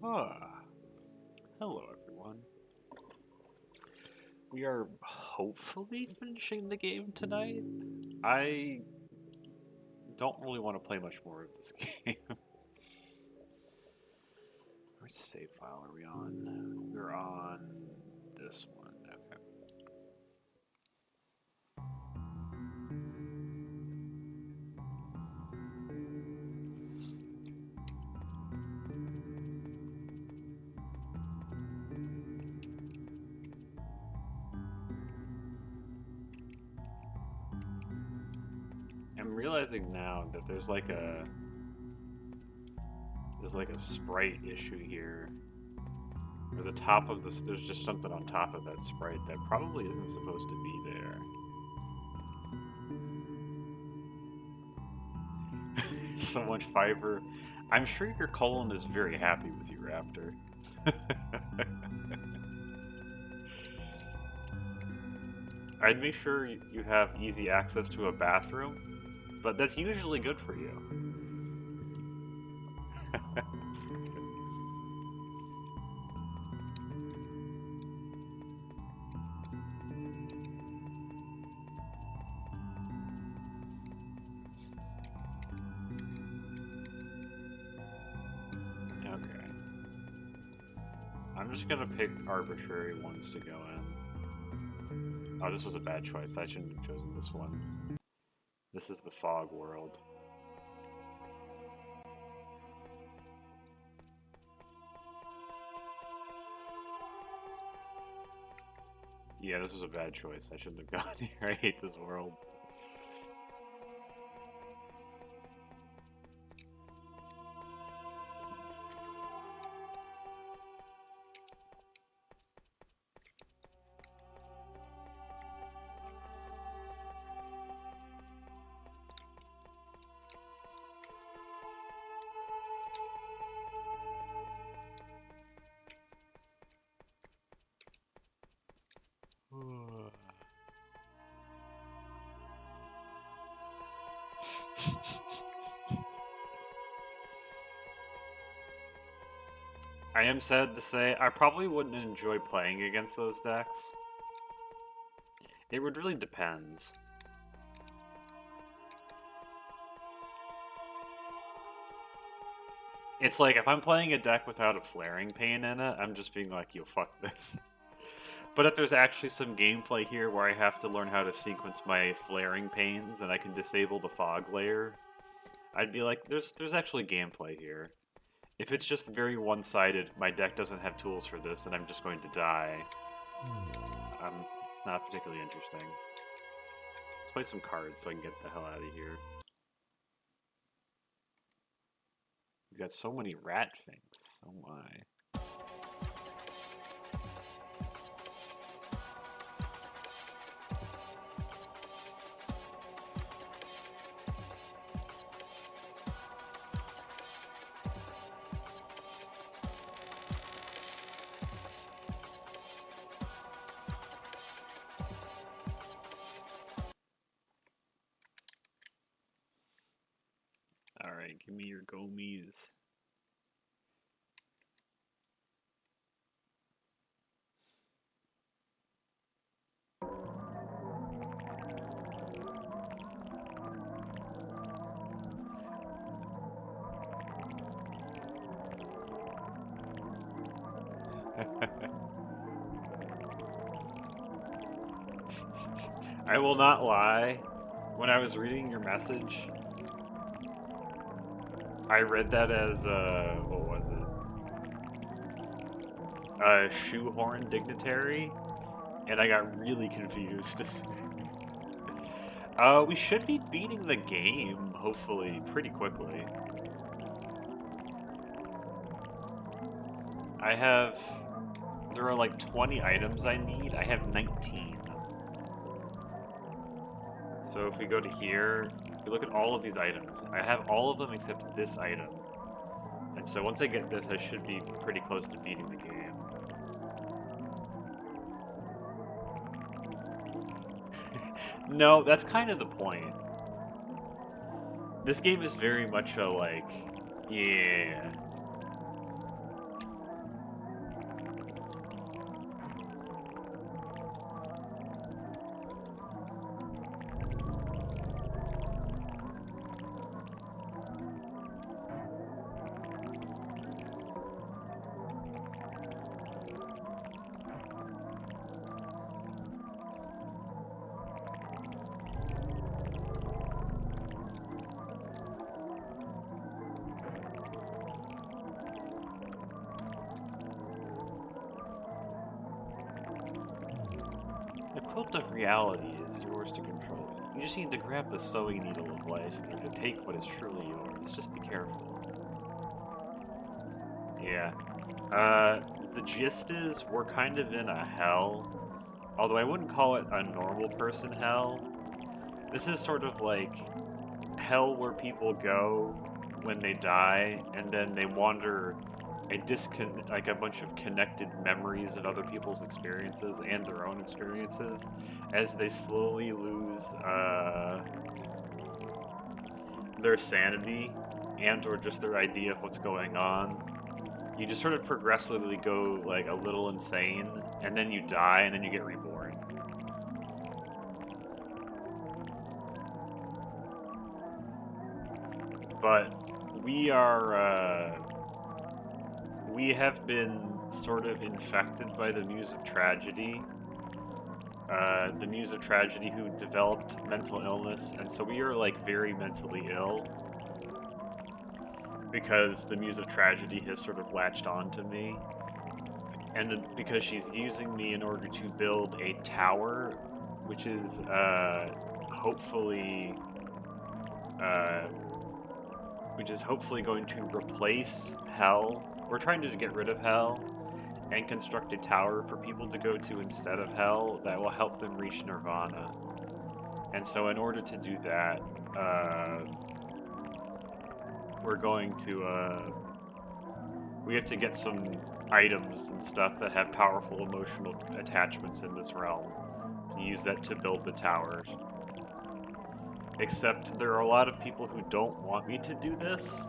Ah, hello everyone. We are hopefully finishing the game tonight. I don't really want to play much more of this game. Which save file are we on? We're on this one. Okay. I'm realizing now that there's like a sprite issue here. Or the top of this, there's just something on top of that sprite that probably isn't supposed to be there. So much fiber. I'm sure your colon is very happy with you, Raptor. I'd make sure you have easy access to a bathroom, but that's usually good for you. Okay. I'm just gonna pick arbitrary ones to go in. Oh, this was a bad choice. I shouldn't have chosen this one. This is the fog world. Yeah, this was a bad choice. I shouldn't have gone here. I hate this world. I am sad to say, I probably wouldn't enjoy playing against those decks. It would really depend. It's like, if I'm playing a deck without a flaring pane in it, I'm just being like, yo, fuck this. But if there's actually some gameplay here where I have to learn how to sequence my flaring panes and I can disable the fog layer, I'd be like, there's actually gameplay here. If it's just very one-sided, my deck doesn't have tools for this, and I'm just going to die, it's not particularly interesting. Let's play some cards so I can get the hell out of here. We've got so many rat things. Oh my. Alright, give me your gomies. I will not lie. When I was reading your message, I read that as, what was it? A shoehorn dignitary, and I got really confused. We should be beating the game, hopefully, pretty quickly. There are like 20 items I need. I have 19. So if we go to here, if we look at all of these items, I have all of them except this item. And so once I get this, I should be pretty close to beating the game. No, that's kind of the point. This game is very much a, like, yeah. The quilt of reality is yours to control. You just need to grab the sewing needle of life in order to take what is truly yours. Just be careful. Yeah. The gist is we're kind of in a hell. Although I wouldn't call it a normal person hell. This is sort of like hell where people go when they die, and then they wander and like a bunch of connected memories of other people's experiences and their own experiences as they slowly lose their sanity and or just their idea of what's going on. You just sort of progressively go like a little insane, and then you die, and then you get reborn. But we are we have been sort of infected by the Muse of Tragedy. The Muse of Tragedy who developed mental illness, and so we are like very mentally ill because the Muse of Tragedy has sort of latched on to me, and because she's using me in order to build a tower, which is hopefully uh, going to replace Hell. We're trying to get rid of Hell and construct a tower for people to go to instead of Hell that will help them reach Nirvana. And so, in order to do that, uh, we're going to we have to get some items and stuff that have powerful emotional attachments in this realm to use that to build the towers. Except there are a lot of people who don't want me to do this.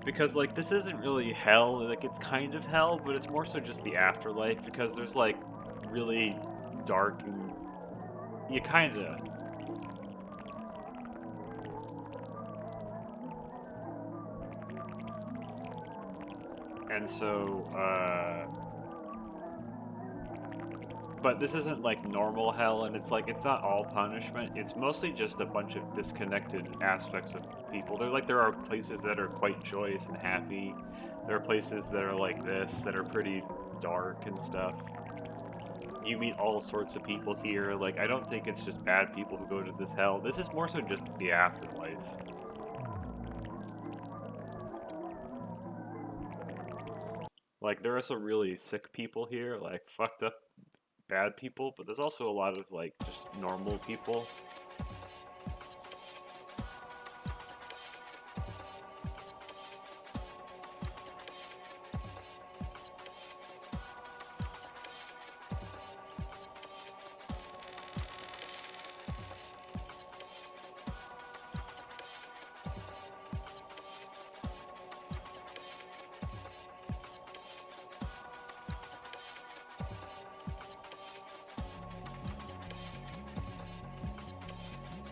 Because, like, this isn't really hell. Like, it's kind of hell, but it's more so just the afterlife. Because there's, like, really dark and. You kinda. And so, but this isn't like normal hell, and it's like it's not all punishment. It's mostly just a bunch of disconnected aspects of people. There are places that are quite joyous and happy. There are places that are like this that are pretty dark and stuff. You meet all sorts of people here. Like I don't think it's just bad people who go to this hell. This is more so just the afterlife. Like there are some really sick people here, like fucked up bad people, but there's also a lot of like just normal people.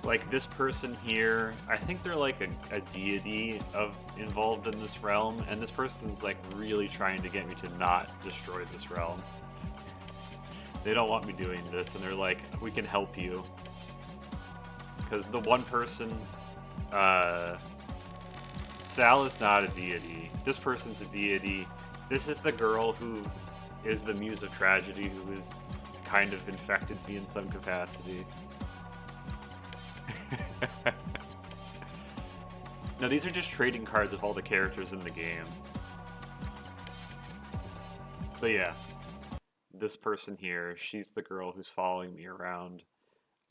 Like this person here, I think they're like a deity of involved in this realm, and this person's like really trying to get me to not destroy this realm. They don't want me doing this, and they're like, we can help you. Because the one person, uh, Sal is not a deity. This person's a deity. This is the girl who is the Muse of Tragedy, who is kind of infected me in some capacity. No, these are just trading cards of all the characters in the game. But yeah, this person here, she's the girl who's following me around.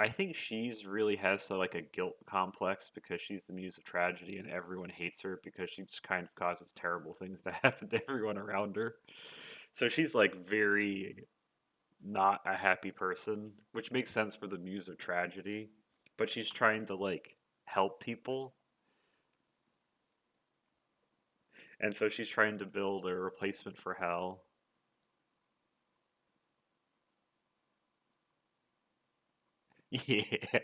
I think she's really has like a guilt complex because she's the Muse of Tragedy and everyone hates her because she just kind of causes terrible things to happen to everyone around her. So she's like very not a happy person, which makes sense for the Muse of Tragedy. But she's trying to like help people, and so she's trying to build a replacement for Hell. Yeah.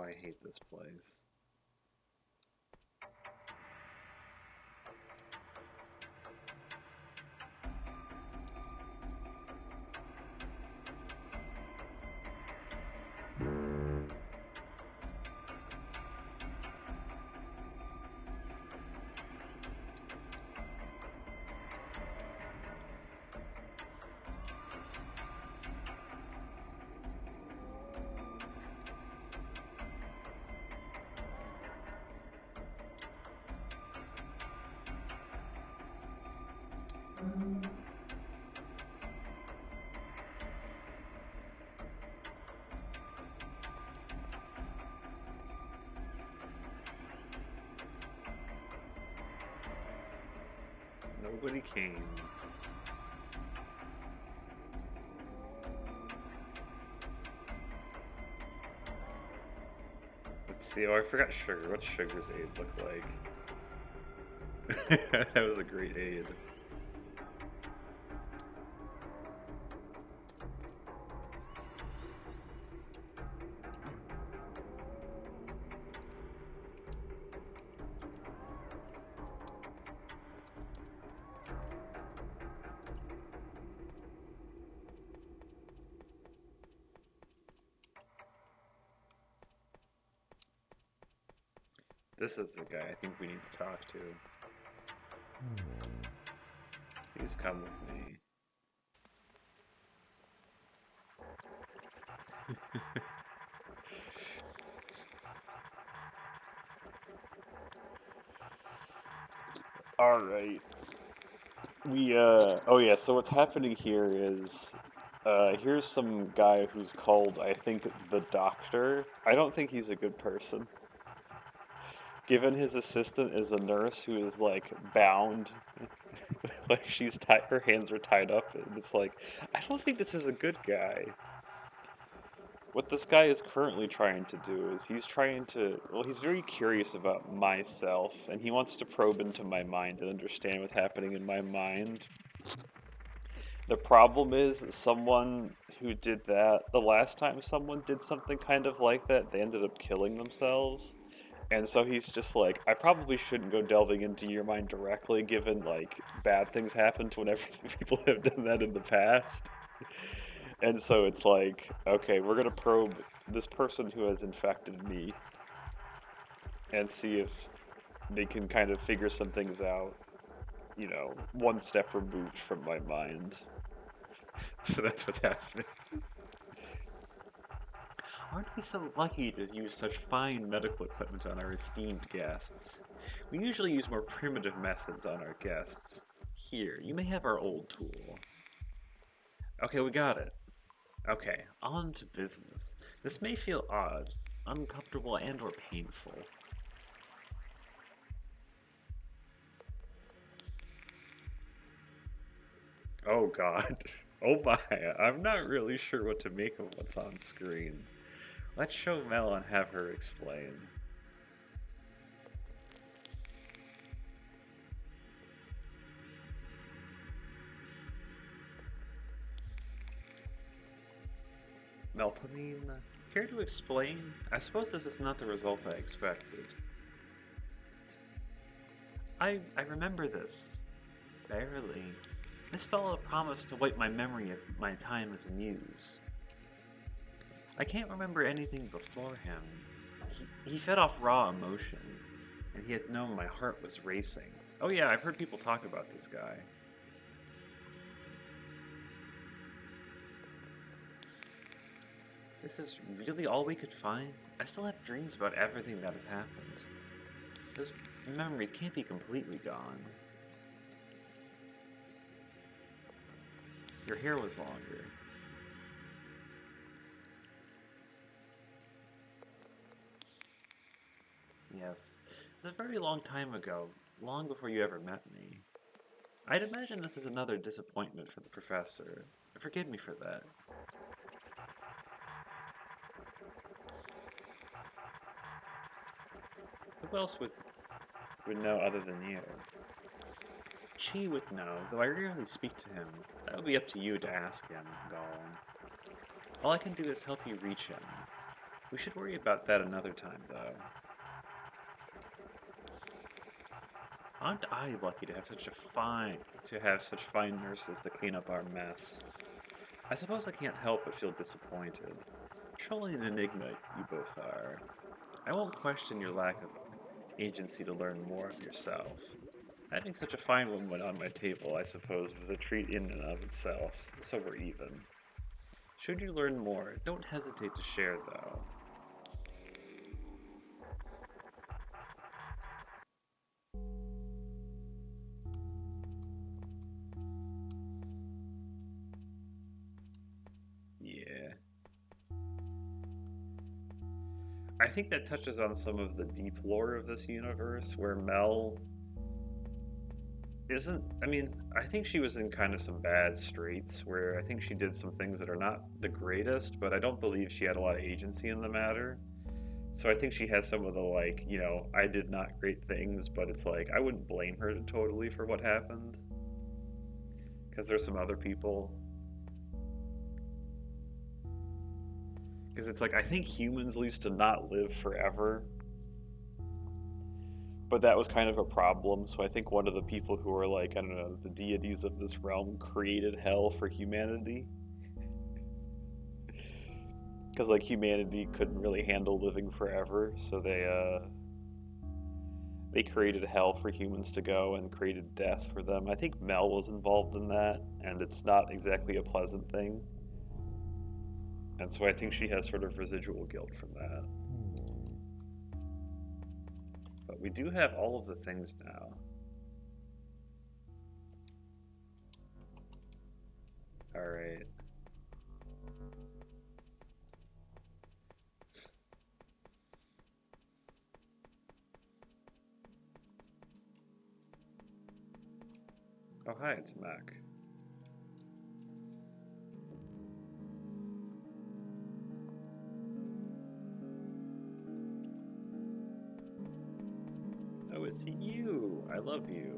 I hate this place. Nobody came. Let's see. Oh, I forgot sugar. What's Sugar's aid look like? That was a great aid. This is the guy I think we need to talk to. Please come with me. Alright. Oh yeah, so what's happening here is, here's some guy who's called, I think, the Doctor. I don't think he's a good person. Given his assistant is a nurse who is, like, bound. Like, she's tied, her hands are tied up, and it's like, I don't think this is a good guy. What this guy is currently trying to do is he's very curious about myself, and he wants to probe into my mind and understand what's happening in my mind. The problem is, someone who did that, the last time someone did something kind of like that, they ended up killing themselves. And so he's just like, I probably shouldn't go delving into your mind directly, given, like, bad things happened whenever people have done that in the past. And so it's like, okay, we're gonna probe this person who has infected me and see if they can kind of figure some things out, you know, one step removed from my mind. So that's what's happening. Aren't we so lucky to use such fine medical equipment on our esteemed guests? We usually use more primitive methods on our guests. Here, you may have our old tool. Okay, we got it. Okay, on to business. This may feel odd, uncomfortable, and or painful. Oh god. Oh my, I'm not really sure what to make of what's on screen. Let's show Mel and have her explain. Melpomene, care to explain? I suppose this is not the result I expected. I remember this. Barely. This fellow promised to wipe my memory of my time as a muse. I can't remember anything before him. He fed off raw emotion, and he had known my heart was racing. Oh yeah, I've heard people talk about this guy. This is really all we could find? I still have dreams about everything that has happened. Those memories can't be completely gone. Your hair was longer. Yes, it was a very long time ago, long before you ever met me. I'd imagine this is another disappointment for the professor. Forgive me for that. Who else would know other than you? She would know, though I rarely speak to him. That would be up to you to ask him, Gollum. All I can do is help you reach him. We should worry about that another time, though. Aren't I lucky to have such fine nurses to clean up our mess? I suppose I can't help but feel disappointed. Truly an enigma you both are. I won't question your lack of agency to learn more of yourself. Having such a fine woman on my table, I suppose, was a treat in and of itself, so we're even. Should you learn more, don't hesitate to share, though. Yeah. I think that touches on some of the deep lore of this universe, where Mel isn't. I mean, I think she was in kind of some bad straits, where I think she did some things that are not the greatest, but I don't believe she had a lot of agency in the matter. So I think she has some of the, like, I did not great things, but it's like, I wouldn't blame her totally for what happened. Because there's some other people. Because it's like, I think humans used to not live forever. But that was kind of a problem. So I think one of the people who are like, I don't know, the deities of this realm created hell for humanity. Because like humanity couldn't really handle living forever, so they created hell for humans to go and created death for them. I think Mel was involved in that, and it's not exactly a pleasant thing. And so I think she has sort of residual guilt from that. But we do have all of the things now. Alright. Oh, hi, it's Mac. Oh, it's you. I love you.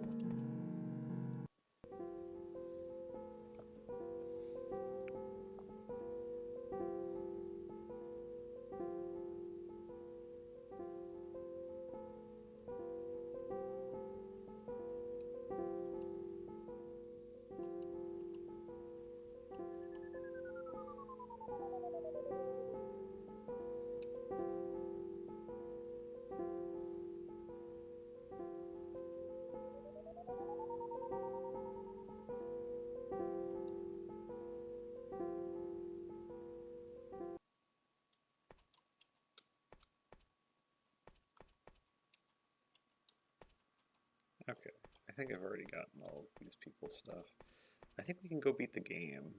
Okay, I think I've already gotten all of these people's stuff. I think we can go beat the game.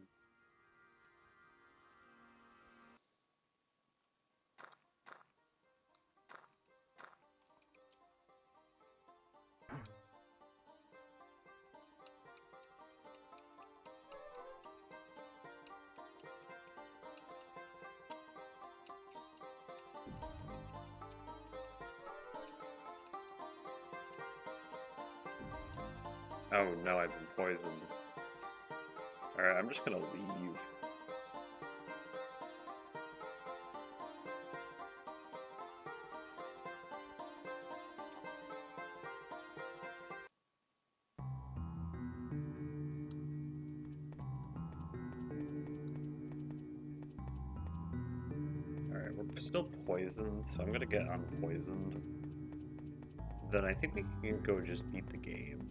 Oh no, I've been poisoned. Alright, I'm just gonna leave. Alright, we're still poisoned, so I'm gonna get unpoisoned. Then I think we can go just beat the game.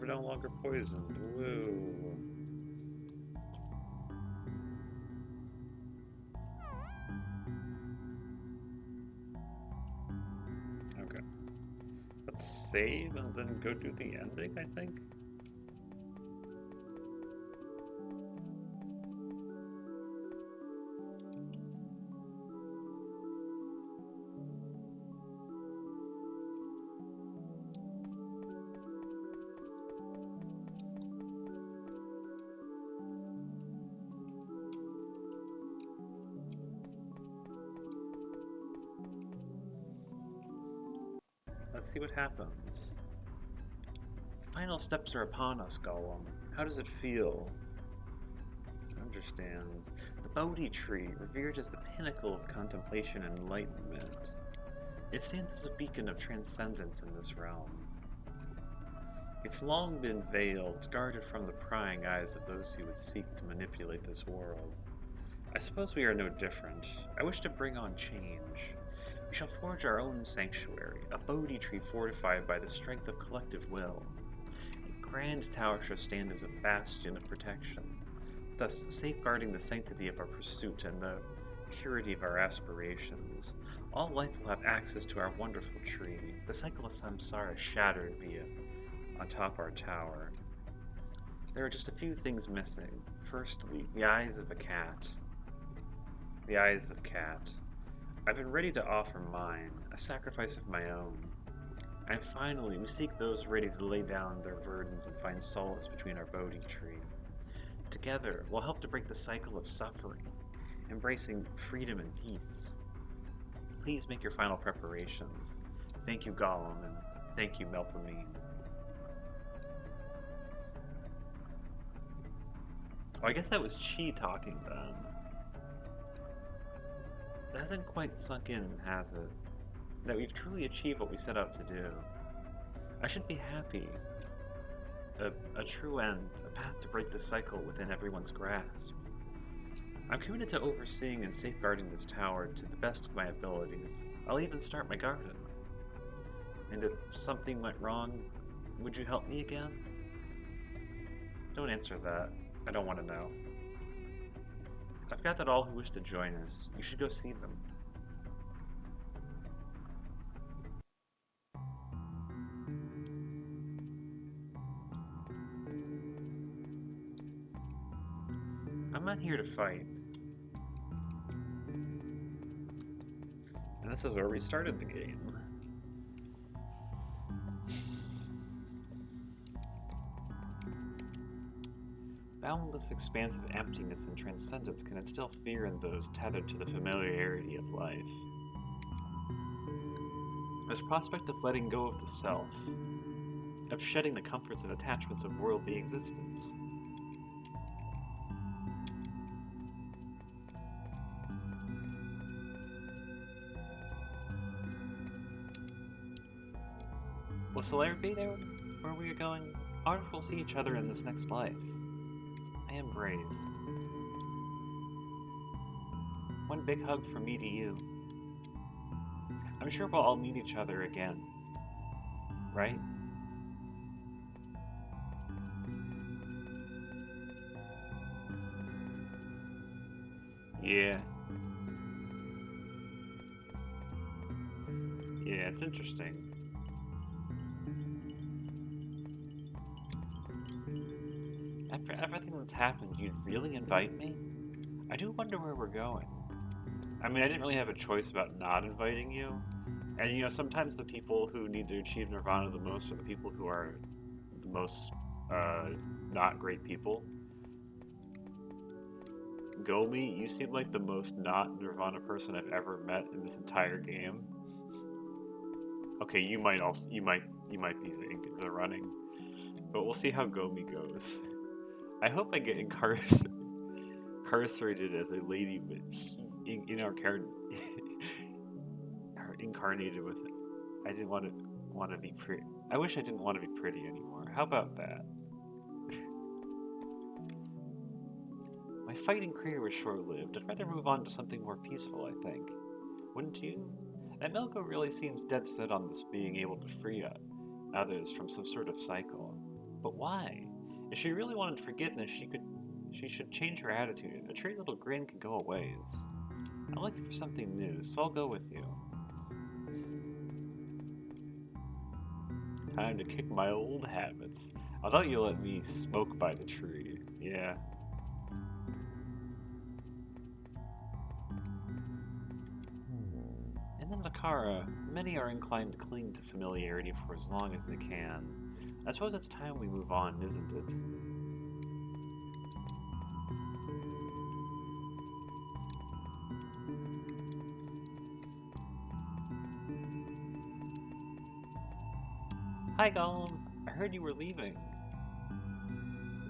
no longer poisoned. Woo. Okay. Let's save and then go do the ending, I think. Let's see what happens. Final steps are upon us, Gollum. How does it feel? Understand. The Bodhi tree, revered as the pinnacle of contemplation and enlightenment. It stands as a beacon of transcendence in this realm. It's long been veiled, guarded from the prying eyes of those who would seek to manipulate this world. I suppose we are no different. I wish to bring on change. We shall forge our own sanctuary, a Bodhi tree fortified by the strength of collective will. A grand tower shall stand as a bastion of protection, thus safeguarding the sanctity of our pursuit and the purity of our aspirations. All life will have access to our wonderful tree, the cycle of samsara shattered via on top our tower. There are just a few things missing. Firstly, the eyes of a cat. The eyes of cat. I've been ready to offer mine, a sacrifice of my own. And finally, we seek those ready to lay down their burdens and find solace between our Bodhi tree. Together, we'll help to break the cycle of suffering, embracing freedom and peace. Please make your final preparations. Thank you, Gollum, and thank you, Melpomene. Oh, I guess that was Chi talking then. It hasn't quite sunk in, has it? That we've truly achieved what we set out to do. I should be happy. A true end, a path to break the cycle within everyone's grasp. I'm committed to overseeing and safeguarding this tower to the best of my abilities. I'll even start my garden. And if something went wrong, would you help me again? Don't answer that. I don't want to know. I've gathered all who wish to join us. You should go see them. I'm not here to fight. And this is where we started the game. Boundless expanse of emptiness and transcendence can instill fear in those tethered to the familiarity of life. This prospect of letting go of the self, of shedding the comforts and attachments of worldly existence. Will Solaire be there where we are going? Or we'll see each other in this next life. I am brave. One big hug from me to you. I'm sure we'll all meet each other again. Right? Yeah. Yeah, it's interesting. After everything that's happened, you'd really invite me? I do wonder where we're going. I mean, I didn't really have a choice about not inviting you. And, you know, sometimes the people who need to achieve nirvana the most are the people who are the most, not great people. Gomi, you seem like the most not nirvana person I've ever met in this entire game. Okay, you might be the running. But we'll see how Gomi goes. I hope I get incarcerated as a lady with incarnated with it. I didn't want to be pretty. I wish I didn't want to be pretty anymore. How about that? My fighting career was short-lived. I'd rather move on to something more peaceful, I think. Wouldn't you? And Melko really seems dead set on this being able to free others from some sort of cycle. But why? If she really wanted forgiveness, she should change her attitude. A tree little grin can go a ways. I'm looking for something new, so I'll go with you. Time to kick my old habits. I thought you let me smoke by the tree. Yeah. In the Makara, many are inclined to cling to familiarity for as long as they can. I suppose it's time we move on, isn't it? Hi, Gollum. I heard you were leaving.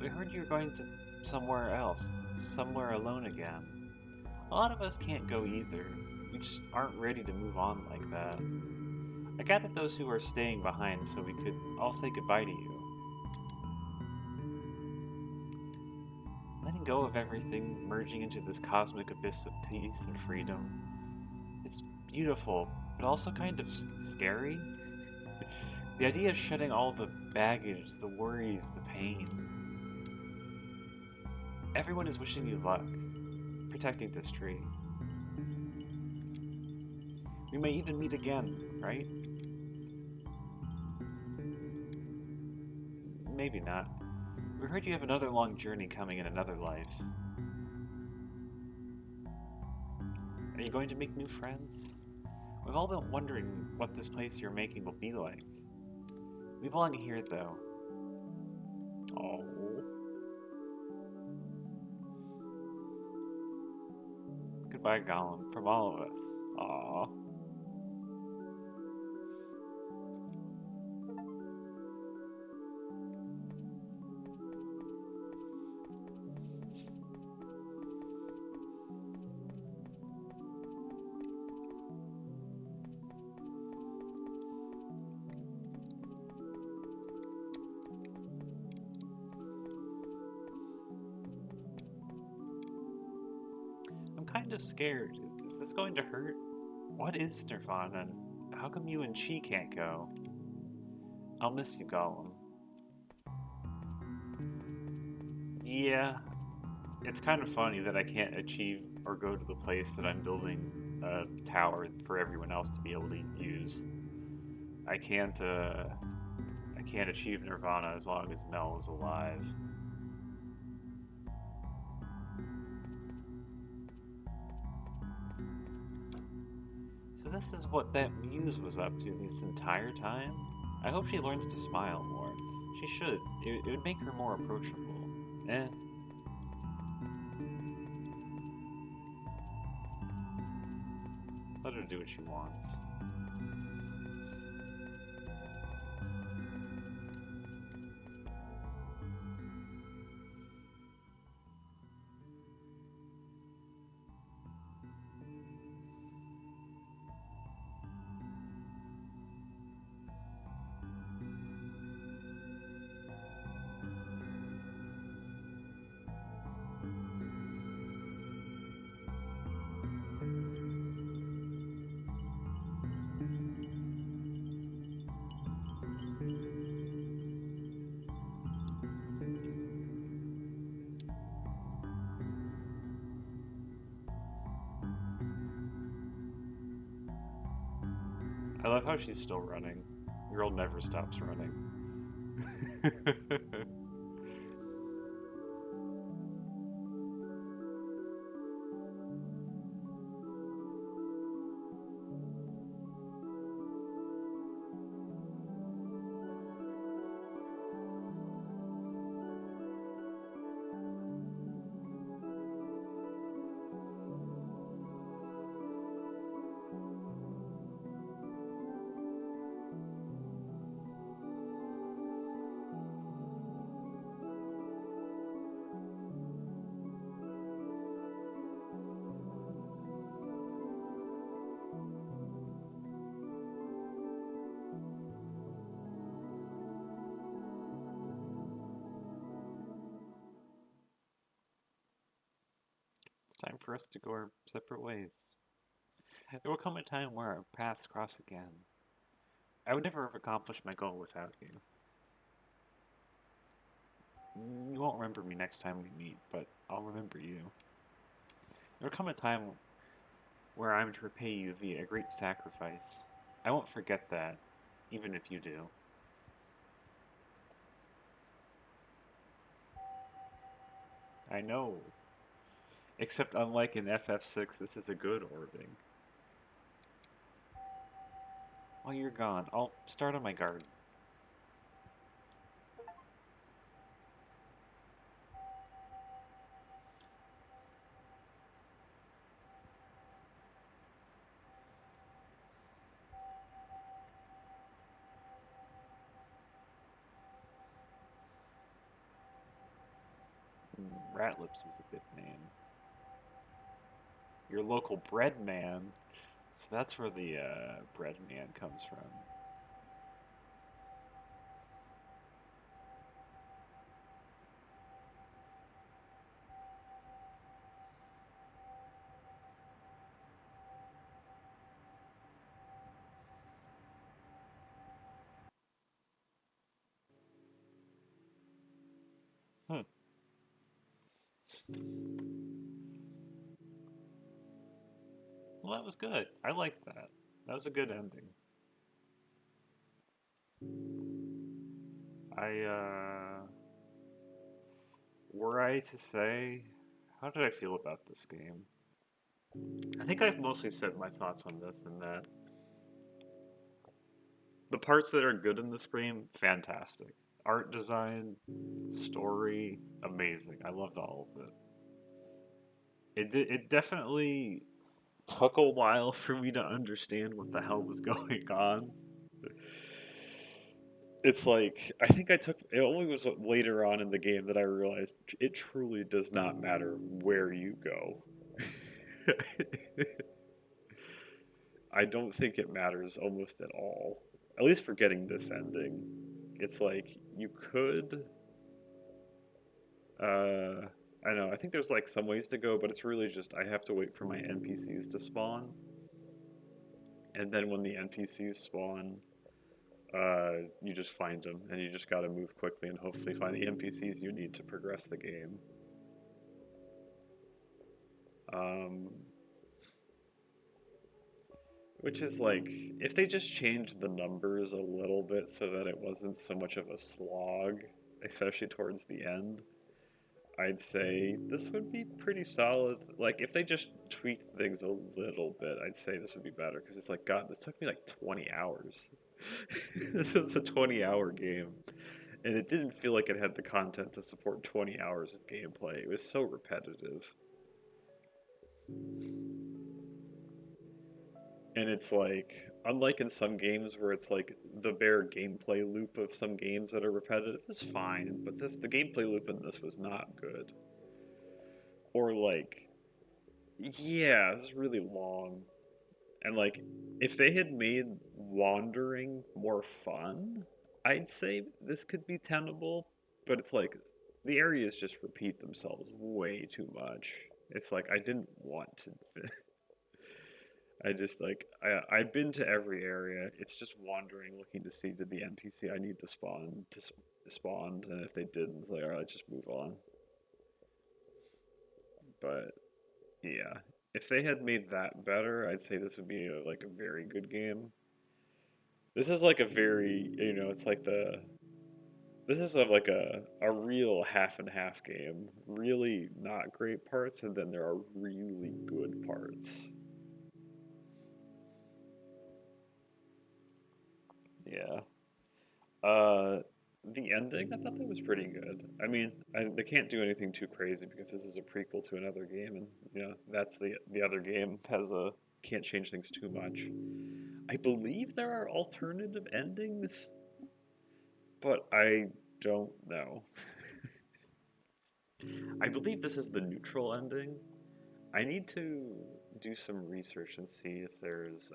We heard you were going to somewhere else, somewhere alone again. A lot of us can't go either. We just aren't ready to move on like that. I gathered those who are staying behind so we could all say goodbye to you. Letting go of everything, merging into this cosmic abyss of peace and freedom. It's beautiful, but also kind of scary. The idea of shedding all the baggage, the worries, the pain. Everyone is wishing you luck, protecting this tree. We may even meet again, right? Maybe not. We heard you have another long journey coming in another life. Are you going to make new friends? We've all been wondering what this place you're making will be like. We belong here, though. Oh. Goodbye, Gollum, from all of us. Aww. I'm kind of scared. Is this going to hurt? What is Nirvana, and how come you and Chi can't go? I'll miss you, Gollum. Yeah, it's kind of funny that I can't achieve or go to the place that I'm building a tower for everyone else to be able to use. I can't, uh, I can't achieve Nirvana as long as Mel is alive. So this is what that muse was up to this entire time? I hope she learns to smile more. She should. It would make her more approachable. Eh. Let her do what she wants. I love how she's still running. Girl never stops running. It's time for us to go our separate ways. There will come a time where our paths cross again. I would never have accomplished my goal without you. You won't remember me next time we meet, but I'll remember you. There'll come a time where I'm to repay you via a great sacrifice. I won't forget that, even if you do. I know. Except unlike in FF6, this is a good orbing. While you're gone, I'll start on my garden. Ratlips is a good name. Your local bread man. So that's where the bread man comes from. Hmm. Well, that was good. I liked that. That was a good ending. Were I to say, how did I feel about this game? I think I've mostly said my thoughts on this and that the parts that are good in this game, fantastic. Art design, story, amazing. I loved all of it. It definitely took a while for me to understand what the hell was going on. It's like I think I took it only was later on in the game that I realized it truly does not matter where you go. I don't think it matters almost at all. At least for getting this ending. It's like you could I don't know, I think there's like some ways to go, but it's really just I have to wait for my NPCs to spawn. And then when the NPCs spawn, you just find them, and you just gotta move quickly and hopefully find the NPCs you need to progress the game. Um, which is like, if they just changed the numbers a little bit so that it wasn't so much of a slog, especially towards the end, I'd say this would be pretty solid. Like, if they just tweaked things a little bit, I'd say this would be better. Because it's like, God, this took me like 20 hours. This was a 20-hour game. And it didn't feel like it had the content to support 20 hours of gameplay. It was so repetitive. And it's like, unlike in some games where it's like the bare gameplay loop of some games that are repetitive is fine, but the gameplay loop in this was not good. Or like, yeah, it was really long. And like, if they had made wandering more fun, I'd say this could be tenable. But it's like the areas just repeat themselves way too much. It's like I didn't want to. I just like I've been to every area. It's just wandering, looking to see did the NPC I need to spawn, and if they didn't, it's like all right, just move on. But yeah, if they had made that better, I'd say this would be like a very good game. This is like a very, it's like this is like a real half and half game. Really not great parts, and then there are really good parts. Yeah. Uh, the ending, I thought that was pretty good. I mean, they can't do anything too crazy because this is a prequel to another game, and that's the other game has a can't change things too much. I believe there are alternative endings, but I don't know. I believe this is the neutral ending. I need to do some research and see if there's.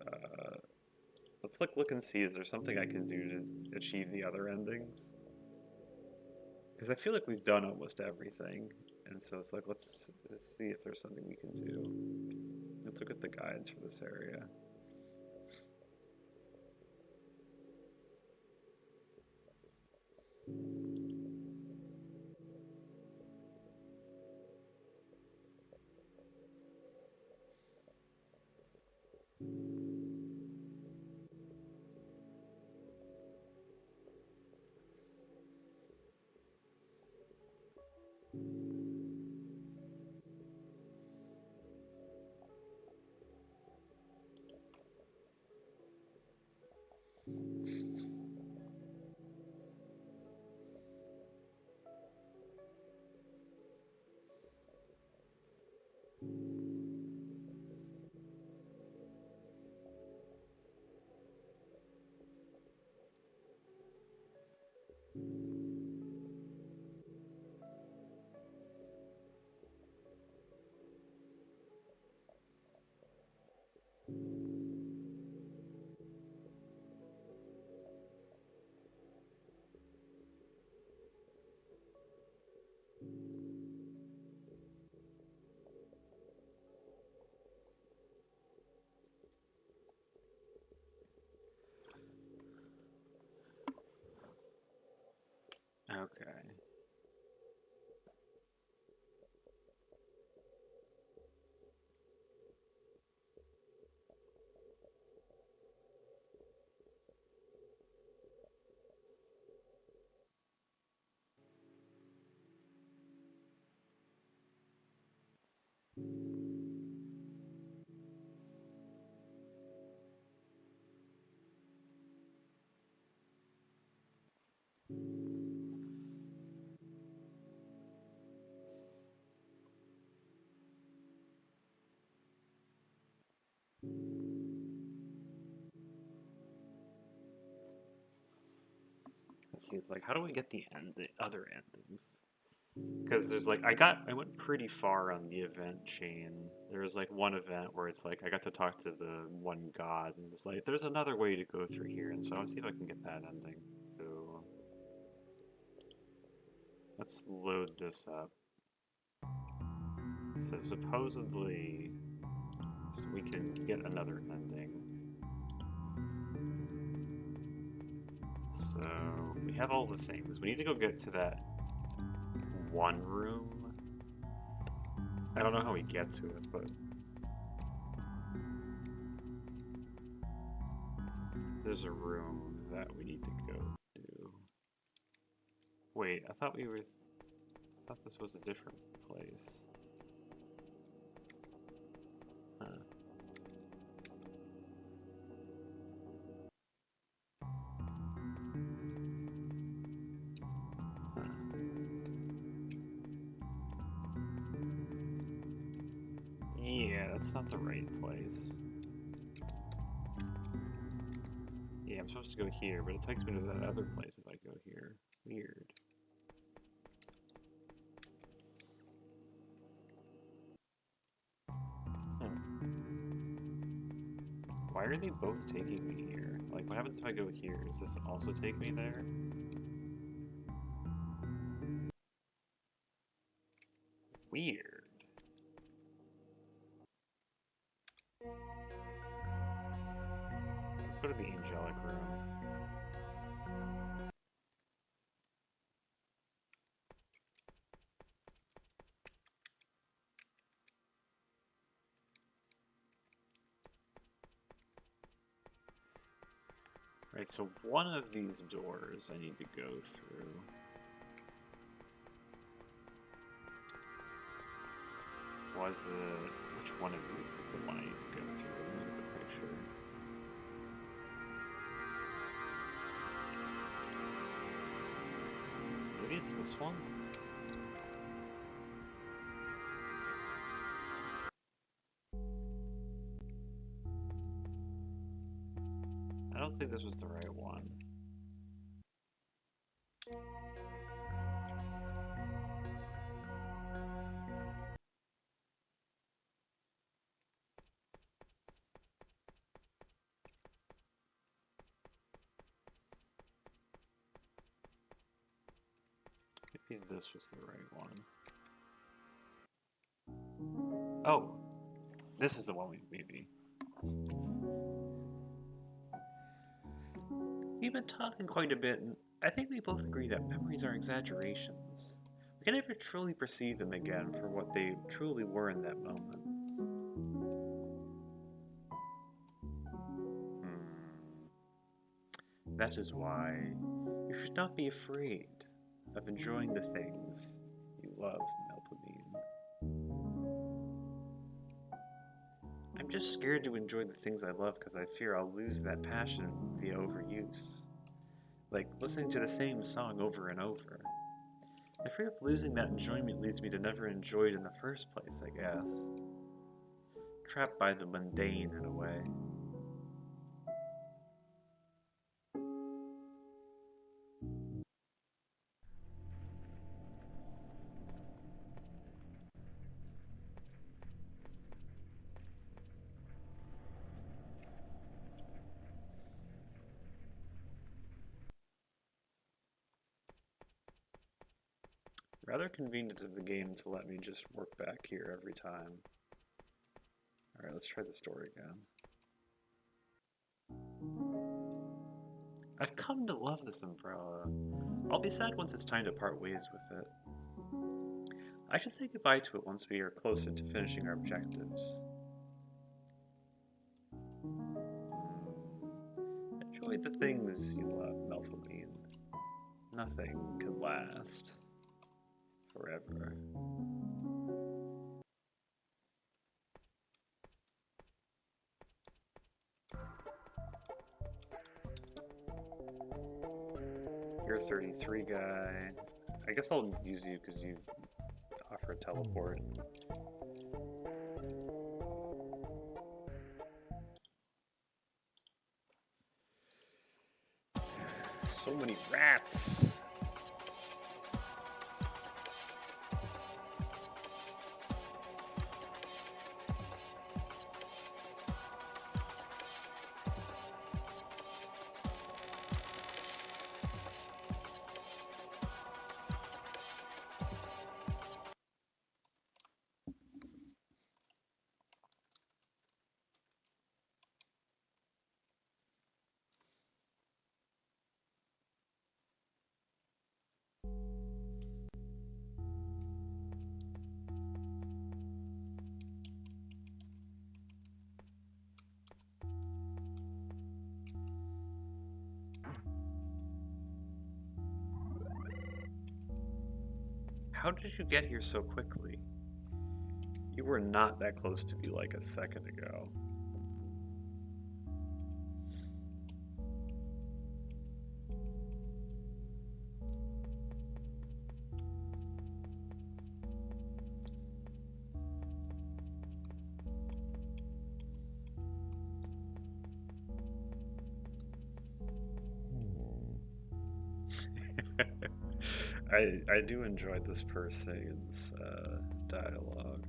Let's look and see. Is there something I can do to achieve the other endings? Because I feel like we've done almost everything, and so it's like let's see if there's something we can do. Let's look at the guides for this area. see is like, how do I get the other endings? Because there's like, I went pretty far on the event chain. There was like one event where it's like I got to talk to the one god, and it's like there's another way to go through here, and so I'll see if I can get that ending. So let's load this up. So supposedly we can get another ending. So we have all the things. We need to go get to that one room. I don't know how we get to it, but there's a room that we need to go to. Wait, I thought this was a different place. Huh. Yeah, that's not the right place. Yeah, I'm supposed to go here, but it takes me to that other place if I go here. Weird. Why are they both taking me here? Like, what happens if I go here? Does this also take me there? Weird. Let's go to the angelic room. Right, so one of these doors I need to go through. Which one of these is the one I need to go through? Let me look at the picture. Maybe it's this one? I don't think this was the right one. Maybe this was the right one. Oh, this is the one maybe. We've been talking quite a bit, and I think we both agree that memories are exaggerations. We can never truly perceive them again for what they truly were in that moment. That is why you should not be afraid of enjoying the things you love, Melpomene. I'm just scared to enjoy the things I love because I fear I'll lose that passion via overuse. Like listening to the same song over and over. I fear of losing that enjoyment leads me to never enjoy it in the first place, I guess. Trapped by the mundane in a way. Rather convenient of the game to let me just work back here every time. Alright, let's try this door again. I've come to love this umbrella. I'll be sad once it's time to part ways with it. I should say goodbye to it once we are closer to finishing our objectives. Enjoy the things you love, Melpomene. Nothing can last forever. You're a 33 guy. I guess I'll use you because you offer a teleport. So So many rats. How did you get here so quickly? You were not that close to me like a second ago. I do enjoy this per seconds dialogue.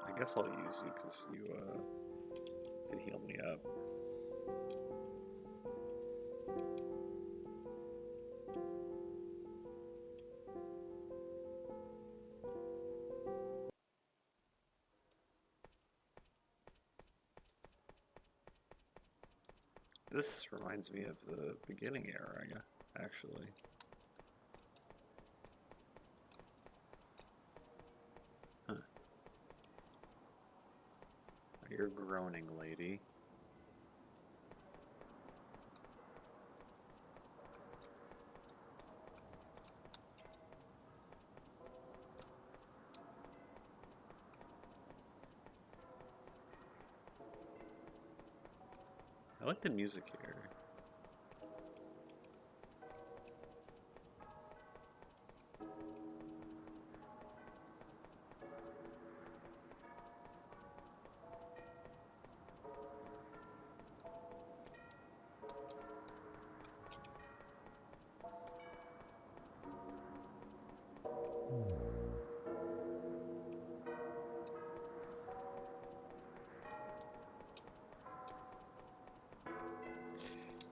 I guess I'll use you because you can heal me up. This reminds me of the beginning era, actually. Huh. You're groaning, lady. I like the music here.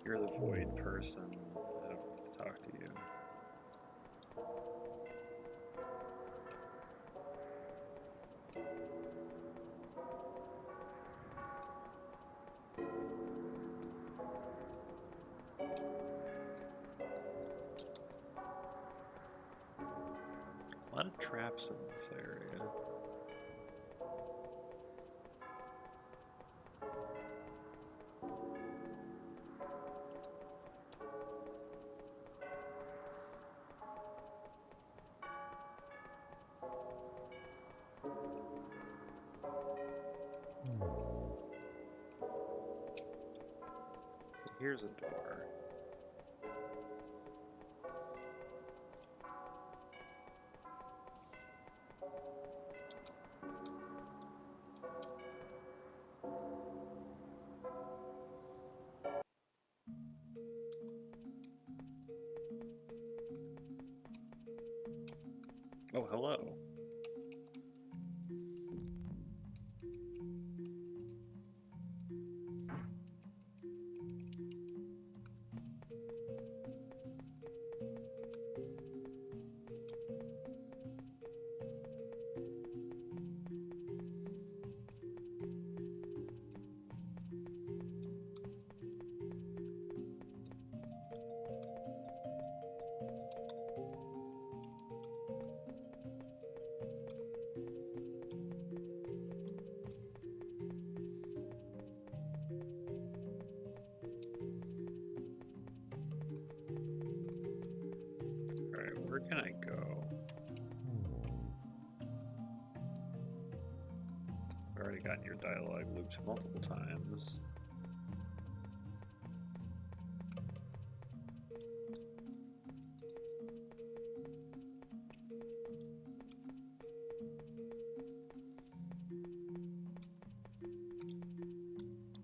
You're the void person. I don't need to talk to you. A lot of traps in this area. Here's a door. Oh, hello. can I go? I've already gotten your dialogue looped multiple times.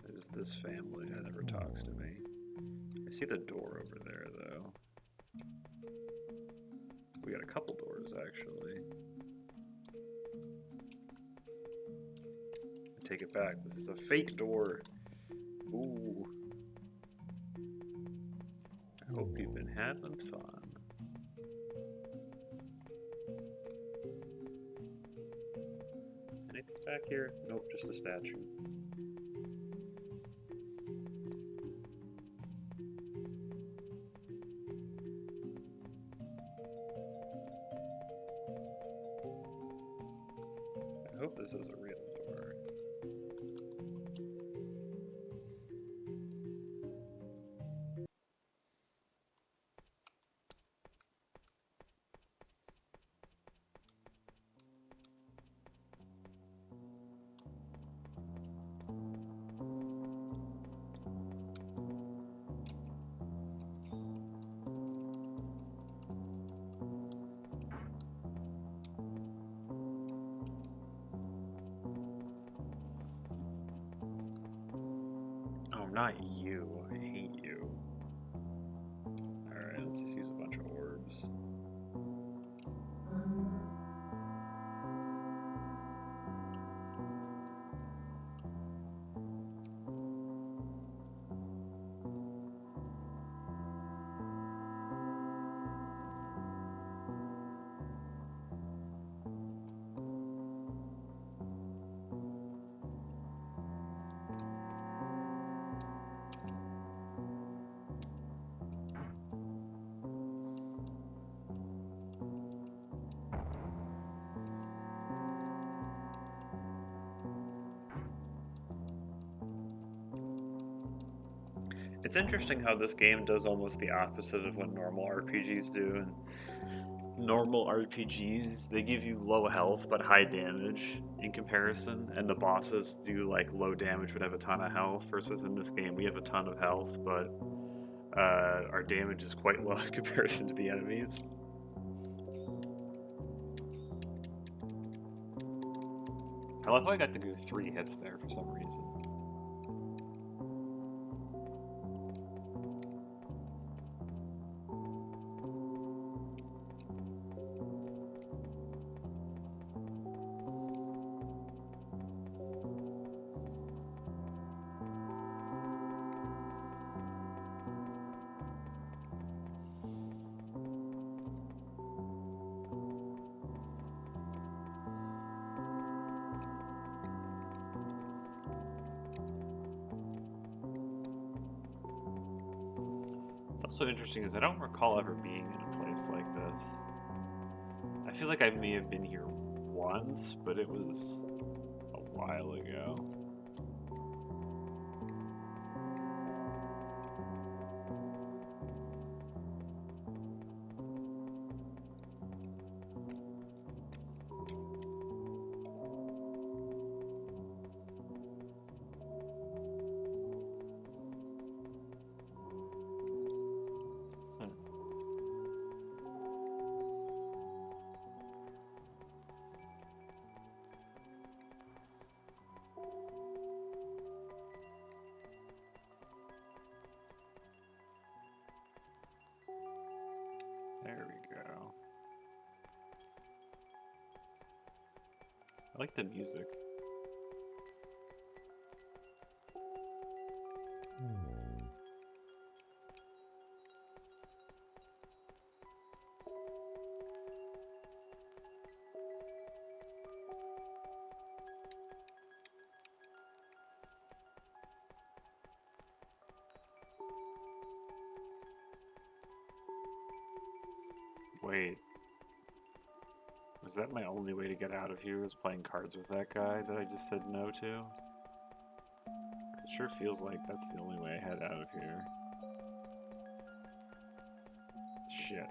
There's this family that never talks to me. I see the door over there, though. We got a couple doors, actually. I take it back. This is a fake door. Ooh. I hope you've been having fun. Anything back here? Nope, just a statue. I hope this is a real door. Not you. I hate you. Alright, let's just use a bunch of orbs. It's interesting how this game does almost the opposite of what normal RPGs do. In normal RPGs, they give you low health but high damage in comparison, and the bosses do like low damage but have a ton of health, versus in this game we have a ton of health, but our damage is quite low in comparison to the enemies. I love how I got to do 3 hits there for some reason. What's also interesting is I don't recall ever being in a place like this. I feel like I may have been here once, but it was a while ago. There we go. I like the music. Wait. Was that my only way to get out of here, was playing cards with that guy that I just said no to? It sure feels like that's the only way I head out of here. Shit.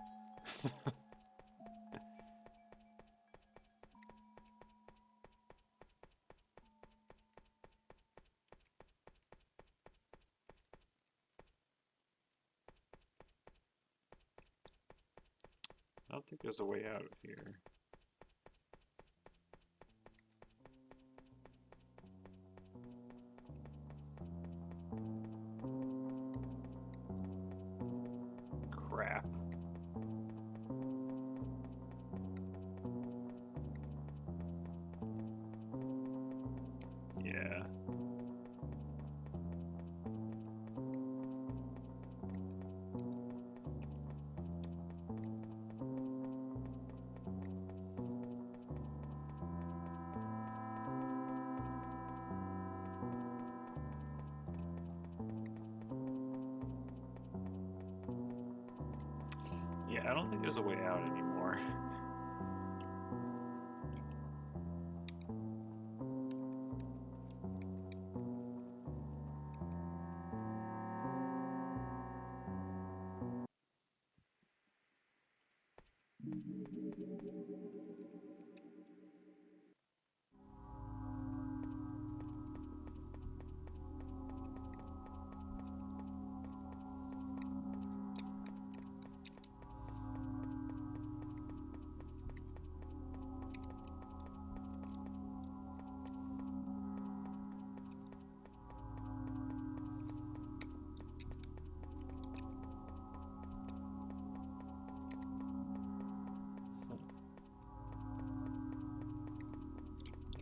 don't think there's a way out of here. Crap. Yeah. Yeah, I don't think there's a way out anymore.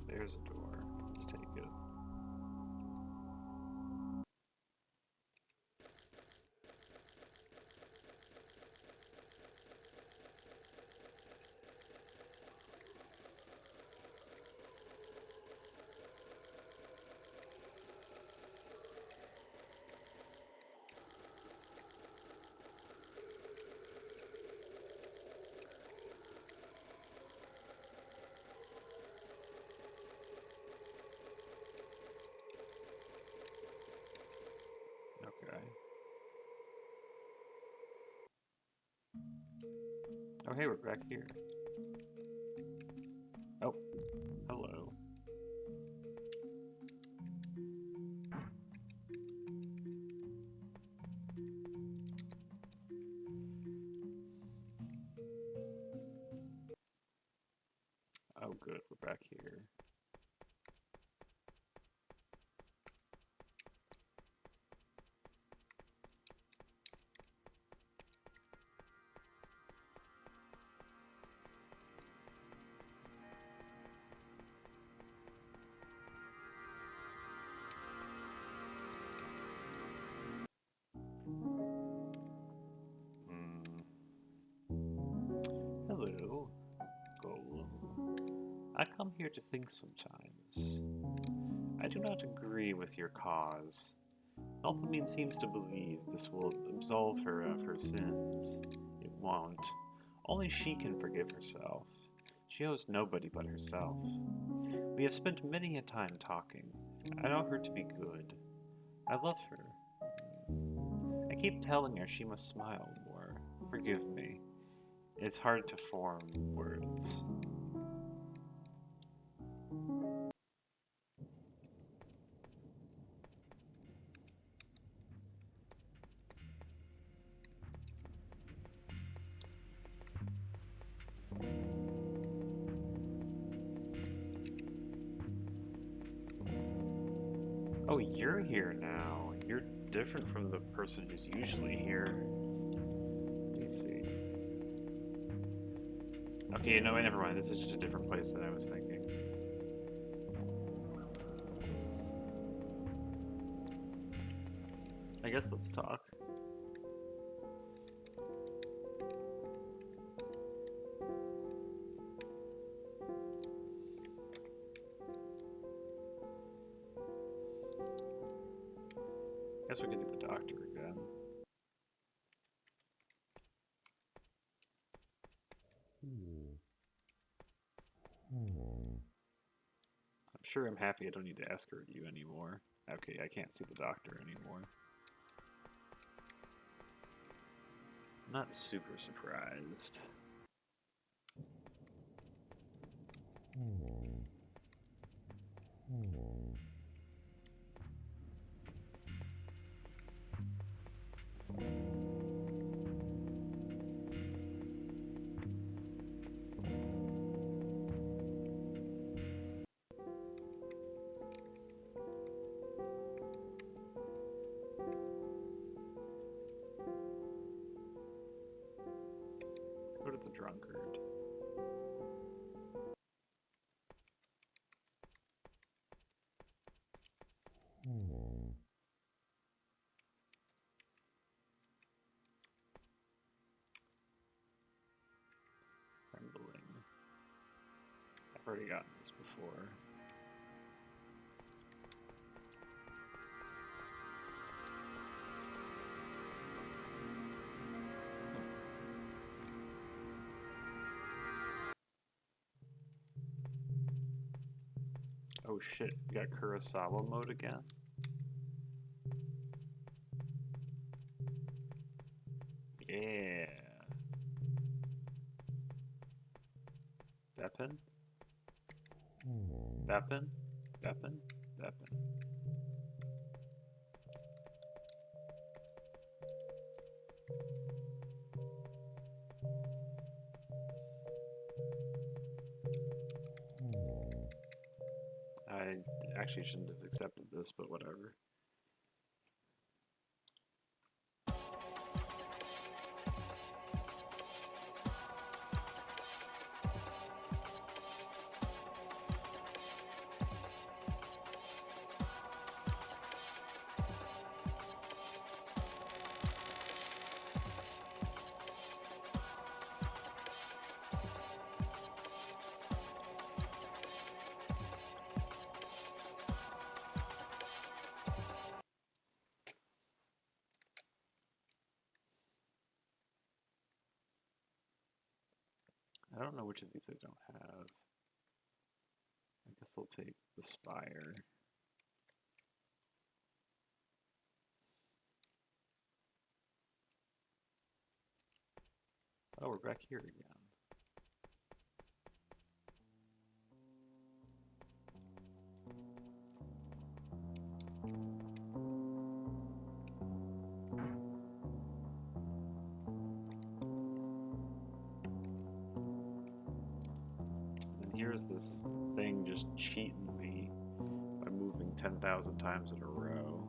There's a door. Let's take it. Okay. Oh, hey, we're back here. Oh, hello. Oh, good, we're back here. Hello, Golem. I come here to think sometimes. I do not agree with your cause. Alpamine seems to believe this will absolve her of her sins. It won't. Only she can forgive herself. She owes nobody but herself. We have spent many a time talking. I know her to be good. I love her. I keep telling her she must smile more. Forgive me. It's hard to form words. Oh, you're here now. You're different from the person who's usually here. Let me see. Okay, no, never mind. This is just a different place than I was thinking. I guess let's talk. Guess we can do the doctor again. I'm sure I'm happy I don't need to escort you anymore. Okay, I can't see the doctor anymore. I'm not super surprised. the drunkard. Trembling. I've already gotten this before. Oh shit, we got Kurosawa mode again? Yeah. Beppin? Beppin? Beppin? Beppin. I actually shouldn't have accepted this, but whatever. I don't know which of these I don't have. I guess I'll take the Spire. Oh, we're back here again. Here's this thing just cheating me by moving 10,000 times in a row.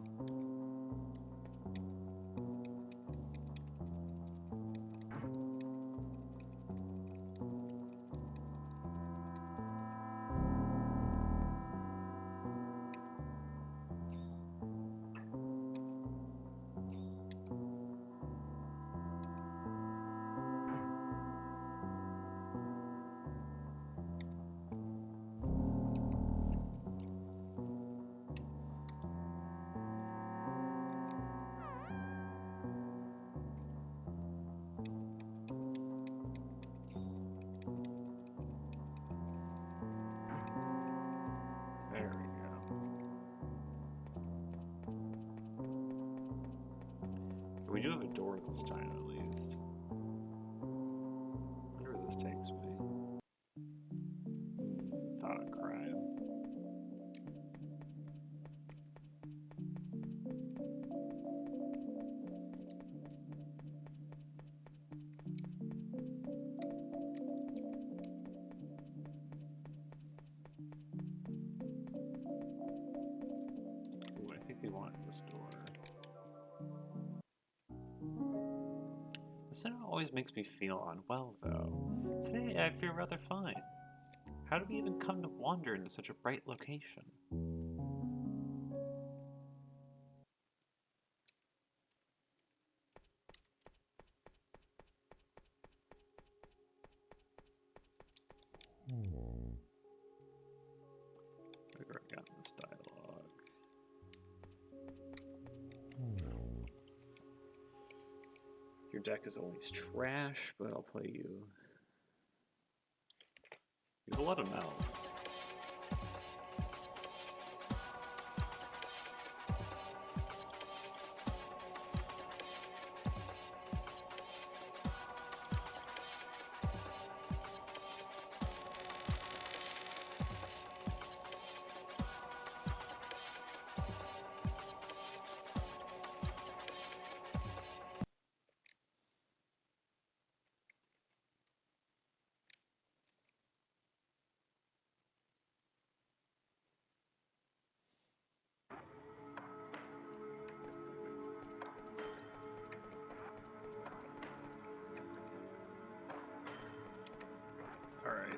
There we go. We do have a door this time, at least. I wonder where this takes me. Thought crime. Ooh, I think we want this door. This center always makes me feel unwell, though. Today I feel rather fine. How did we even come to wander into such a bright location? I've already gotten this dialogue. Your deck is always trash, but I'll play you. You have a lot of mouths.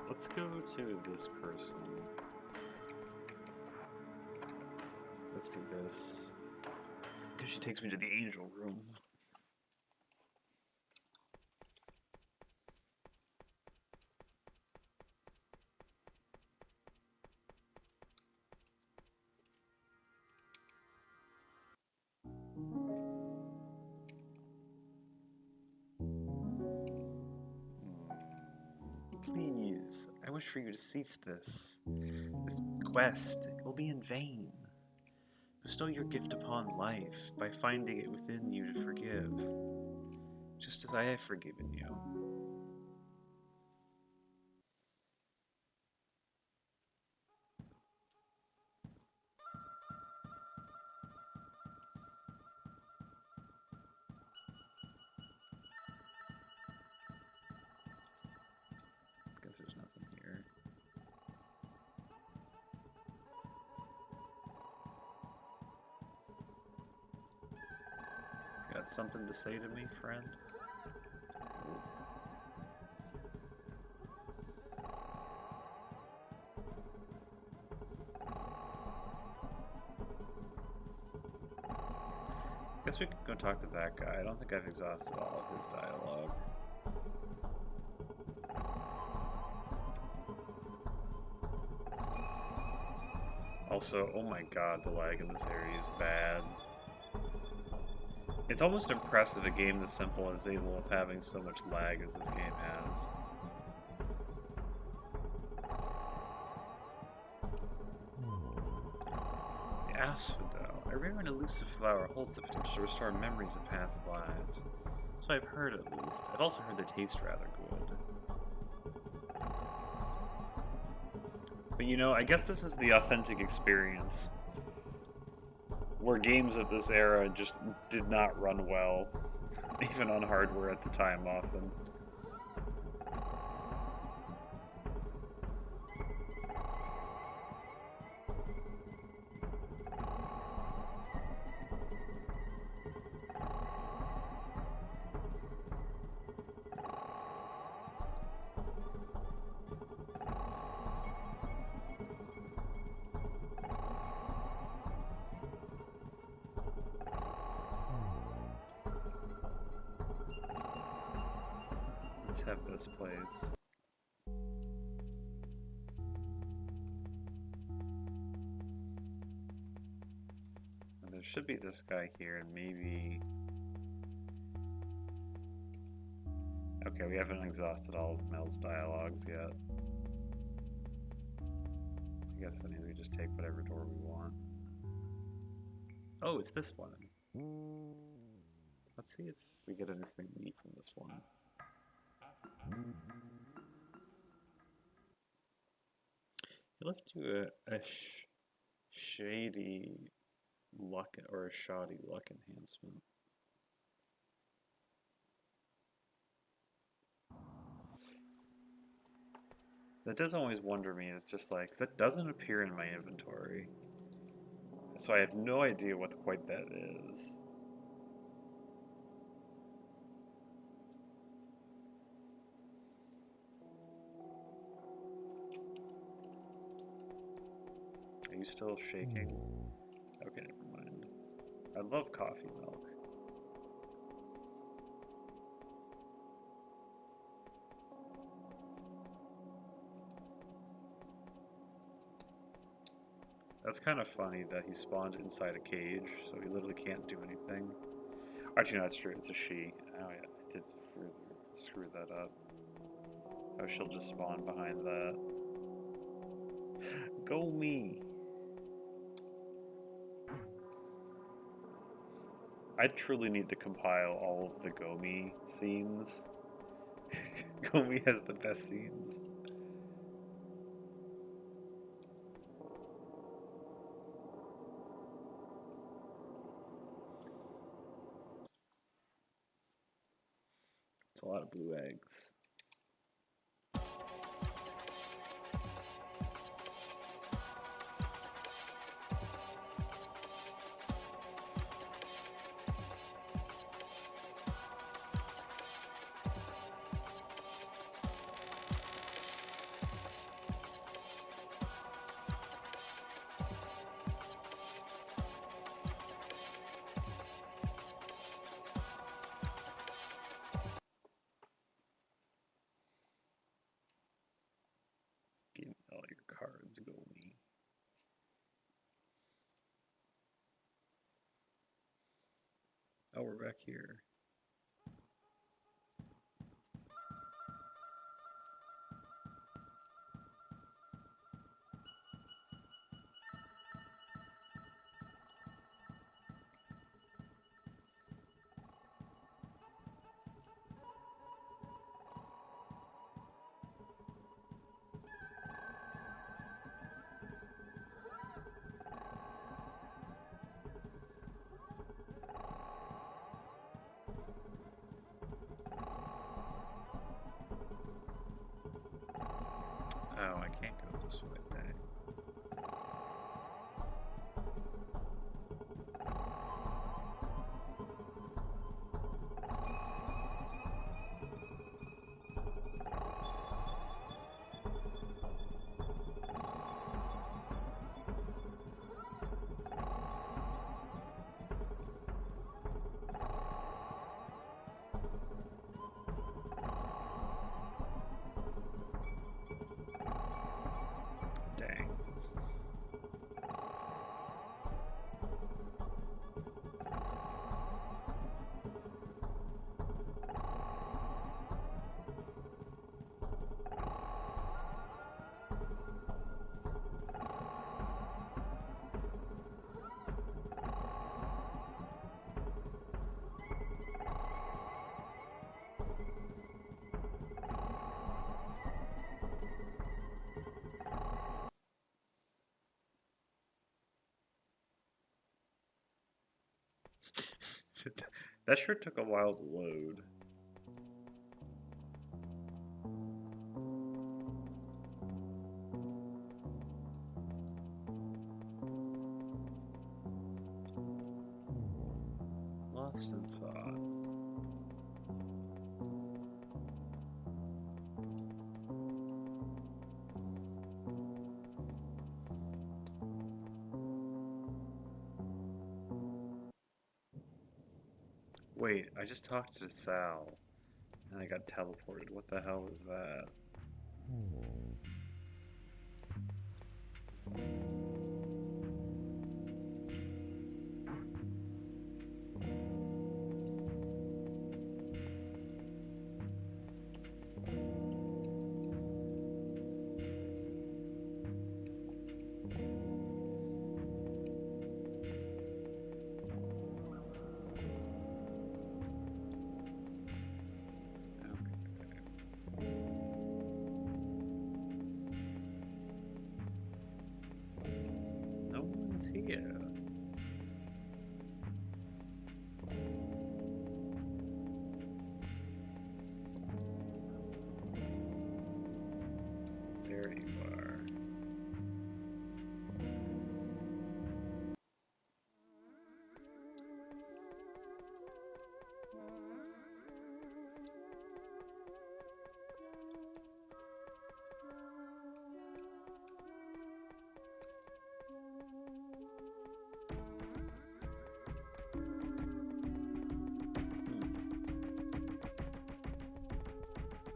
Let's go to this person. Let's do this. Because she takes me to the angel room. Please, I wish for you to cease this. This quest, it will be in vain. Bestow your gift upon life by finding it within you to forgive, just as I have forgiven you. Guess there's nothing here. Got something to say to me, friend? Guess we could go talk to that guy. I don't think I've exhausted all of his dialogue. Also, oh my god, the lag in this area is bad. It's almost impressive a game this simple is able of having so much lag as this game has. The asphodel, a rare and elusive flower, holds the potential to restore memories of past lives. So I've heard at least. I've also heard they taste rather good. But you know, I guess this is the authentic experience. Where games of this era just did not run well, even on hardware at the time often. Let's have this place. And there should be this guy here, and maybe... Okay, we haven't exhausted all of Mel's dialogues yet. I guess that means we just take whatever door we want. Oh, it's this one. Let's see if we get anything neat from this one. He left you a shady luck or a shoddy luck enhancement. That does always wonder me. It's just like, 'cause that doesn't appear in my inventory. So I have no idea what quite that is. Are you still shaking? Okay, never mind. I love coffee milk. That's kind of funny that he spawned inside a cage, so he literally can't do anything. Actually, no, that's true. It's a she. Oh yeah, I did screw that up. Oh, she'll just spawn behind that. Go me! I truly need to compile all of the Gomi scenes. Gomi has the best scenes. It's a lot of blue eggs. Oh, we're back here. Oh, I can't go this way. Dang. Dang. That sure took a while to load. Lost in thought. Wait, I just talked to Sal, and I got teleported. What the hell was that? No one's here. There you are.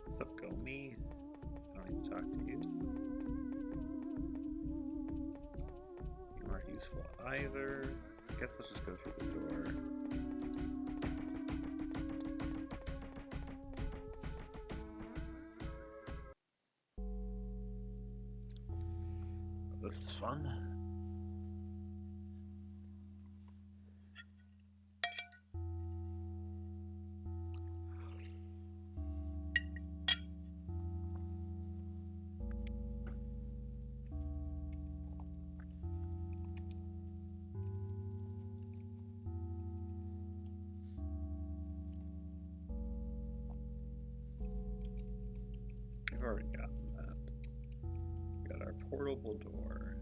What's up, go me? I don't need to talk to you. You aren't useful either. I guess let's just go through the door. This is fun. I've already gotten that. We got our portable door.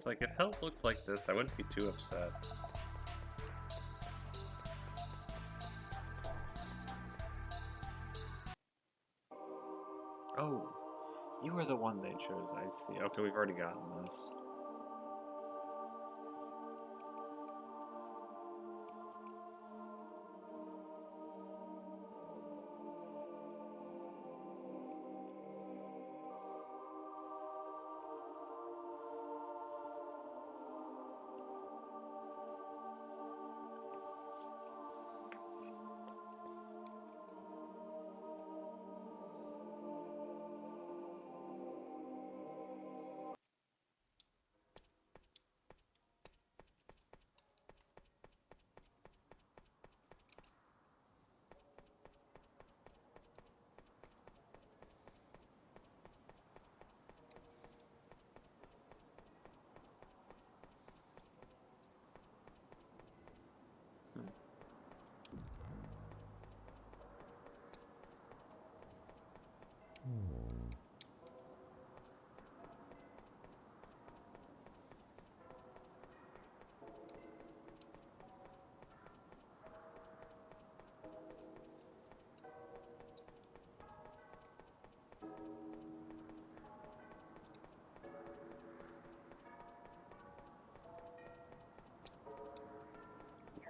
It's like, if health looked like this, I wouldn't be too upset. Oh, you were the one they chose, I see. Okay, we've already gotten this.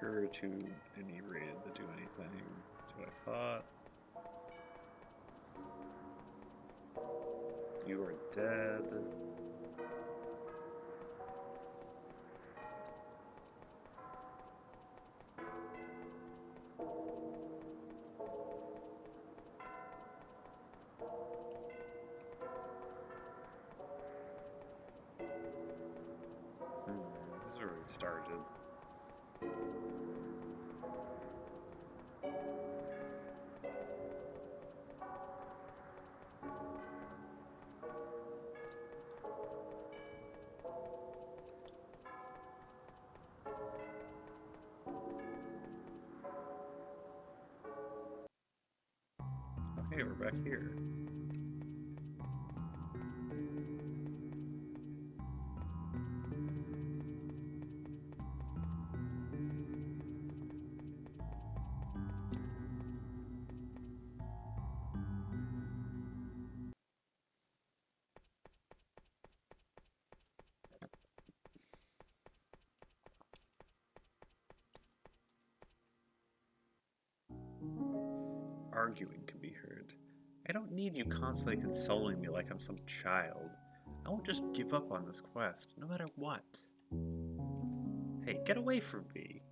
You're too inebriated to do anything. That's what I thought. You are dead. This is where we started. Hey, we're back here. Arguing can be heard. I don't need you constantly consoling me like I'm some child. I won't just give up on this quest, no matter what. Hey, get away from me.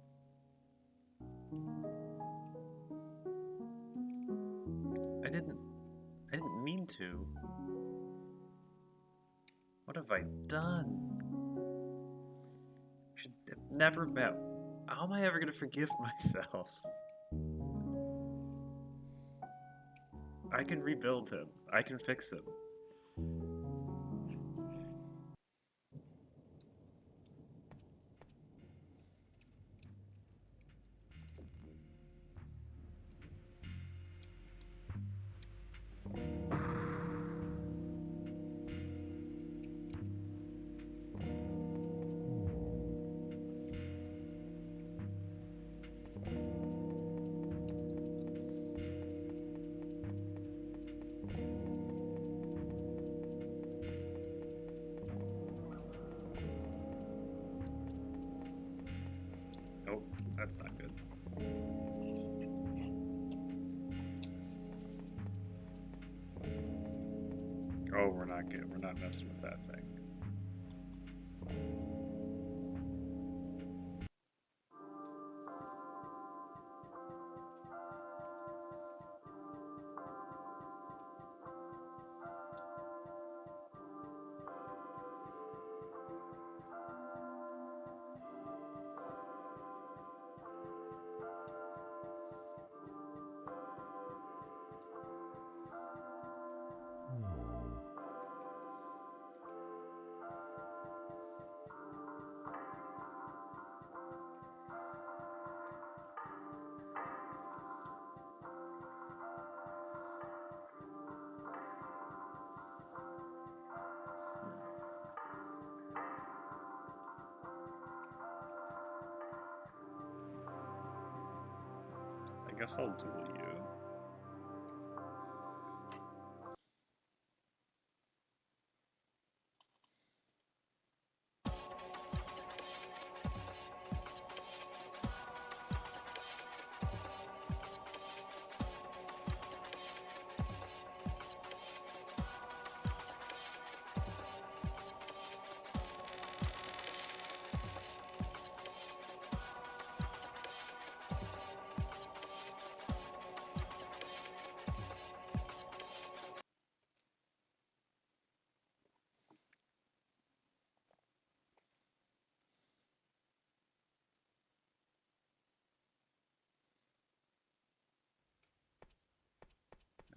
I didn't mean to. What have I done? Should have never met. How am I ever gonna forgive myself? I can rebuild him. I can fix him. Nope, that's not good. Oh, we're not good. We're not messing with that thing. guess I'll duel you.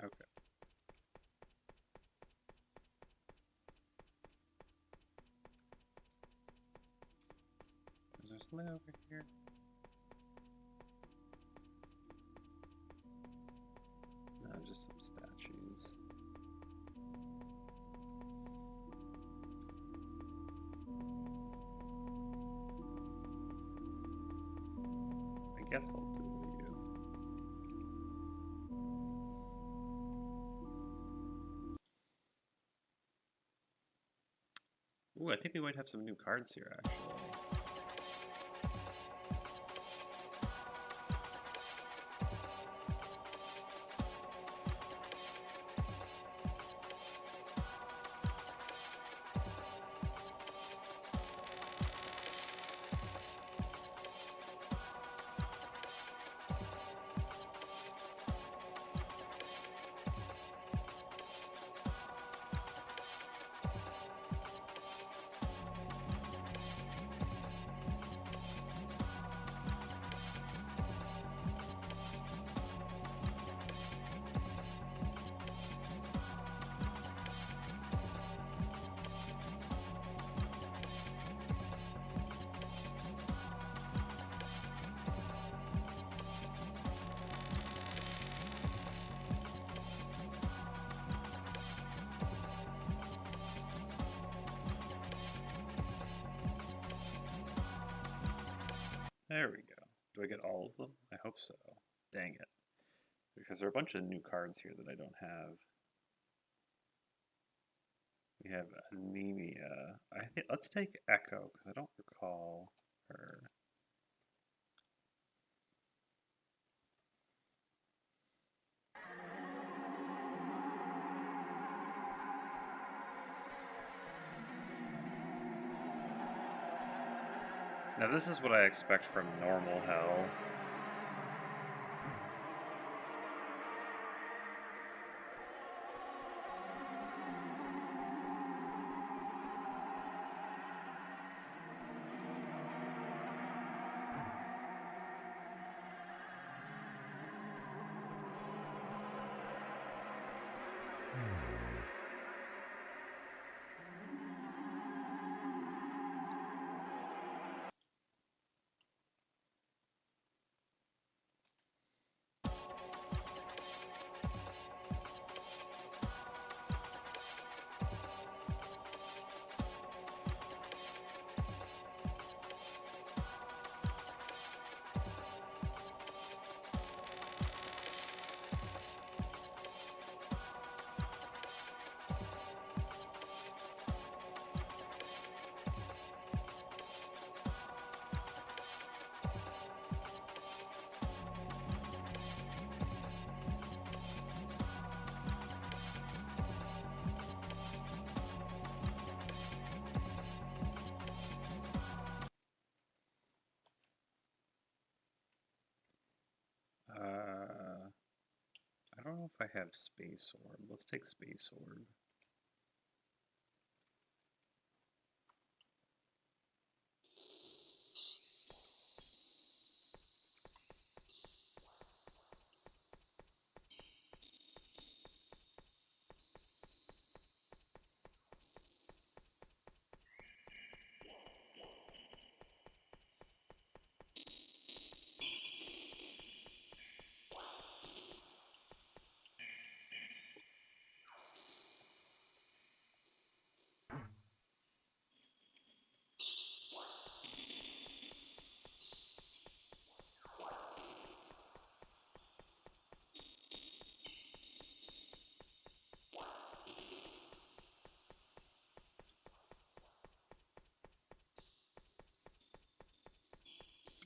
Okay. Is there something over here? No, just some statues. I guess I'll duel you. Ooh, I think we might have some new cards here, actually. There we go. Do I get all of them? I hope so. Dang it. Because there are a bunch of new cards here that I don't have. We have Anemia. I think let's take Echo because I don't recall her. Now this is what I expect from normal hell. I don't know if I have Space Orb. Let's take Space Orb.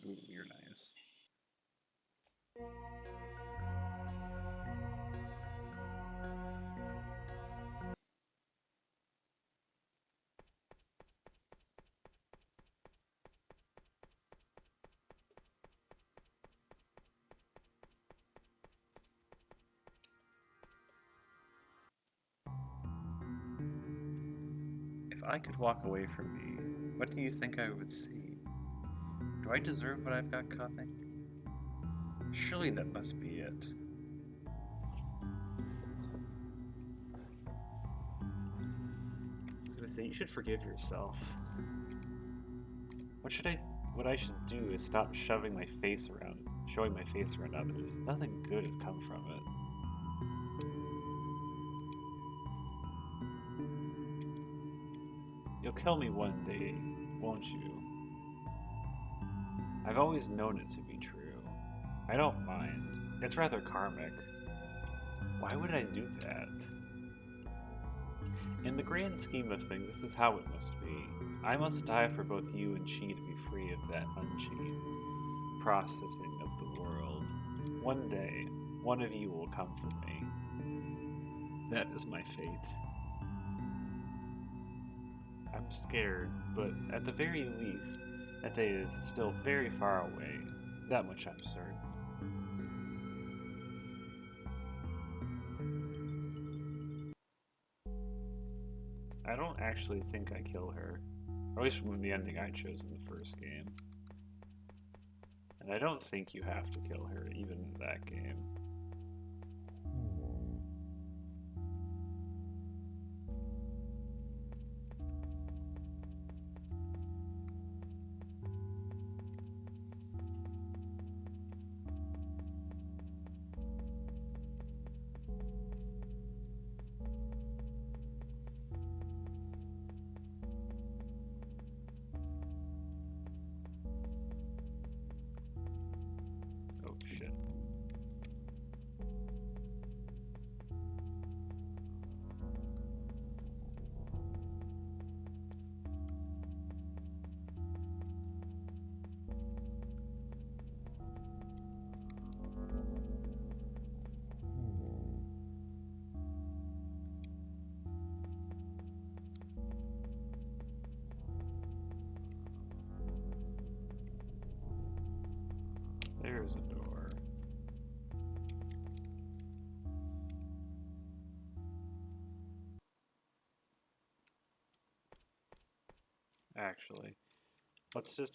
Ooh, you're nice. If I could walk away from me, what do you think I would see? Do I deserve what I've got coming? Surely that must be it. I was gonna say, you should forgive yourself. What I should do is stop showing my face around others. Nothing good has come from it. You'll kill me one day, won't you? I've always known it to be true. I don't mind. It's rather karmic. Why would I do that? In the grand scheme of things, this is how it must be. I must die for both you and Chi to be free of that unchi processing of the world. One day, one of you will come for me. That is my fate. I'm scared, but at the very least, that day is still very far away. That much I'm certain. I don't actually think I kill her. Or at least from the ending I chose in the first game. And I don't think you have to kill her, even in that game. Oh shit. There's a door. Actually,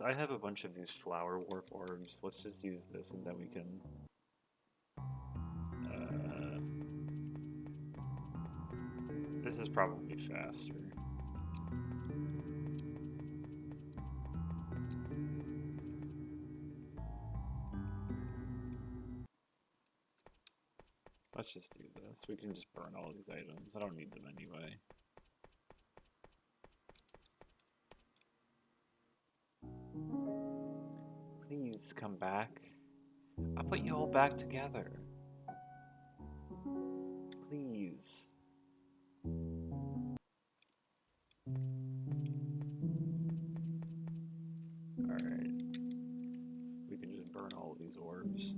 I have a bunch of these flower warp orbs. Let's just use this and then we can... this is probably faster. Let's just do this. We can just burn all these items. I don't need them anyway. Please come back. I'll put you all back together. Please. Alright. We can just burn all of these orbs.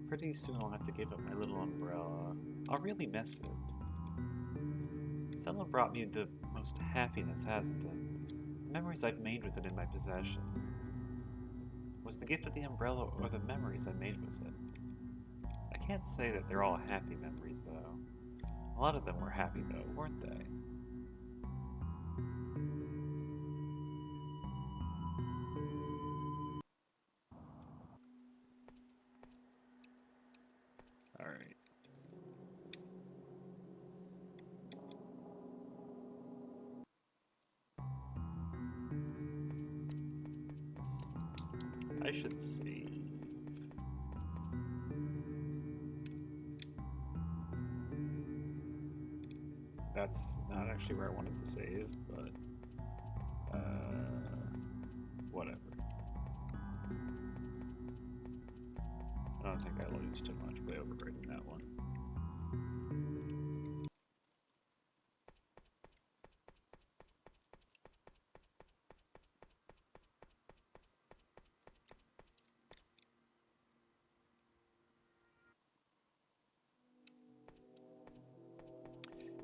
Pretty soon I'll have to give up my little umbrella. I'll really miss it. Someone brought me the most happiness, hasn't it? The memories I've made with it in my possession. Was the gift of the umbrella or the memories I made with it? I can't say that they're all happy memories, though. A lot of them were happy, though, weren't they? Alright. I should save. that's not actually where I wanted to save, but whatever. I don't think I lose too much by overwriting that one.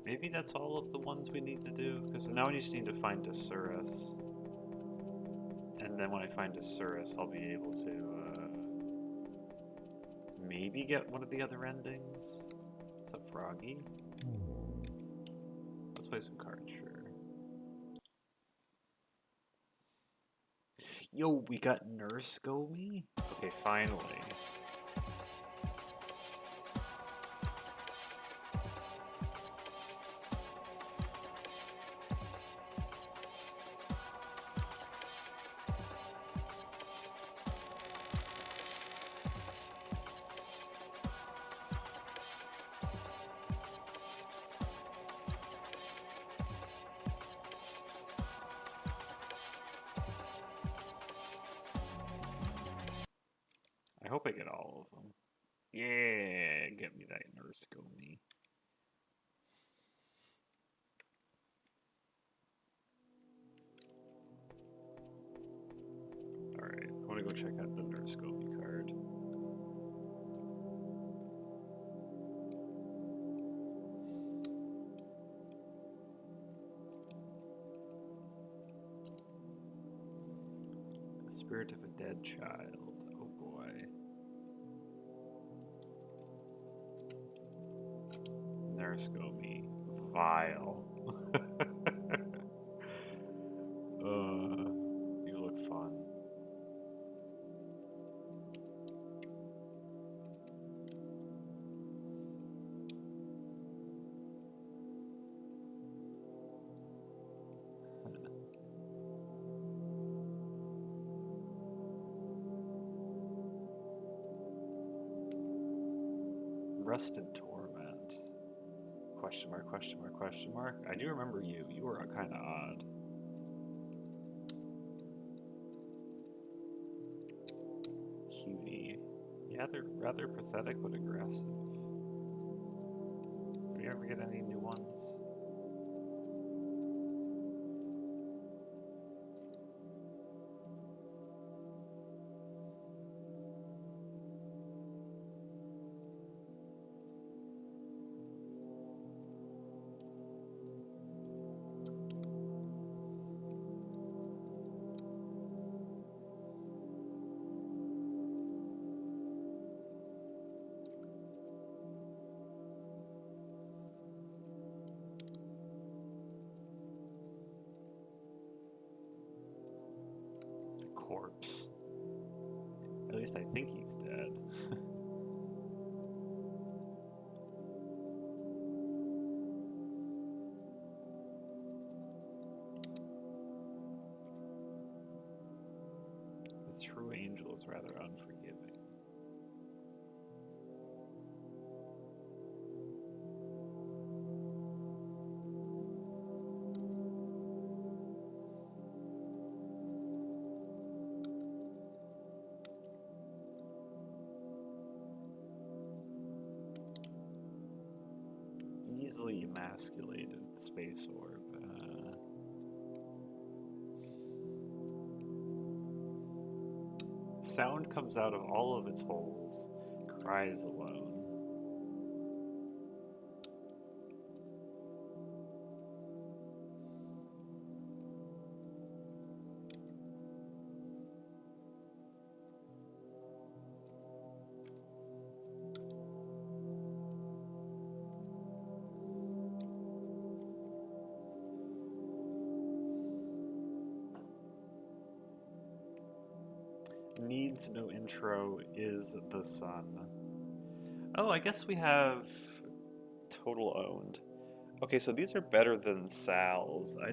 Maybe that's all of the ones we need to do, because now we just need to find Disurus. And then when I find Disurus, I'll be able to maybe get one of the other endings. What's up, Froggy? Let's play some cards, sure. Yo, we got Nurse Gomi? Okay, finally. I hope I get all of them. Yeah, get me that Nurse Gomi. Alright, I want to go check out the Nurse Gomi card. The Spirit of a Dead Child. Oh boy. Nurse Gomi. Vile. You look fun. Rust and Torment. Question mark, question mark, question mark. I do remember you. You were kind of odd. Cutie. Yeah, they're rather pathetic but aggressive. Do you ever get any new ones? Corpse. At least I think he's dead. The true angel is rather unforgiving. Easily emasculated space orb. Sound comes out of all of its holes, cries alone. Needs no intro, is the sun. Oh, I guess we have total owned. Okay, so these are better than Sal's. I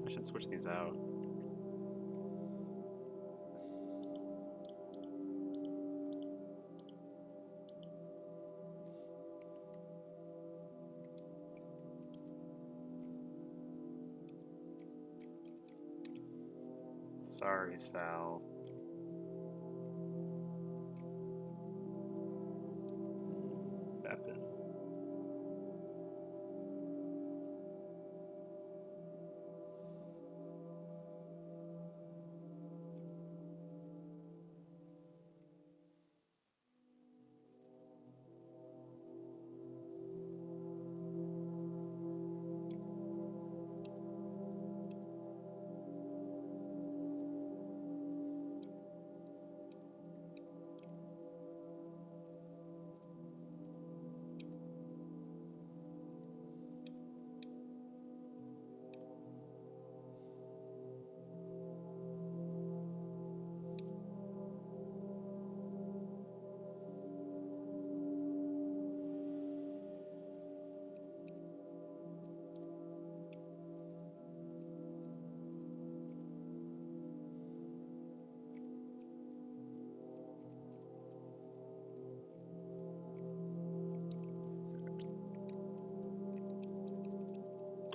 should switch these out. Sorry, Sal. Beppin.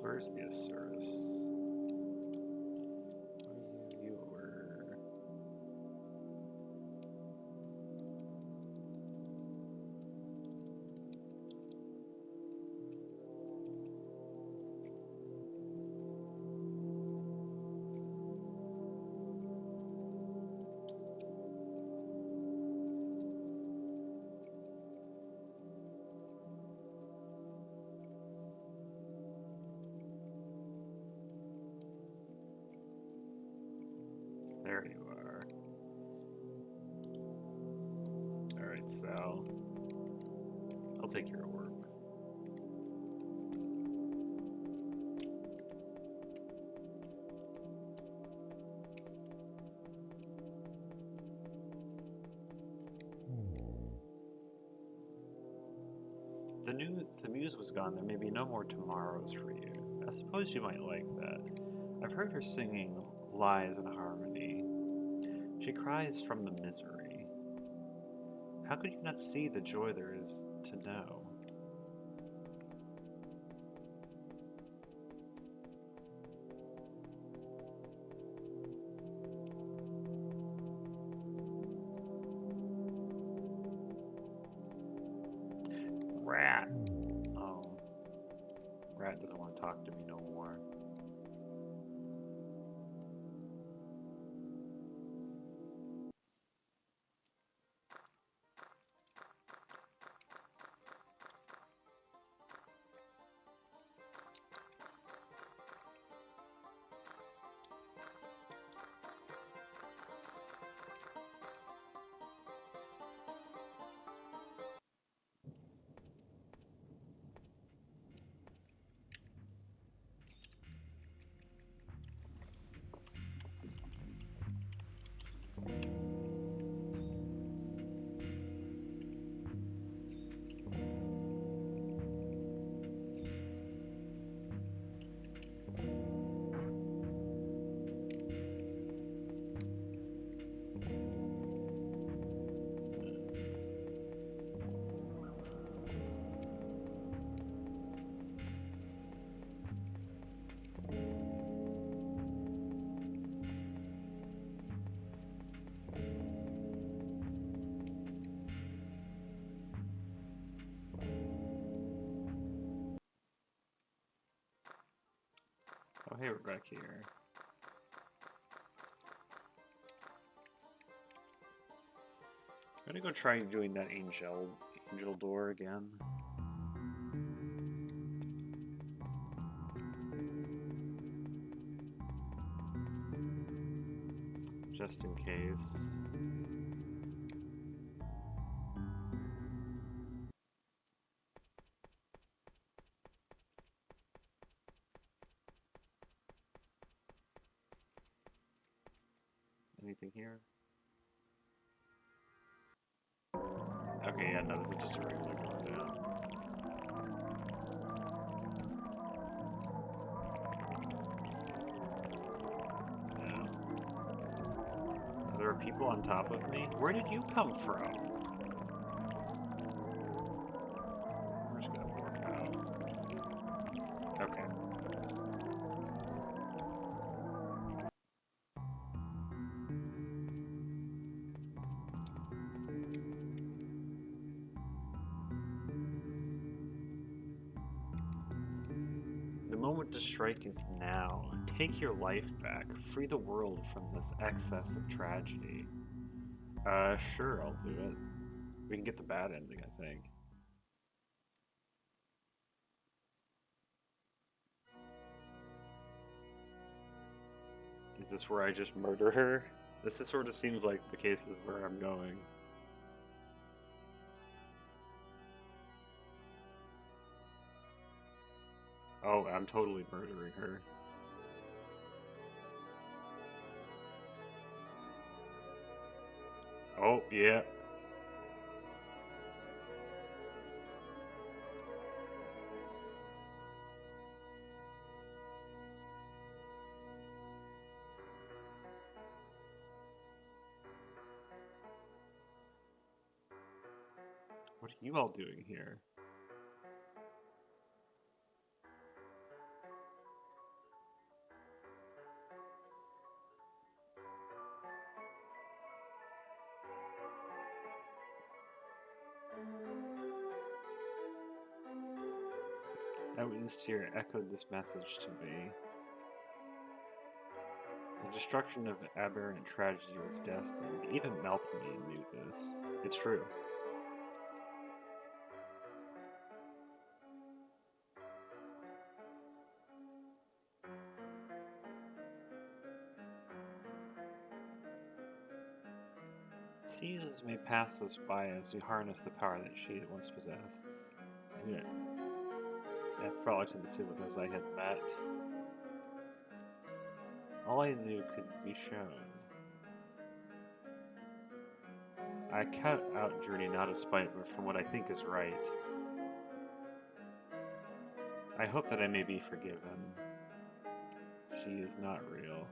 Where's the Asuras? You were... There you are. Alright, Sal. I'll take your orb. The muse was gone. There may be no more tomorrows for you. I suppose you might like that. I've heard her singing lies in harmony. She cries from the misery. How could you not see the joy there is to know? Rat. Oh. Rat doesn't want to talk to me no more. Oh, hey, we're back here. I'm gonna go try doing that angel door again. Just in case. Anything here? Okay, yeah, no, this is just a regular door now. No. There are people on top of me? Where did you come from? We're just gonna work out. Okay. moment to strike is now. Take your life back. Free the world from this excess of tragedy. Sure, I'll do it. We can get the bad ending, I think. Is this where I just murder her? This is sort of seems like the cases where I'm going. Oh, I'm totally murdering her. Oh, yeah. What are you all doing here? Eyewitness here echoed this message to me. The destruction of aberrant tragedy was destined. Even Melpomene knew this. It's true. Seasons may pass us by as we harness the power that she once possessed. And I frolicked in the field with those I had met. All I knew could be shown. I cut out journey not of spite, but from what I think is right. I hope that I may be forgiven. She is not real.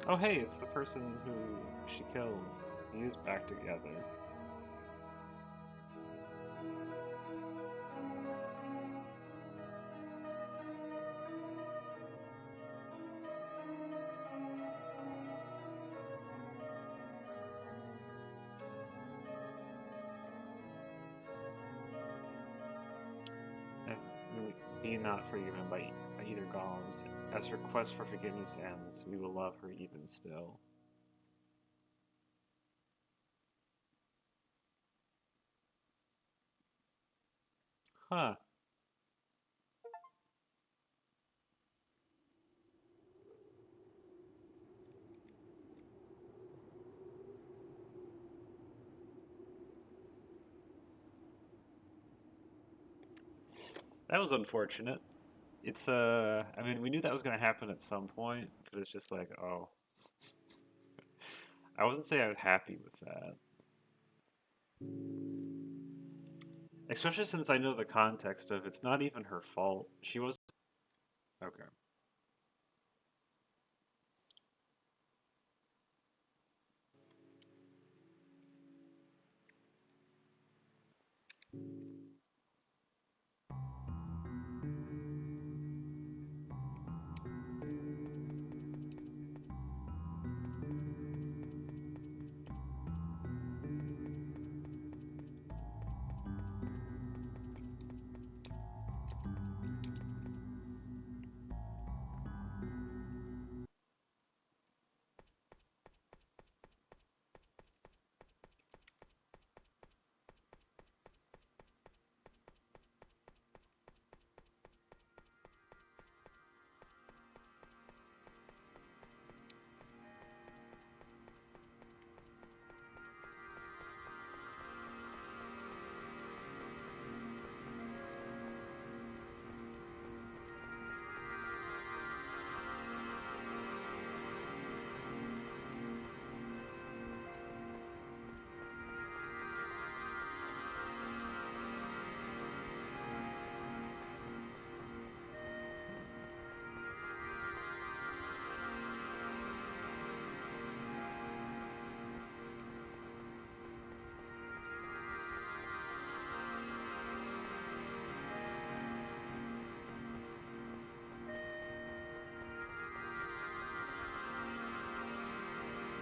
Oh hey, it's the person who she killed. He is back together. And be not forgiven by either golems. As her quest for forgiveness ends, we will love her even still. Huh. That was unfortunate. It's I mean, we knew that was going to happen at some point, but it's just like, oh. I wasn't saying I was happy with that. Especially since I know the context of it's not even her fault. She was okay.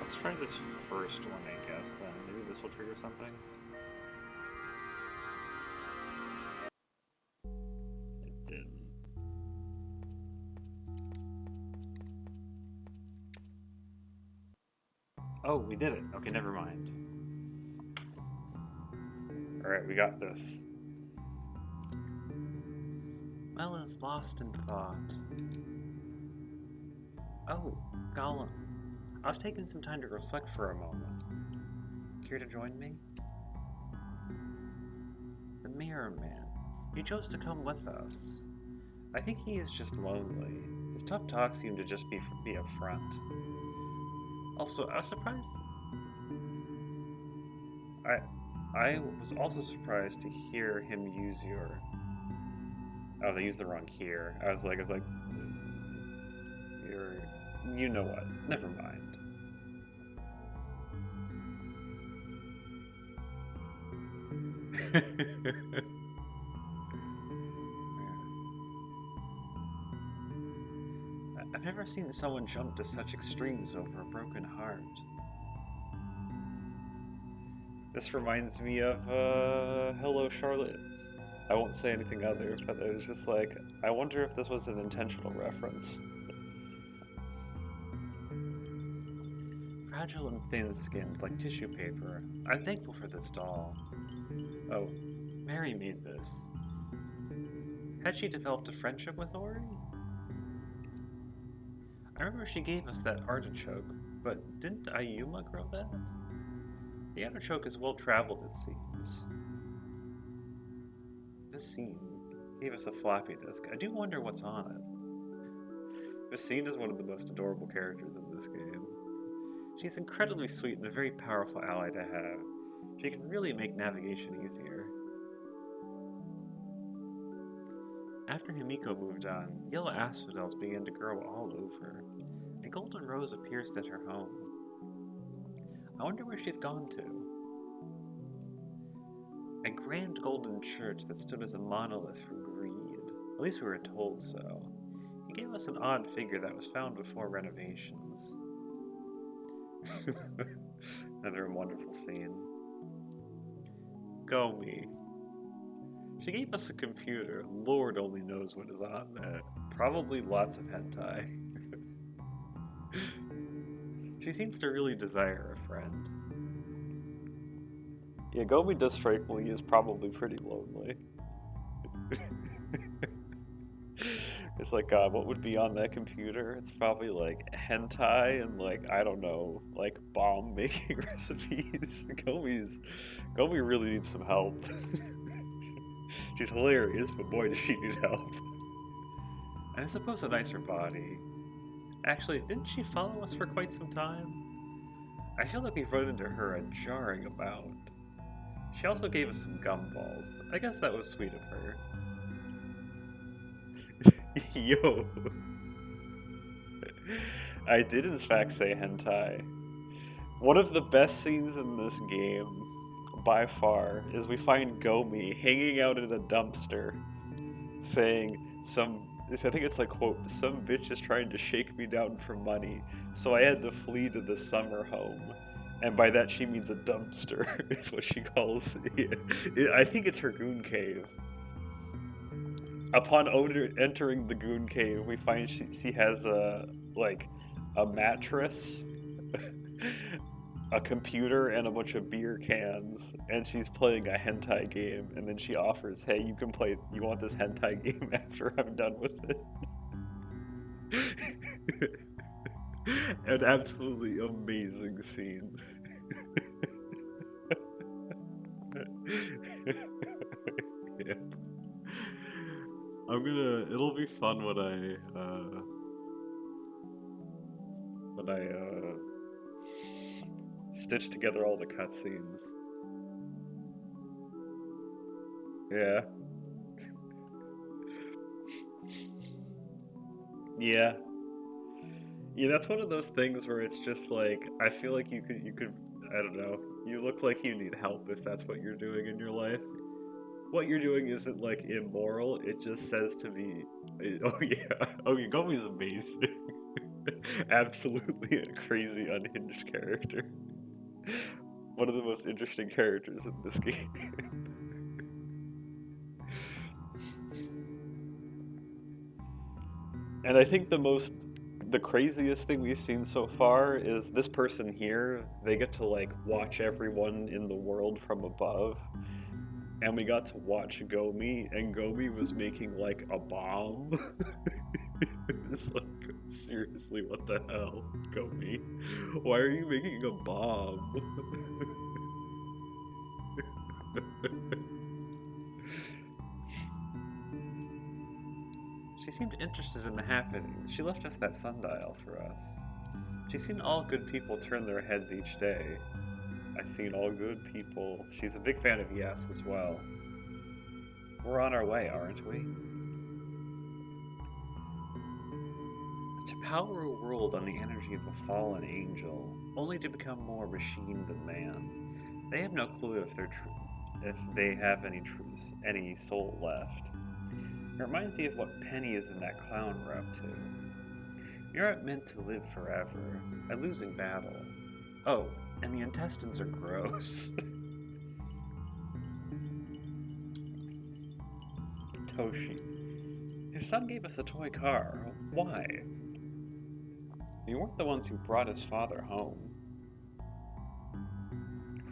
Let's try this first one, I guess, then. Maybe this will trigger something? It didn't. Oh, we did it. Okay, never mind. Alright, we got this. Mel is lost in thought. Oh, Gollum. I was taking some time to reflect for a moment. Care to join me? The Mirror Man. He chose to come with us. I think he is just lonely. His tough talk seemed to just be a front. Also, I was surprised. I was also surprised to hear him use your. Oh, they used the wrong here. I was like, you know what? Never mind. I've never seen someone jump to such extremes over a broken heart. This reminds me of Hello Charlotte. I won't say anything other, but it was just like, I wonder if this was an intentional reference. Fragile and thin-skinned, like tissue paper. I'm thankful for this doll. Oh, Mary made this. Had she developed a friendship with Ori? I remember she gave us that artichoke, but didn't Ayuma grow that? The artichoke is well-traveled, it seems. Vicine gave us a floppy disk. I do wonder what's on it. Vicine is one of the most adorable characters in this game. She's incredibly sweet and a very powerful ally to have. She can really make navigation easier. After Himiko moved on, yellow asphodels began to grow all over. A golden rose appears at her home. I wonder where she's gone to. A grand golden church that stood as a monolith from greed. At least we were told so. He gave us an odd figure that was found before renovations. Another wonderful scene. Gomi. She gave us a computer. Lord only knows what is on that. Probably lots of hentai. She seems to really desire a friend. Yeah, Gomi does strike me as probably pretty lonely. It's like, what would be on that computer? It's probably like hentai and like, I don't know, like bomb making recipes. Gomi really needs some help. She's hilarious, but boy does she need help. And I suppose a nicer body. Actually, didn't she follow us for quite some time? I feel like we've run into her a jarring amount. She also gave us some gumballs. I guess that was sweet of her. Yo. I did in fact say hentai. One of the best scenes in this game, by far, is we find Gomi hanging out in a dumpster, saying I think it's like, quote, some bitch is trying to shake me down for money, so I had to flee to the summer home. And by that she means a dumpster, is what she calls it. I think it's her goon cave. Upon entering the goon cave, we find she has a mattress, a computer, and a bunch of beer cans, and she's playing a hentai game. And then she offers, "Hey, you can play. You want this hentai game after I'm done with it?" An absolutely amazing scene. Yeah. It'll be fun when I stitch together all the cutscenes. Yeah. Yeah. Yeah, that's one of those things where it's just like, I feel like you could, I don't know, you look like you need help if that's what you're doing in your life. What you're doing isn't like immoral, it just says to me, oh yeah, Gomi's amazing. Absolutely a crazy, unhinged character. One of the most interesting characters in this game. And I think the craziest thing we've seen so far is this person here, they get to like watch everyone in the world from above. And we got to watch Gomi, and Gomi was making like a bomb. It's like, seriously, what the hell, Gomi? Why are you making a bomb? She seemed interested in the happening. She left us that sundial for us. She's seen all good people turn their heads each day. I've seen all good people. She's a big fan of Yes as well. We're on our way, aren't we? To power a world on the energy of a fallen angel, only to become more machine than man. They have no clue if if they have any soul left. It reminds me of what Penny is in that clown we're up to. You aren't meant to live forever, a losing battle. Oh, and the intestines are gross. Toshi. His son gave us a toy car. Why? You weren't the ones who brought his father home.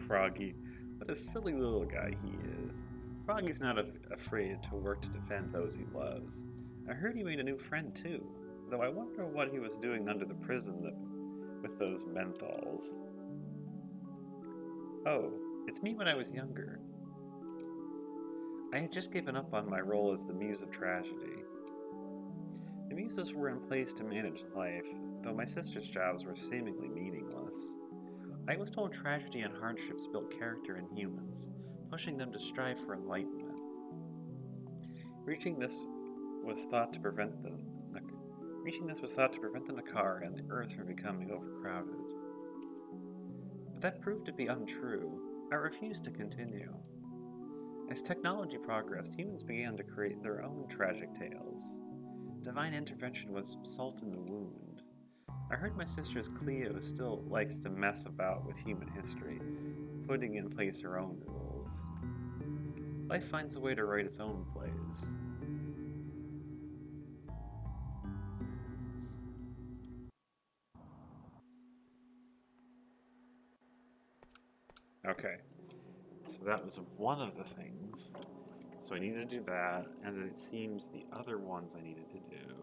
Froggy. What a silly little guy he is. Froggy's not afraid to work to defend those he loves. I heard he made a new friend too, though I wonder what he was doing under the prison with those menthols. Oh, it's me when I was younger. I had just given up on my role as the Muse of Tragedy. The Muses were in place to manage life, though my sister's jobs were seemingly meaningless. I was told tragedy and hardships built character in humans, pushing them to strive for enlightenment. Reaching this was thought to prevent the Nakar and the Earth from becoming overcrowded. But that proved to be untrue. I refused to continue. As technology progressed, humans began to create their own tragic tales. Divine intervention was salt in the wound. I heard my sister's Cleo still likes to mess about with human history, putting in place her own rules. Life finds a way to write its own plays. Okay, so that was one of the things. So I needed to do that, and then it seems the other ones I needed to do.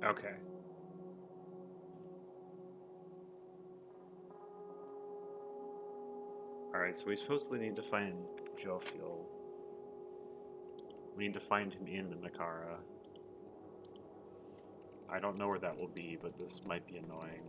Okay. Alright, so we supposedly need to find Jofiel. We need to find him in the Nakara. I don't know where that will be, but this might be annoying.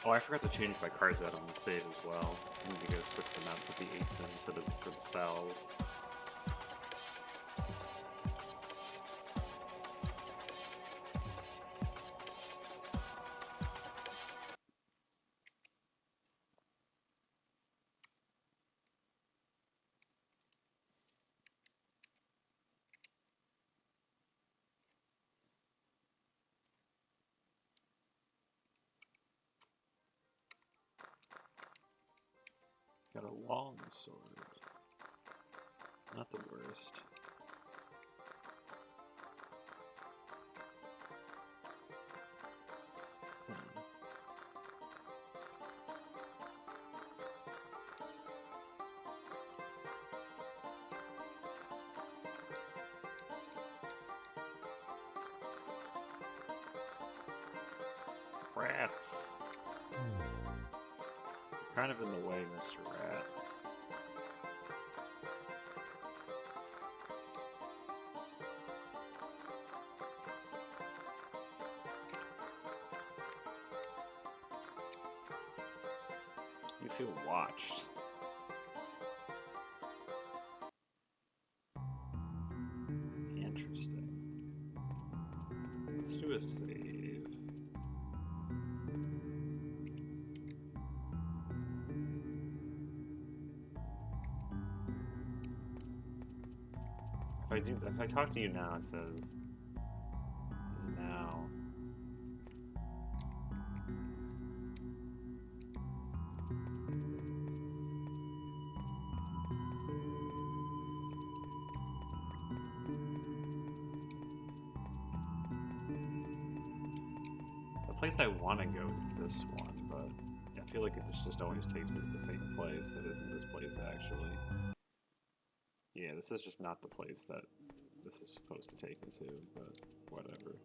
Oh, I forgot to change my cards out on the save as well. I need to go switch them out and put the 8s in instead of for the cells. Got a long sword. Not the worst. Rats. Kind of in the way, Mr. Rat. You feel watched. Interesting. Let's do a save. If I talk to you now, it says is now. The place I want to go is this one, but I feel like it just always takes me to the same place that isn't this place actually. Yeah, this is just not the place that this is supposed to take me to, but whatever.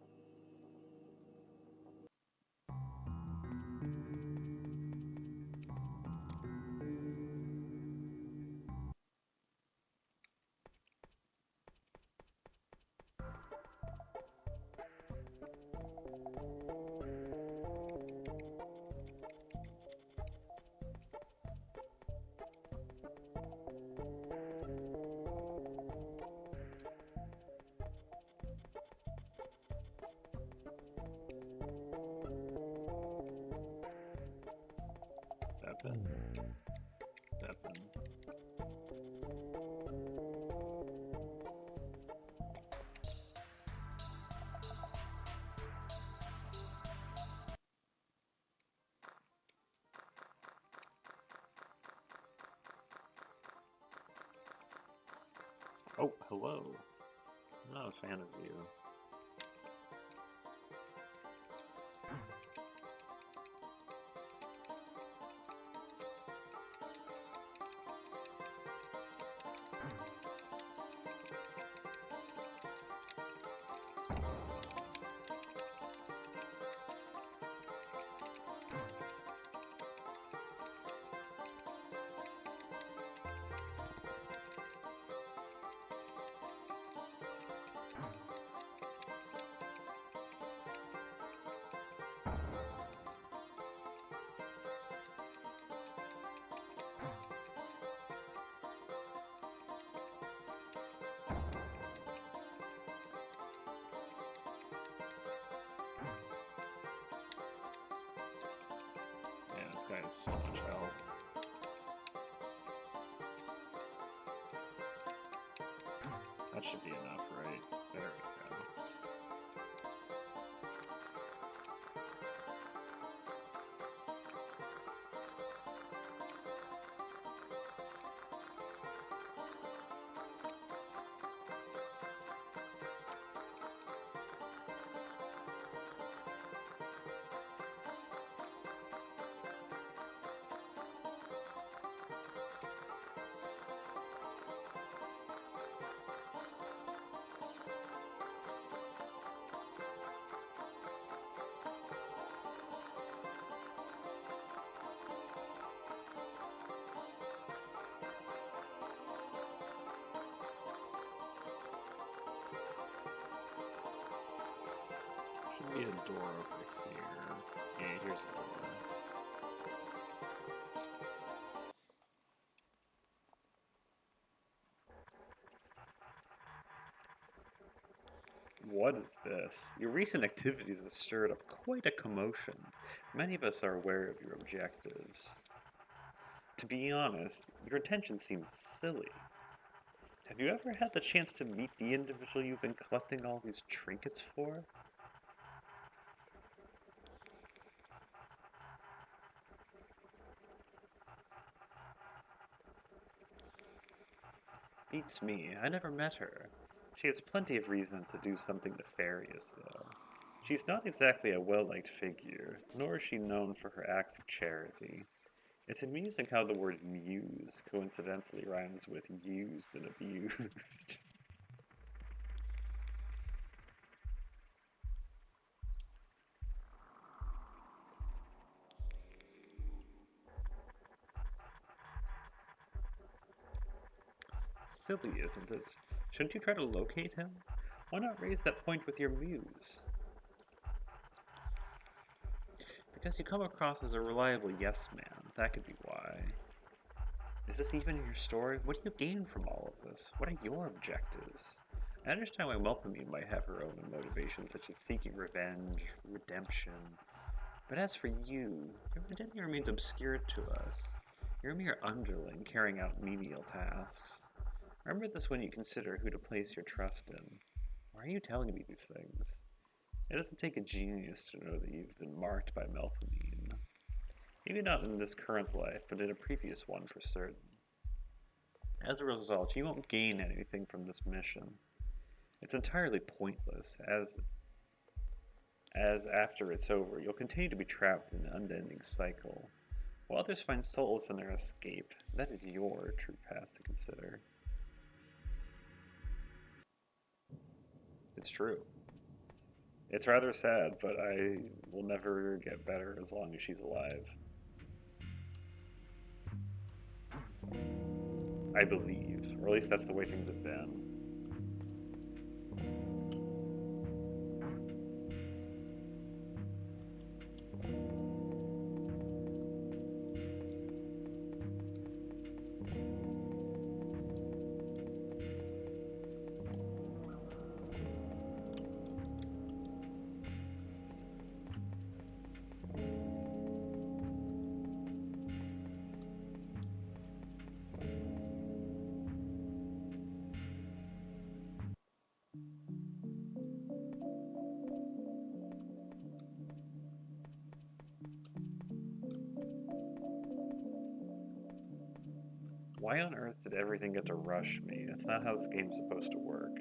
Beppin. Beppin. Oh, hello. I'm not a fan of you. Man, this guy has so much health. That should be enough, right? There we go. Should be a door over here. Yeah, here's a door. What is this? Your recent activities have stirred up quite a commotion. Many of us are aware of your objectives. To be honest, your intention seems silly. Have you ever had the chance to meet the individual you've been collecting all these trinkets for? Beats me, I never met her. She has plenty of reasons to do something nefarious, though. She's not exactly a well-liked figure, nor is she known for her acts of charity. It's amusing how the word muse coincidentally rhymes with used and abused. Silly, isn't it? Shouldn't you try to locate him? Why not raise that point with your muse? Because you come across as a reliable yes man, that could be why. Is this even your story? What do you gain from all of this? What are your objectives? I understand why Melpomene might have her own motivations, such as seeking revenge, redemption. But as for you, your identity remains obscure to us. You're a mere underling carrying out menial tasks. Remember this when you consider who to place your trust in. Why are you telling me these things? It doesn't take a genius to know that you've been marked by Melpomene. Maybe not in this current life, but in a previous one for certain. As a result, you won't gain anything from this mission. It's entirely pointless, as after it's over, you'll continue to be trapped in an unending cycle. While others find solace in their escape, that is your true path to consider. It's true. It's rather sad, but I will never get better as long as she's alive. I believe, or at least that's the way things have been. Why on earth did everything get to rush me? That's not how this game's supposed to work.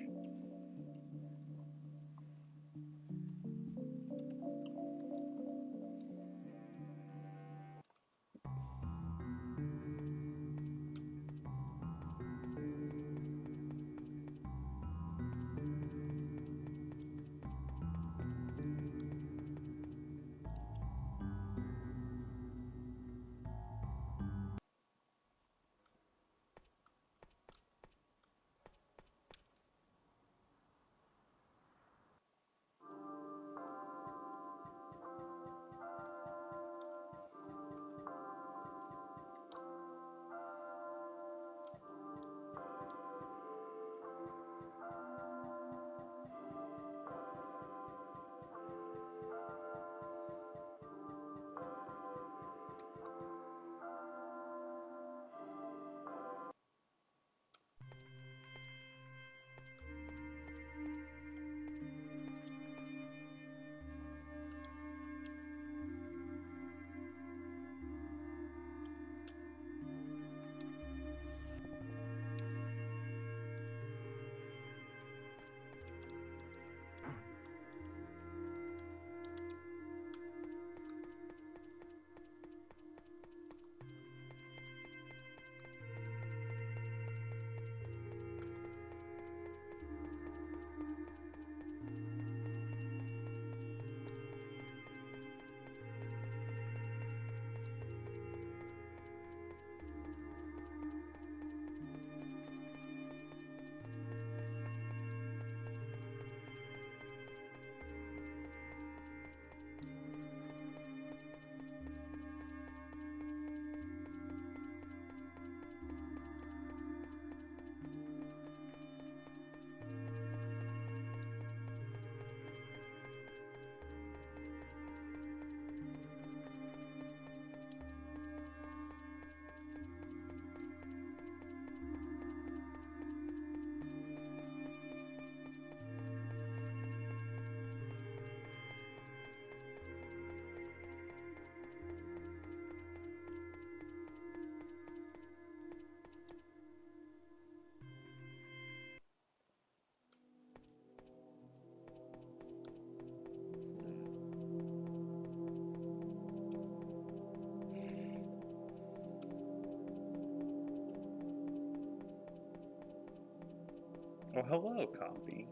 Oh, hello, Compy.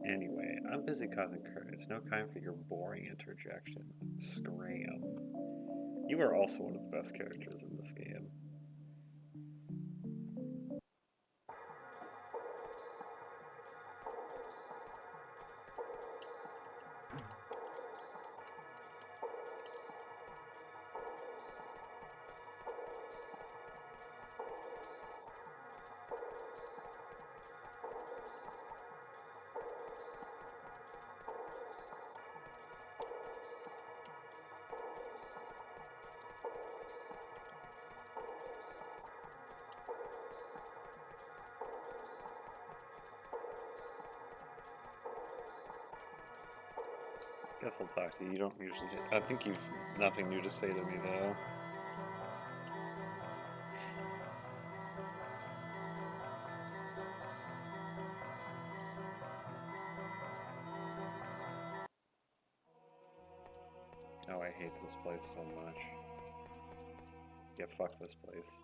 Anyway, I'm busy causing curtains. No time for your boring interjections. Scram. You are also one of the best characters in this game. Guess I'll talk to you. You don't usually. I think you've nothing new to say to me, though. Oh, I hate this place so much. Yeah, fuck this place.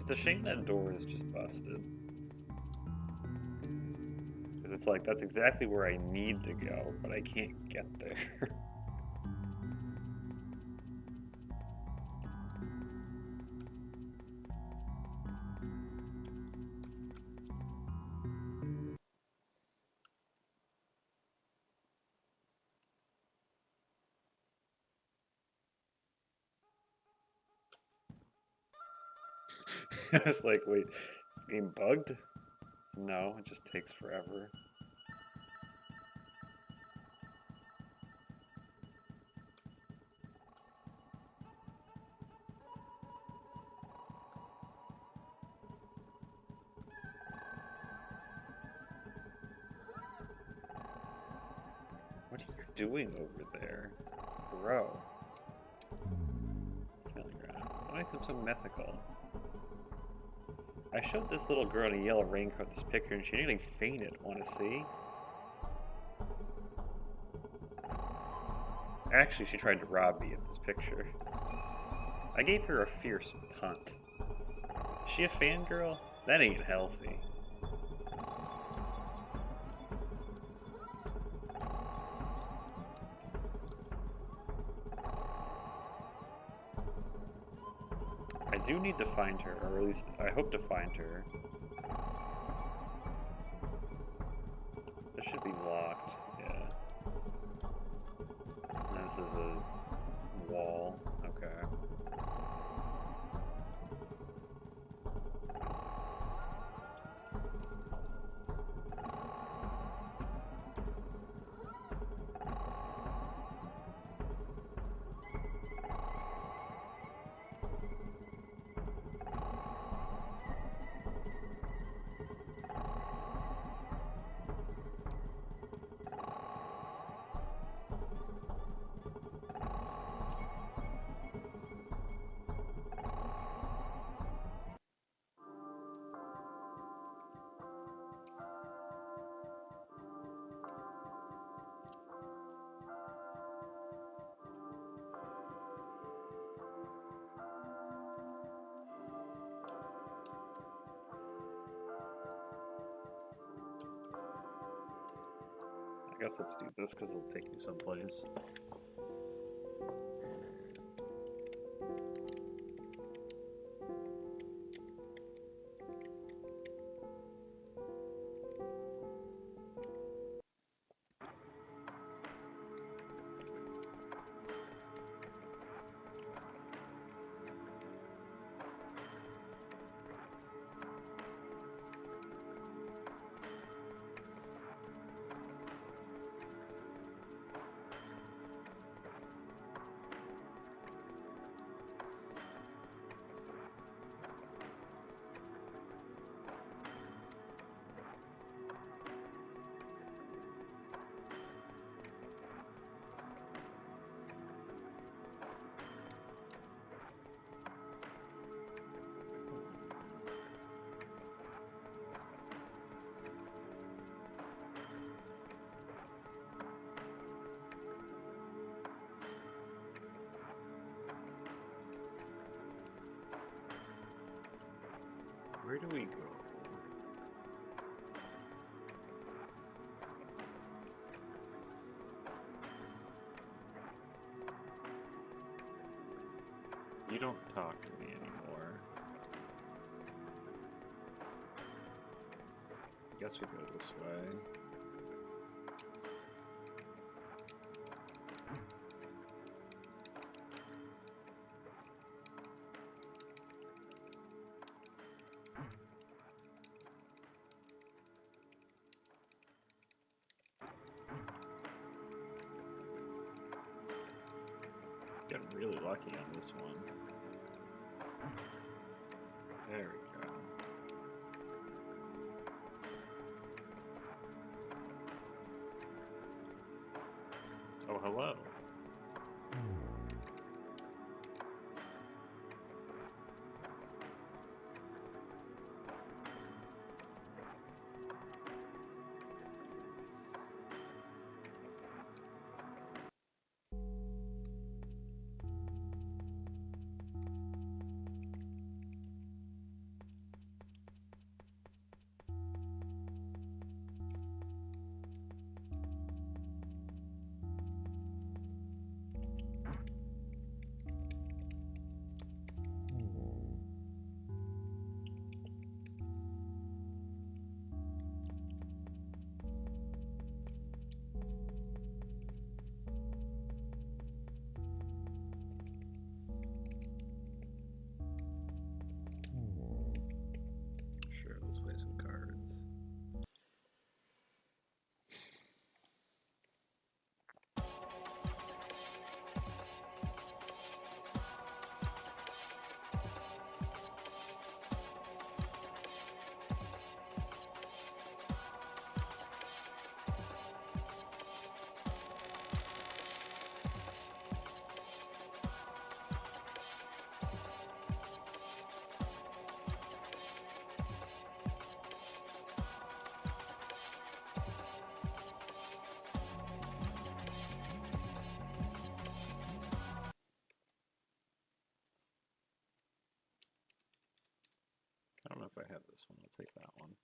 It's a shame that door is just busted. Because it's like, that's exactly where I need to go, but I can't get there. It's like, wait, is the game bugged? No, it just takes forever. What are you doing over there? Bro. Feeling around. What makes him so mythical? I showed this little girl in a yellow raincoat this picture and she nearly fainted. Want to see? Actually, she tried to rob me in this picture. I gave her a fierce punt. Is she a fangirl? That ain't healthy. I do need to find her, or at least I hope to find her. This should be locked, yeah. And this is a wall, okay. I guess let's do this because it'll take me someplace. Where do we go? You don't talk to me anymore. I guess we go this way. Getting really lucky on this one. There we go. Oh, hello. Sure, let's play some cards. I don't know if I have this one. I'll take that one.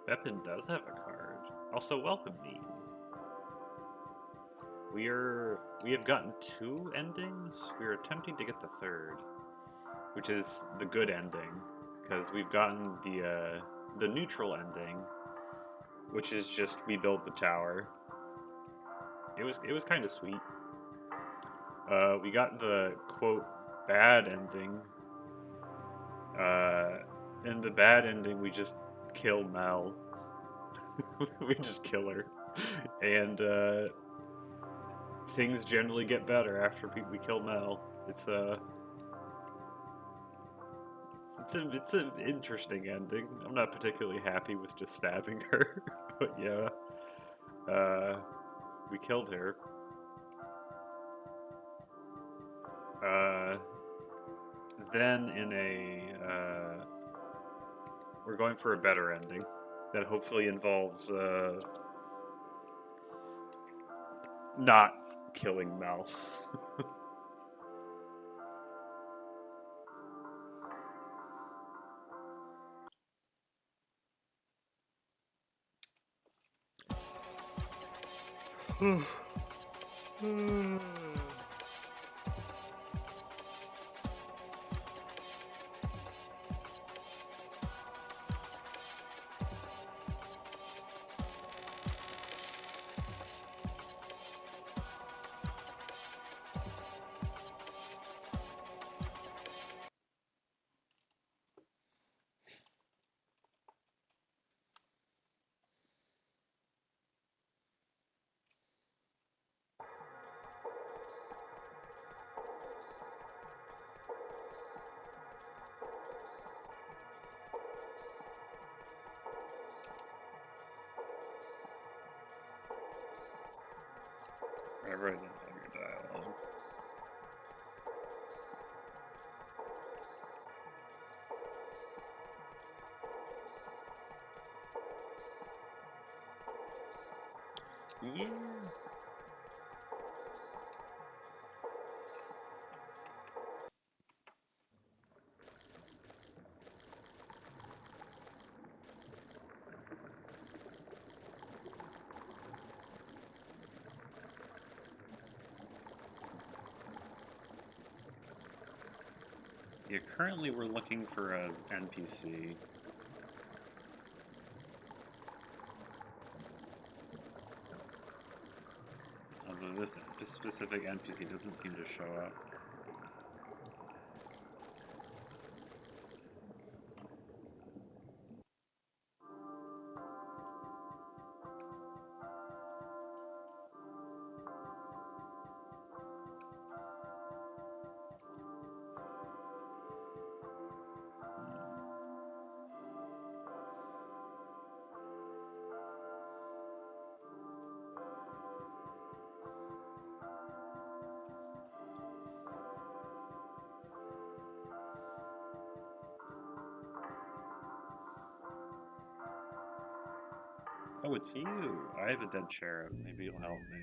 Bepin does have a card. Also, welcome me. We have gotten 2 endings. We are attempting to get the 3rd, which is the good ending, because we've gotten the neutral ending, which is just we build the tower. It was kind of sweet. We got the quote bad ending. In the bad ending, we just kill Mel. We just kill her, and things generally get better after we kill Mel. It's an interesting ending. I'm not particularly happy with just stabbing her, but yeah, we killed her. Then we're going for a better ending that hopefully involves not killing Mel. whenever I didn't have your dialogue. Yeah. Yeah, currently we're looking for an NPC. Although this specific NPC doesn't seem to show up. Oh, it's you! I have a dead cherub. Maybe you'll help me.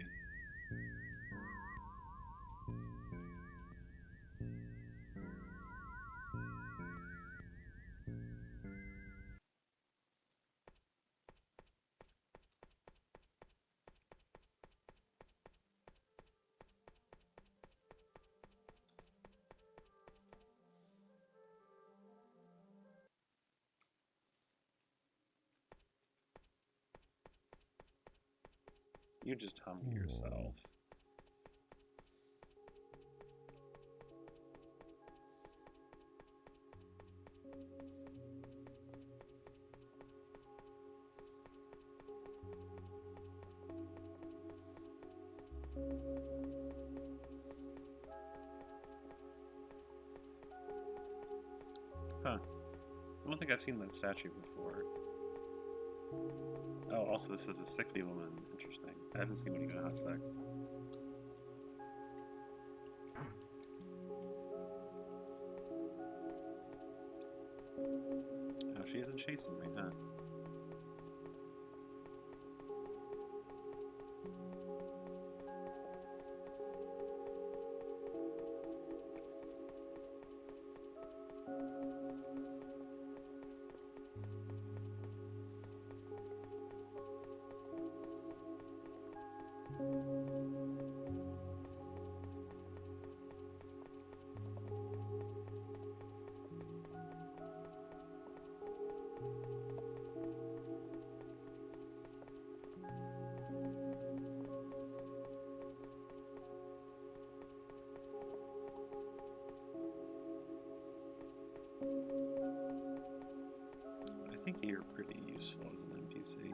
You just hum to yourself. Huh. I don't think I've seen that statue before. Oh, also this is a sickly woman. Interesting. I haven't seen one in a hot sec. Oh, she isn't chasing me, huh? I think you're pretty useful as an NPC.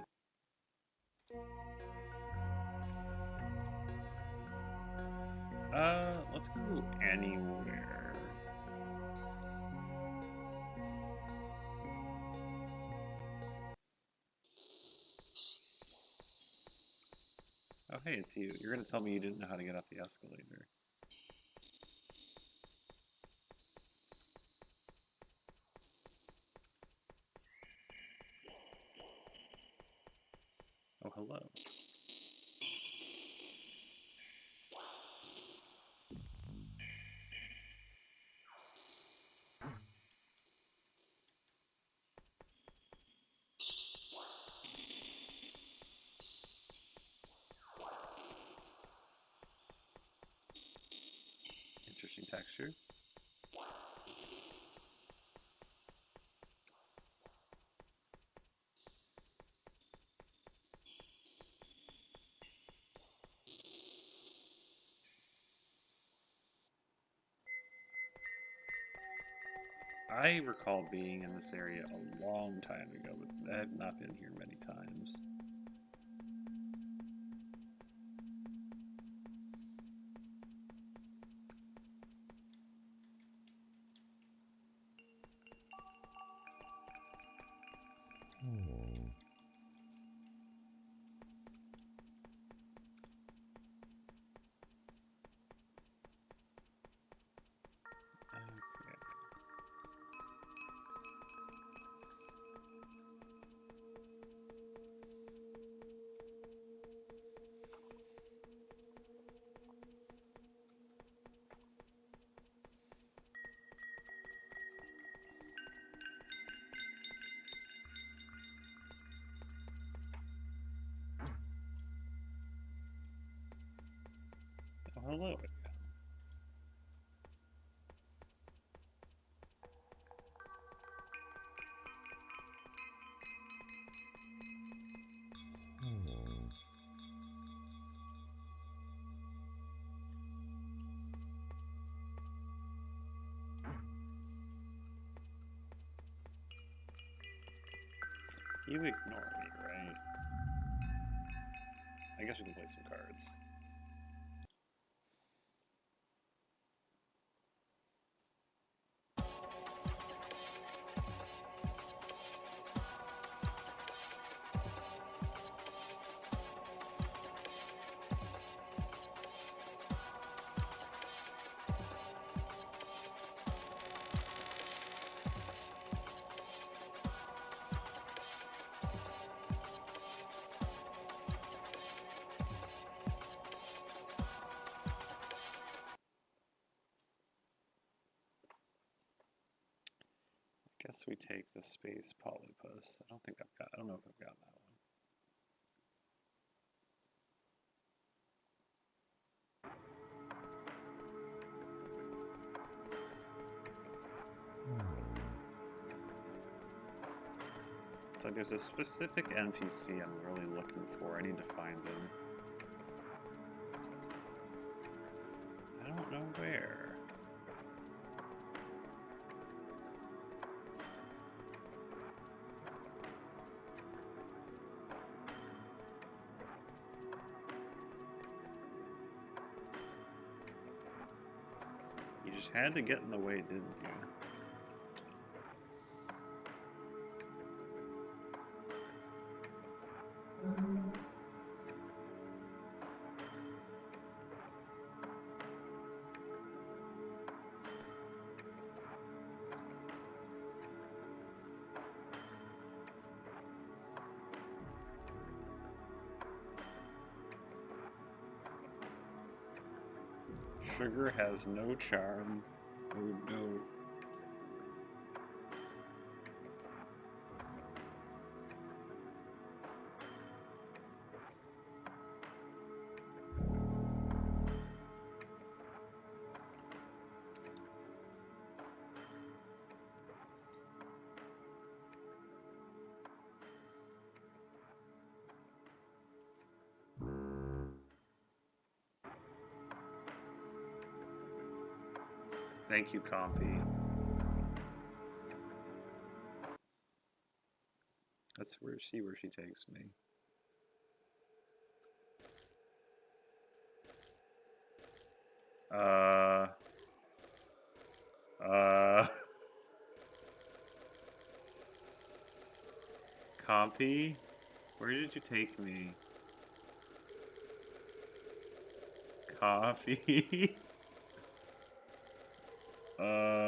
Let's go anywhere. Oh, hey, it's you. You're gonna tell me you didn't know how to get up the escalator. Oh, hello. Interesting texture. I recall being in this area a long time ago, but I have not been here many times. You ignore me, right? I guess we can play some cards. Guess we take the space polypus. I don't know if I've got that one. It's like there's a specific NPC I'm really looking for. I need to find him. I don't know where. You just had to get in the way, didn't you? Sugar has no charm. Oh no. Thank you, Compy. Let's see where she takes me. Compy, where did you take me? Coffee. uh,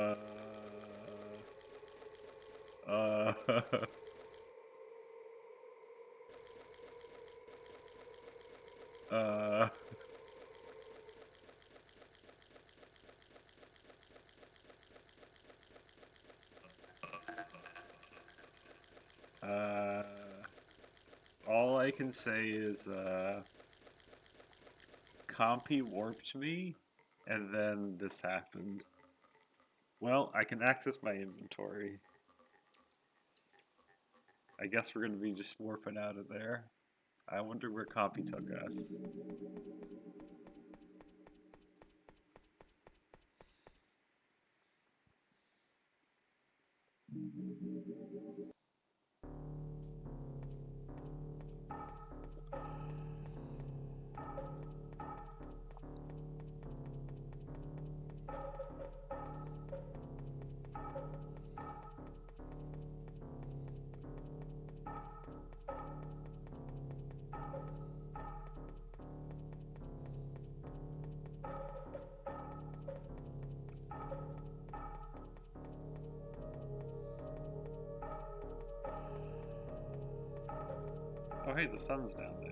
all I can say is, Compy warped me, and then this happened. Well, I can access my inventory. I guess we're gonna be just warping out of there. I wonder where Compy took us. Oh hey, the sun's down there.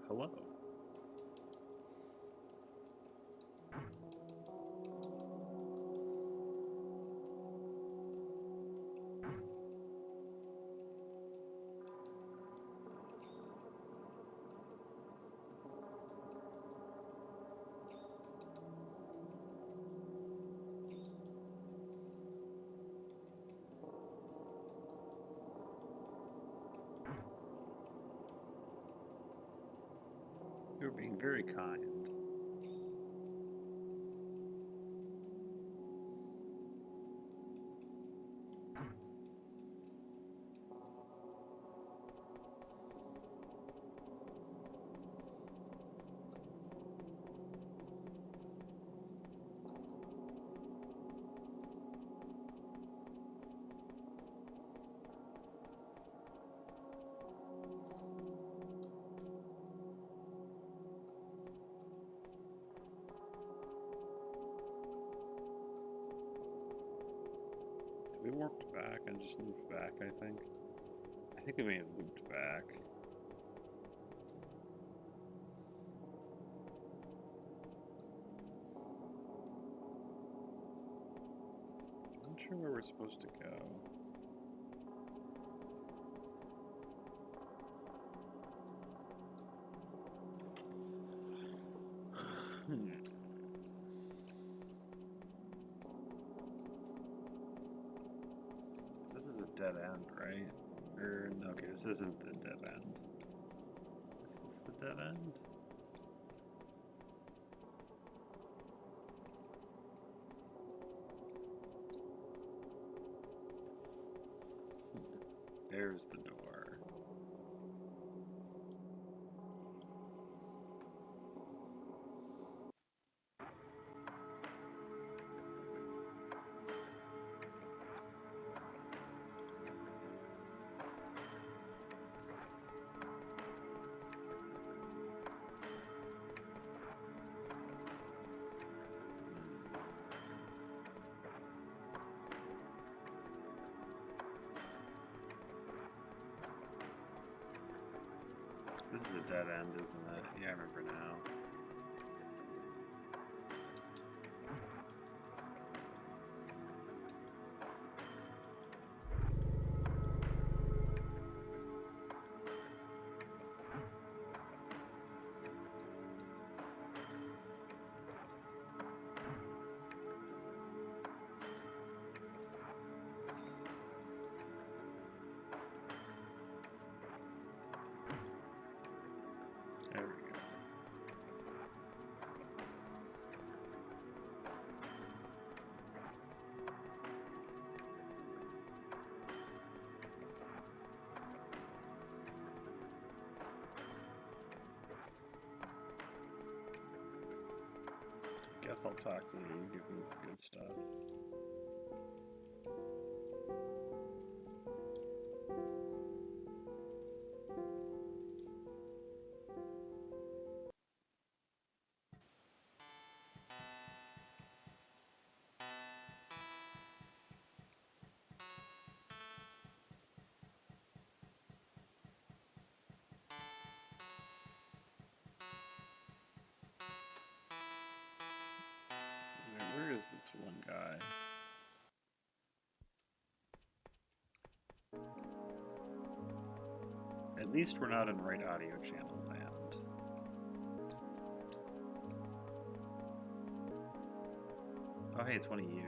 Hello. You're being very kind. We warped back and just moved back, I think. I think we may have looped back. I'm not sure where we're supposed to go. This is a dead end, right? Or, okay, this isn't the dead end. Is this the dead end? There's the door. This is a dead end, isn't it? Yeah, I remember now. There we go. Guess I'll talk to you, give me good stuff. Where is this one guy? At least we're not in right audio channel land. Oh hey, it's one of you.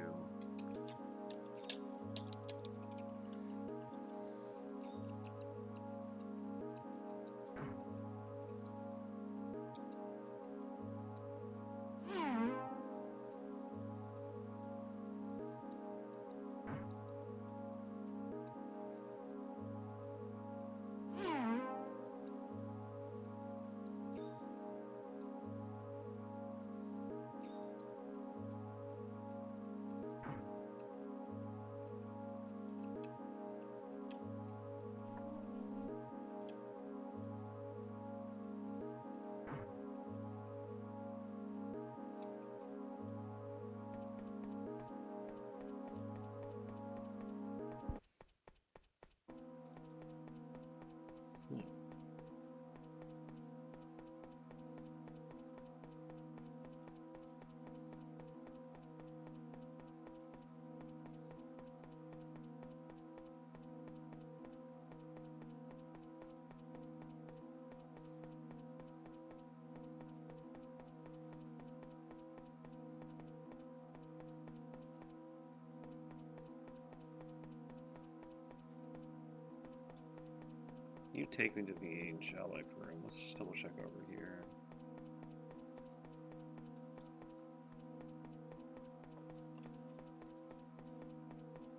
might take me to the angelic room. Let's just double check over here.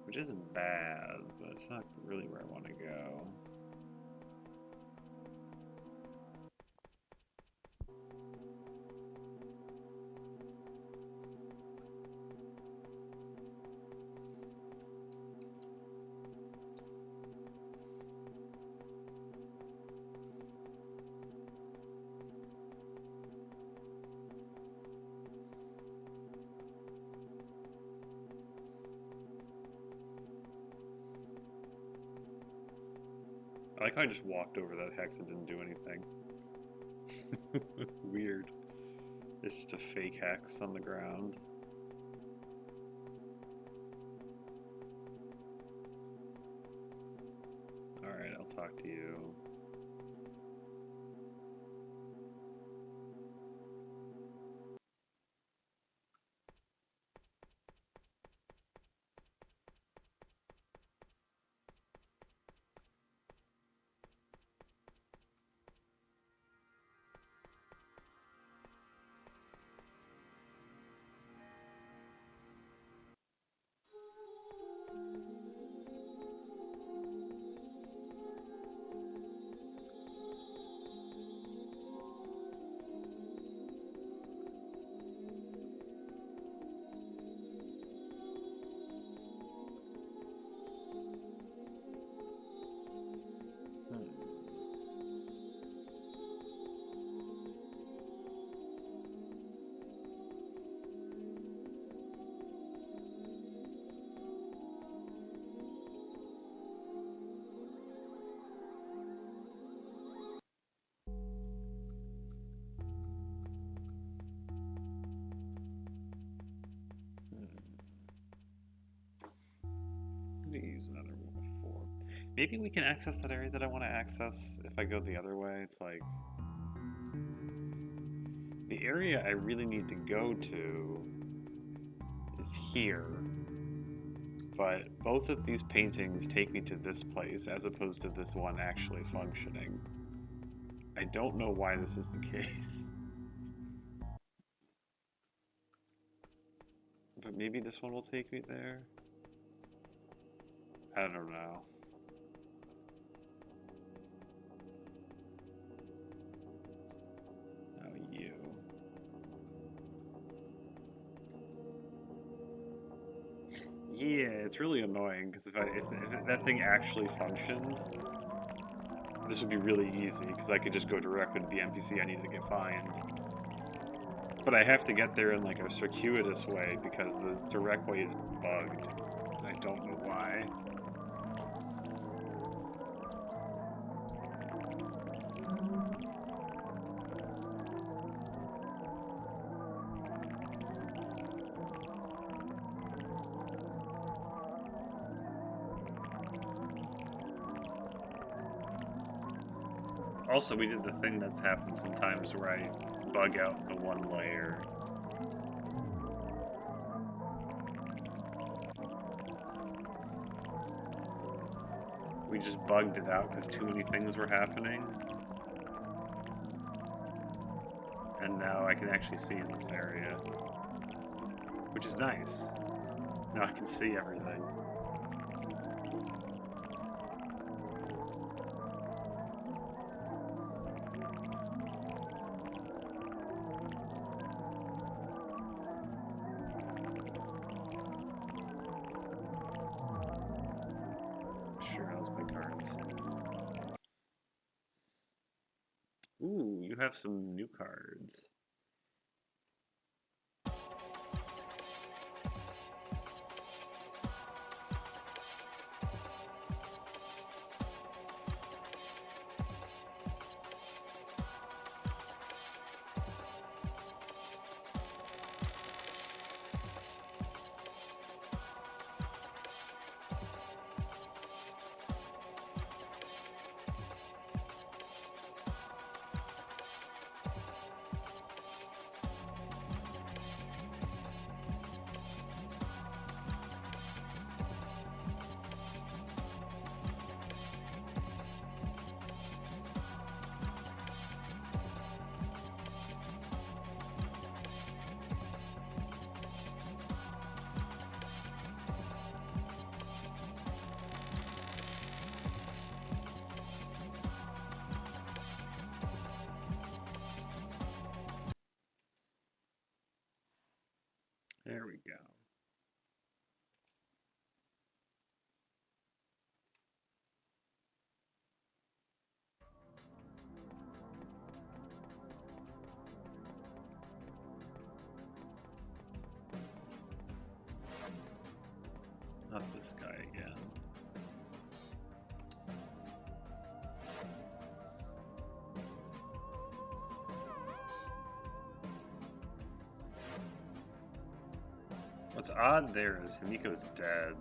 Which isn't bad, but it's not really where I want to go. I like how I just walked over that hex and didn't do anything. Weird. It's just a fake hex on the ground. Alright, I'll talk to you. Use another one before. Maybe we can access that area that I want to access if I go the other way. It's like the area I really need to go to is here, but both of these paintings take me to this place as opposed to this one actually functioning. I don't know why this is the case. But maybe this one will take me there? I don't know. Oh, you. Yeah, it's really annoying because if that thing actually functioned, this would be really easy because I could just go directly to the NPC I needed to get fined. But I have to get there in like a circuitous way because the direct way is bugged. I don't know why. Also, we did the thing that's happened sometimes where I bug out the one layer. We just bugged it out because too many things were happening. And now I can actually see in this area. Which is nice. Now I can see everything. Ooh, you have some new cards. There we go. Not this guy again. What's odd there is Himiko's dead.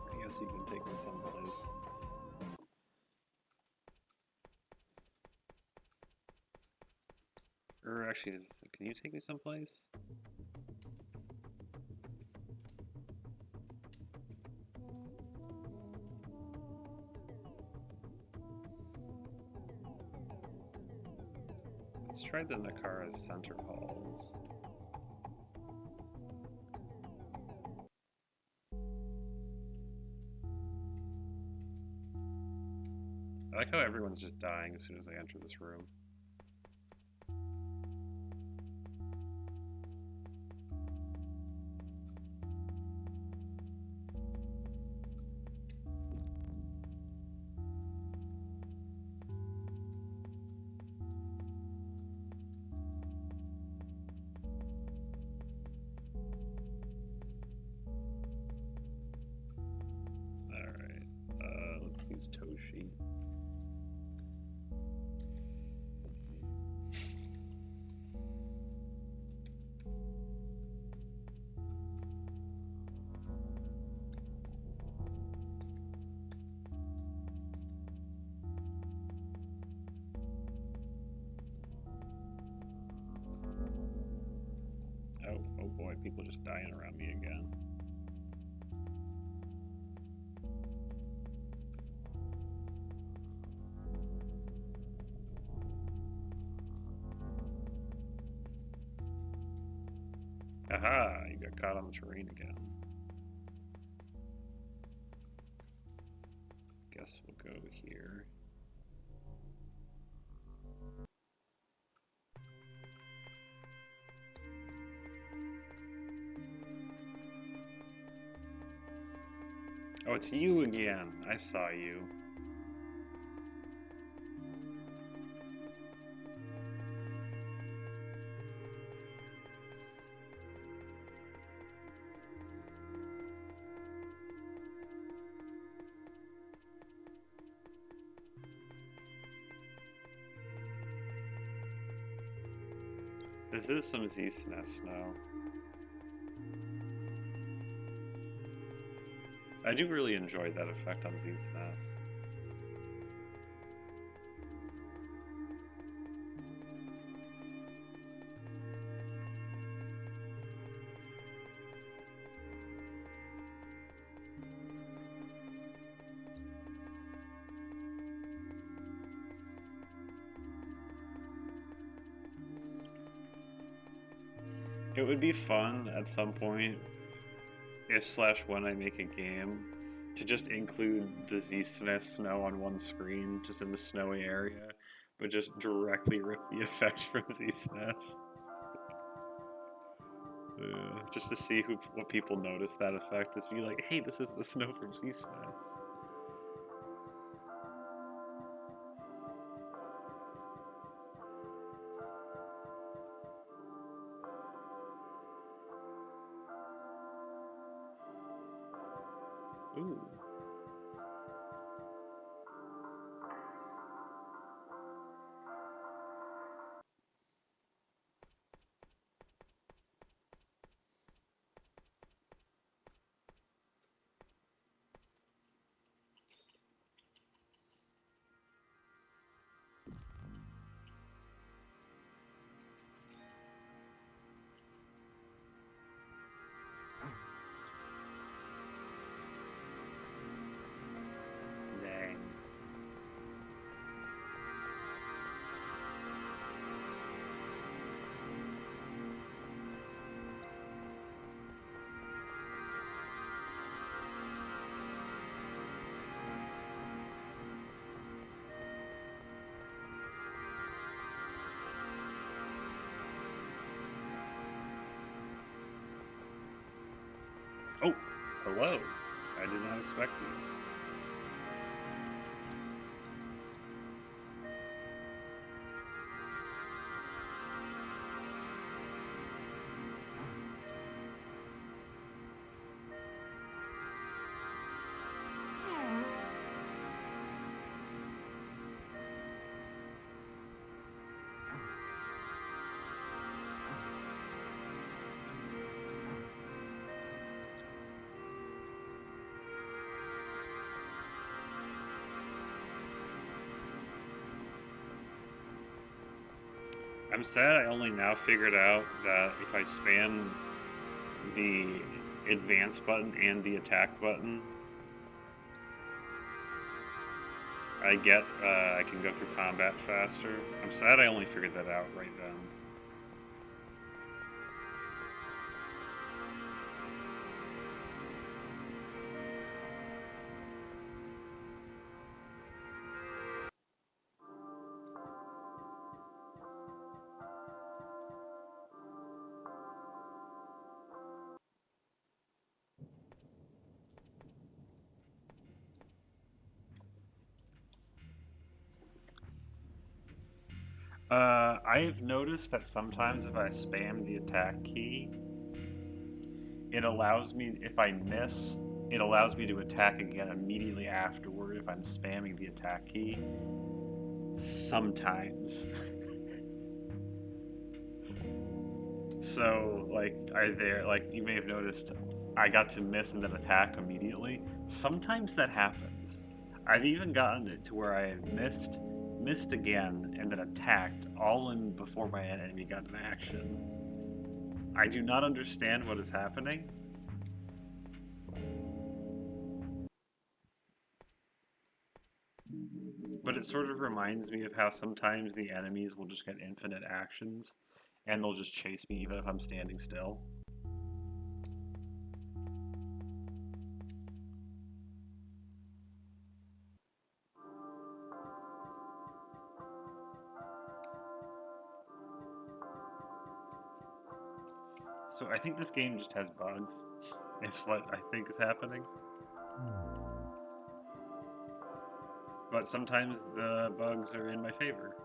I guess you can take me someplace. Or actually, can you take me someplace? Let's try the Nakara's center halls. I like how everyone's just dying as soon as I enter this room. Alright, let's use Toshi. Oh boy, people just dying around me again. Aha, you got caught on the terrain again. Guess we'll go here. Oh, it's you again. I saw you. This is some Z-SNES now. I do really enjoy that effect on Z-SNES. It would be fun at some point, if/when I make a game, to just include the Z-SNES snow on one screen, just in the snowy area, but just directly rip the effect from Z-SNES. Just to see what people notice that effect is be like, hey, this is the snow from Z-SNES. Ooh. Dang. Oh, hello. I did not expect you. I'm sad I only now figured out that if I spam the advance button and the attack button, I can go through combat faster. I'm sad I only figured that out right then. I've noticed that sometimes if I spam the attack key, it allows me, if I miss, it allows me to attack again immediately afterward if I'm spamming the attack key. Sometimes. So, you may have noticed, I got to miss and then attack immediately. Sometimes that happens. I've even gotten it to where I have missed again, and then attacked all in before my enemy got an action. I do not understand what is happening. But it sort of reminds me of how sometimes the enemies will just get infinite actions, and they'll just chase me even if I'm standing still. So I think this game just has bugs. It's what I think is happening. But sometimes the bugs are in my favor.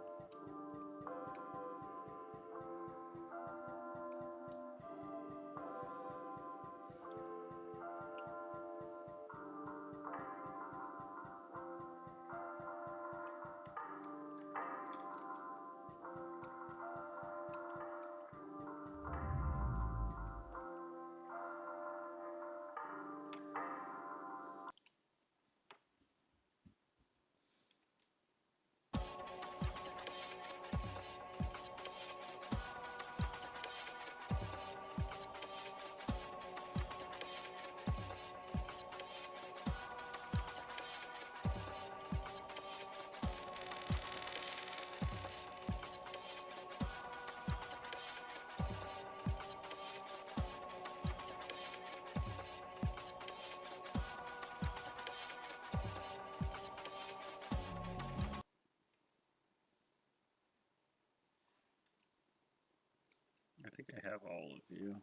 I have all of you.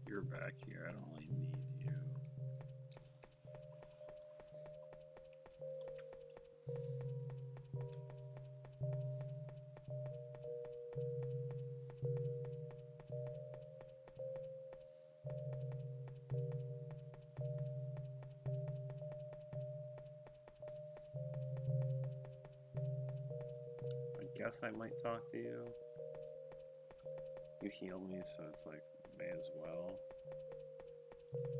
You're back here. I don't really need you. I guess I might talk to you. You heal me, so it's like, may as well.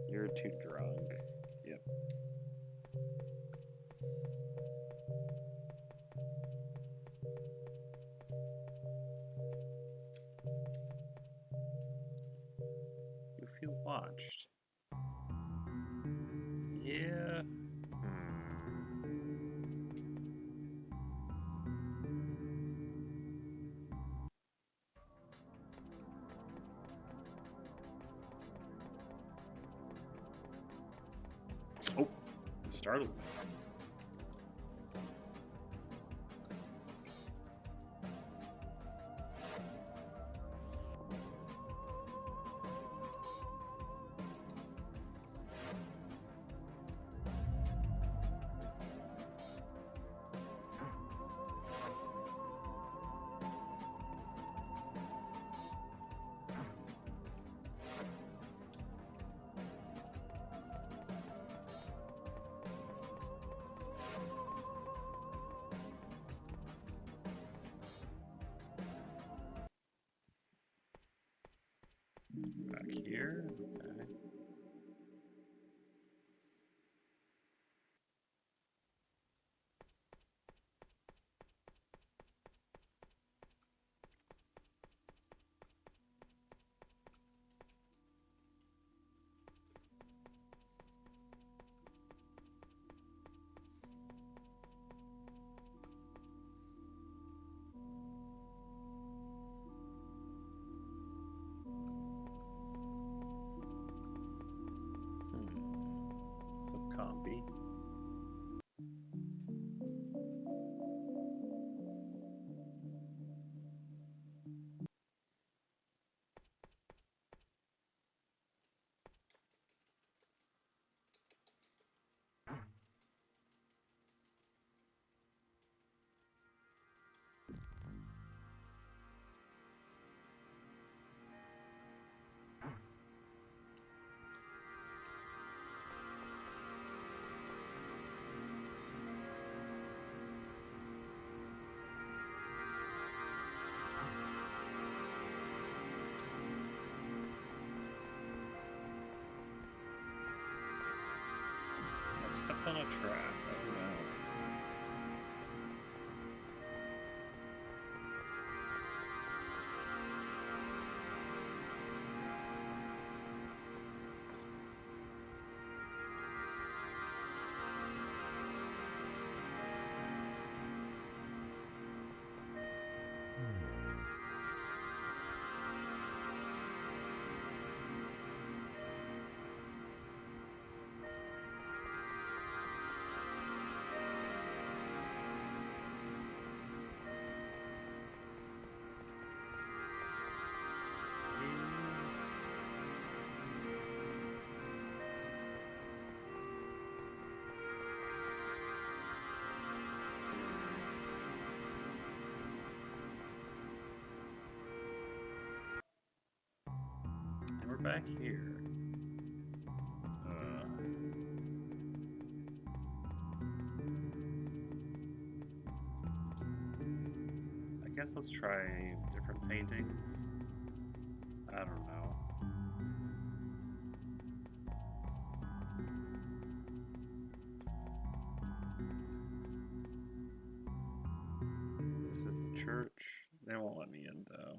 You're too drunk. Yep. You feel watched. Yeah. Oh, startled me. Back here. Okay. Some compy. I stepped on a trap. Oh no. And we're back here. guess let's try different paintings. I don't know. This is the church. They won't let me in though.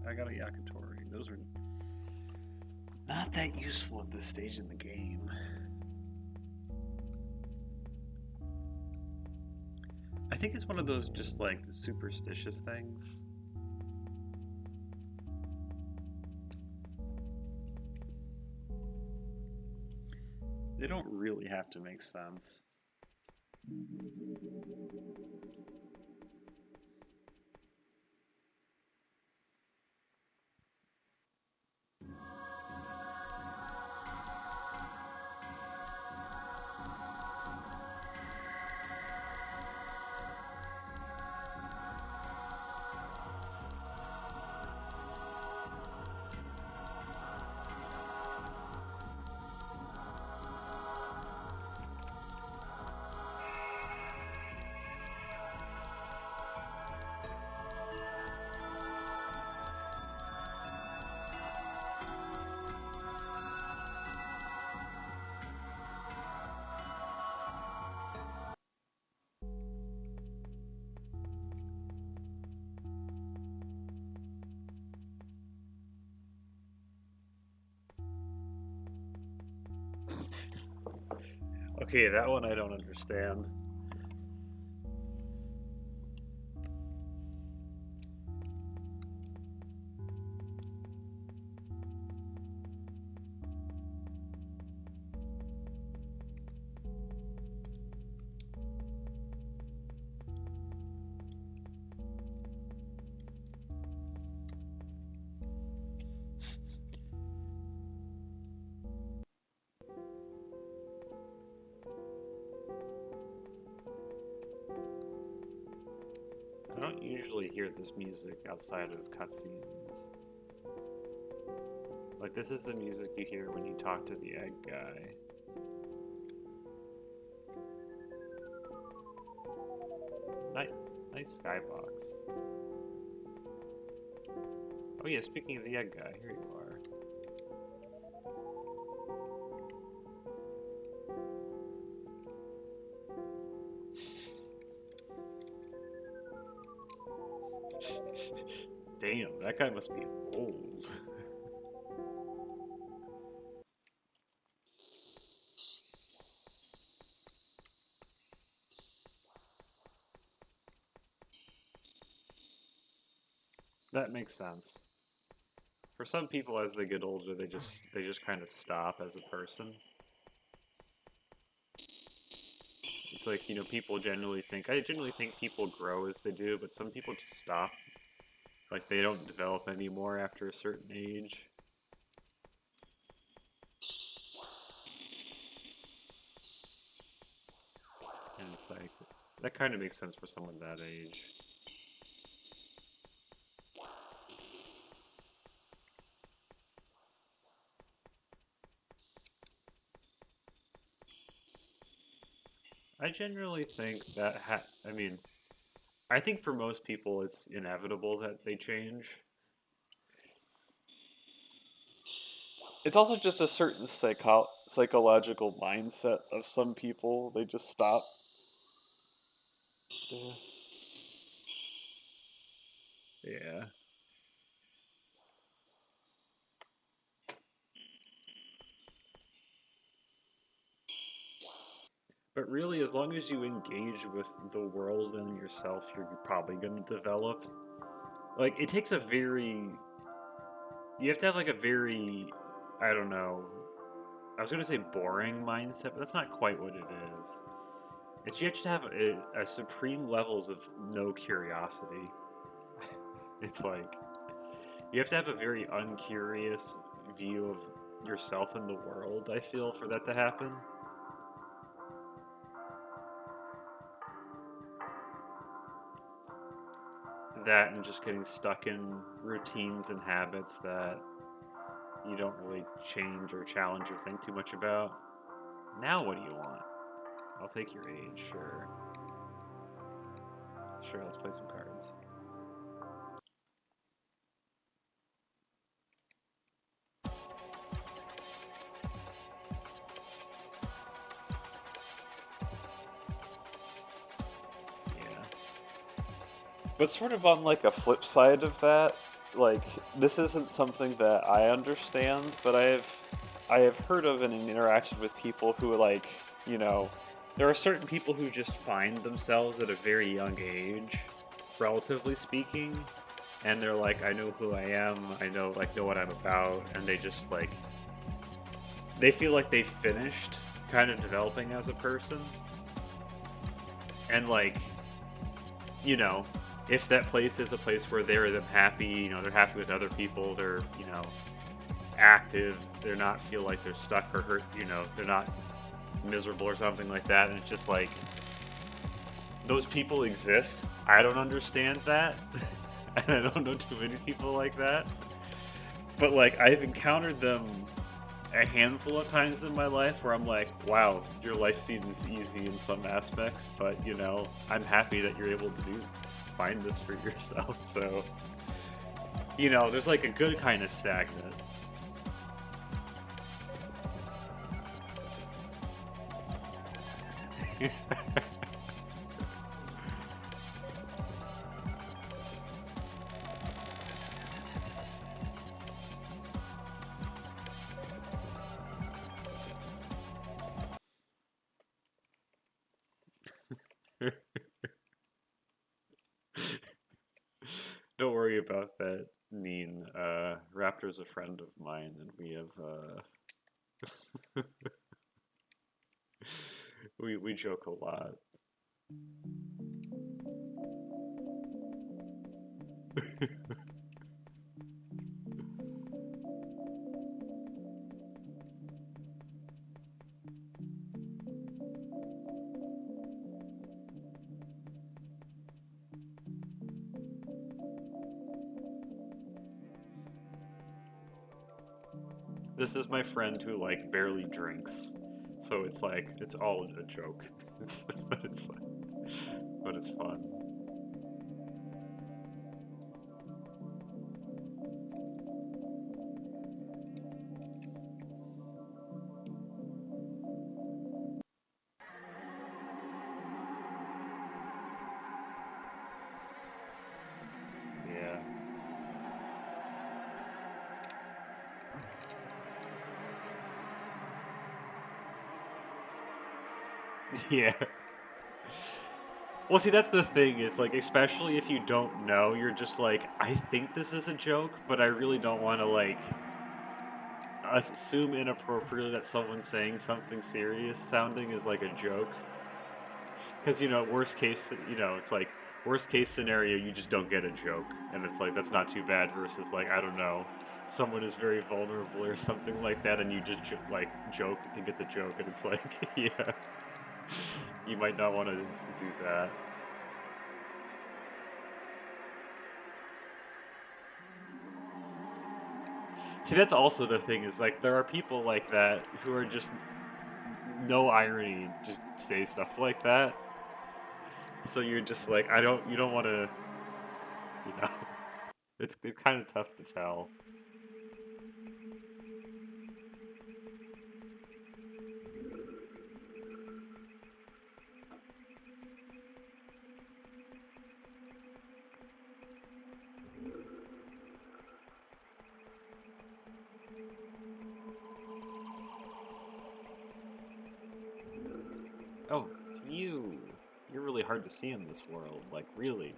I got a Yakitori. Those are not that useful at this stage in the game. I think it's one of those just like superstitious things. They don't really have to make sense. Okay, that one I don't understand. I don't usually hear this music outside of cutscenes. Like, this is the music you hear when you talk to the egg guy. Nice skybox. Oh yeah, speaking of the egg guy, here you are. Damn, that guy must be old. That makes sense. For some people, as they get older, they just kind of stop as a person. It's like, people generally think. I generally think people grow as they do, but some people just stop. Like, they don't develop anymore after a certain age. And it's like, that kind of makes sense for someone that age. I generally think that, I think for most people it's inevitable that they change. It's also just a certain psychological mindset of some people. They just stop. Yeah. Yeah. But really, as long as you engage with the world and yourself, you're probably going to develop. Like, it takes a very. You have to have, like, a very. I don't know. I was going to say boring mindset, but that's not quite what it is. It's you have to have a supreme levels of no curiosity. It's like. You have to have a very uncurious view of yourself in the world, I feel, for that to happen. That and just getting stuck in routines and habits that you don't really change or challenge or think too much about. Now what do you want? I'll take your age, sure. Sure, let's play some cards. Yeah. But sort of on like a flip side of that, like this isn't something that I understand, but I have heard of and interacted with people who like, you know, there are certain people who just find themselves at a very young age, relatively speaking, and they're like, I know who I am, I know what I'm about, and they just like they feel like they finished kind of developing as a person. And like, you know, if that place is a place where they're happy, they're happy with other people, they're, active, they're not feel like they're stuck or hurt, they're not miserable or something like that. And it's just like those people exist. I don't understand that. And I don't know too many people like that. But like I've encountered them a handful of times in my life where I'm like, wow, your life seems easy in some aspects, but I'm happy that you're able to find this for yourself. So, there's like a good kind of stagnant. Don't worry about that mean. Raptor's a friend of mine, and we have we joke a lot. This is my friend who like barely drinks, so it's like it's all a joke. But it's fun. Yeah. Yeah. Well, see, that's the thing is like, especially if you don't know, you're just like, I think this is a joke, but I really don't want to like assume inappropriately that someone saying something serious sounding is like a joke. Because worst case, it's like worst case scenario, you just don't get a joke, and it's like that's not too bad. Versus like I don't know, someone is very vulnerable or something like that, and you just like joke and think it's a joke, and it's like yeah, you might not want to do that. See, that's also the thing is like there are people like that who are just no irony, just say stuff like that. So you're just like you don't want to, you know, it's kind of tough to tell. Oh, it's you. You're really hard to see in this world. Like, really.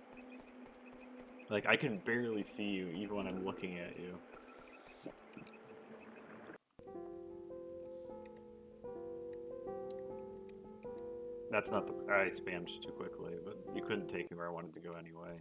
Like, I can barely see you even when I'm looking at you. That's not the. I spammed too quickly, but you couldn't take me where I wanted to go anyway.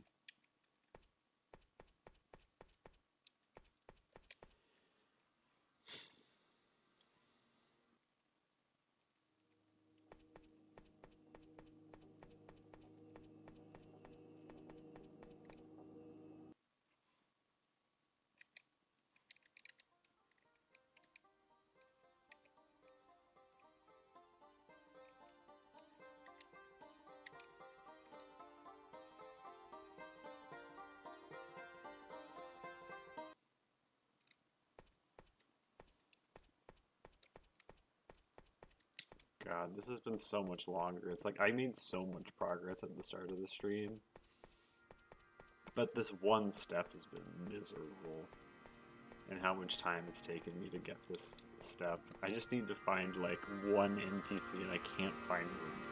God, this has been so much longer. It's like I made so much progress at the start of the stream, but this one step has been miserable. And how much time it's taken me to get this step. I just need to find like one NTC and I can't find one.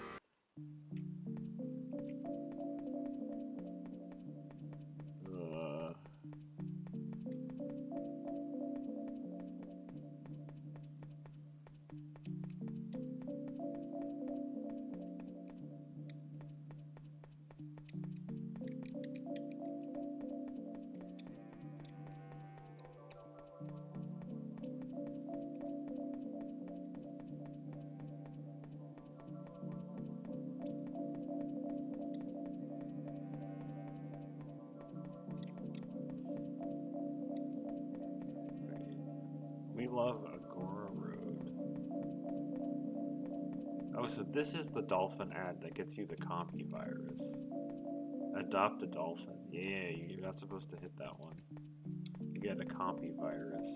We love Agora Road. Oh, so this is the dolphin ad that gets you the copy virus. Adopt a dolphin. Yeah, you're not supposed to hit that one. You get a copy virus.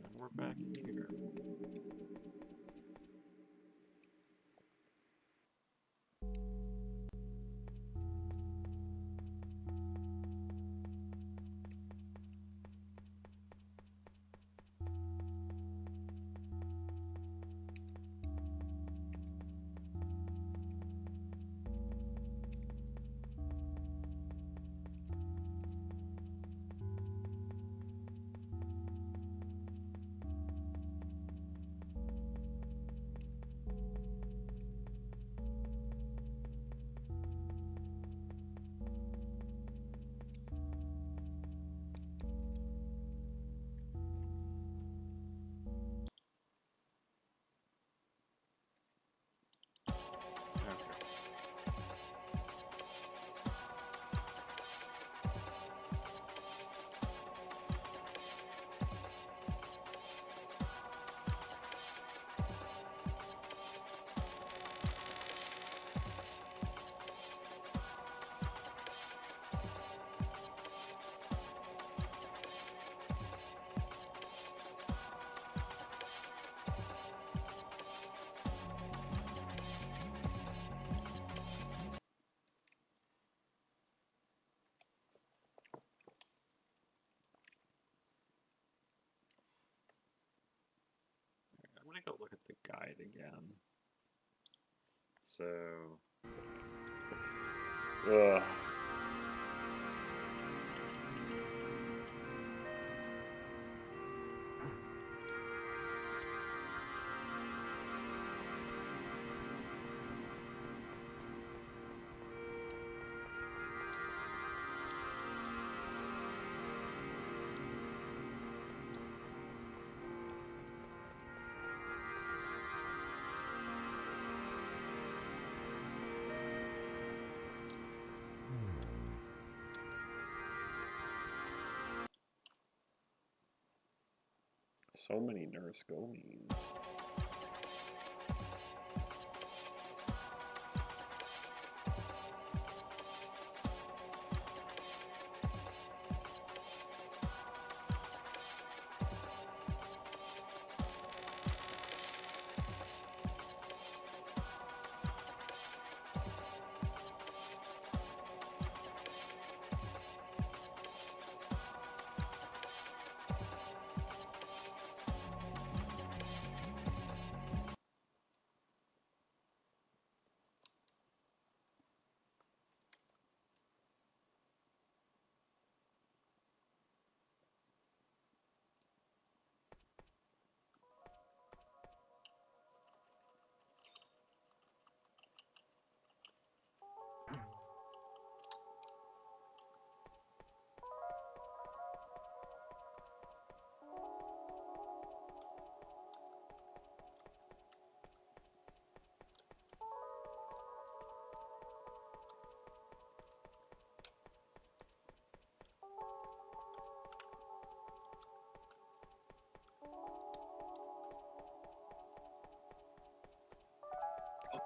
And we're back here. I'm gonna go look at the guide again. So, ugh. So many nurse goings.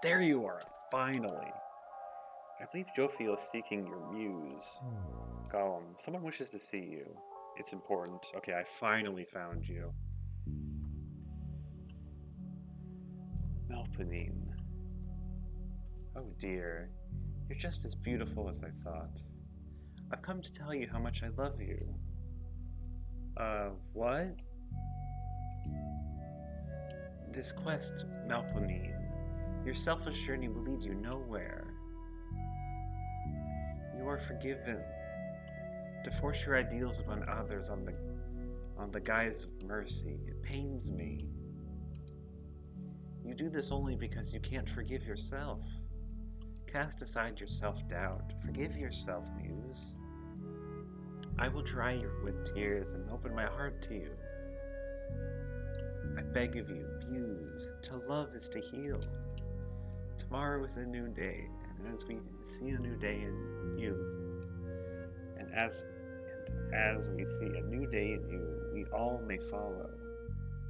There you are, finally. I believe Jophiel is seeking your muse. Gollum, someone wishes to see you. It's important. Okay, I finally found you. Melpomene. Oh dear, you're just as beautiful as I thought. I've come to tell you how much I love you. What? This quest, Melpomene. Your selfish journey will lead you nowhere. You are forgiven. To force your ideals upon others on the guise of mercy, it pains me. You do this only because you can't forgive yourself. Cast aside your self-doubt. Forgive yourself, Muse. I will dry your wet tears and open my heart to you. I beg of you, Muse, to love is to heal. Tomorrow is a new day, and as we see a new day in you, and as we see a new day in you, we all may follow.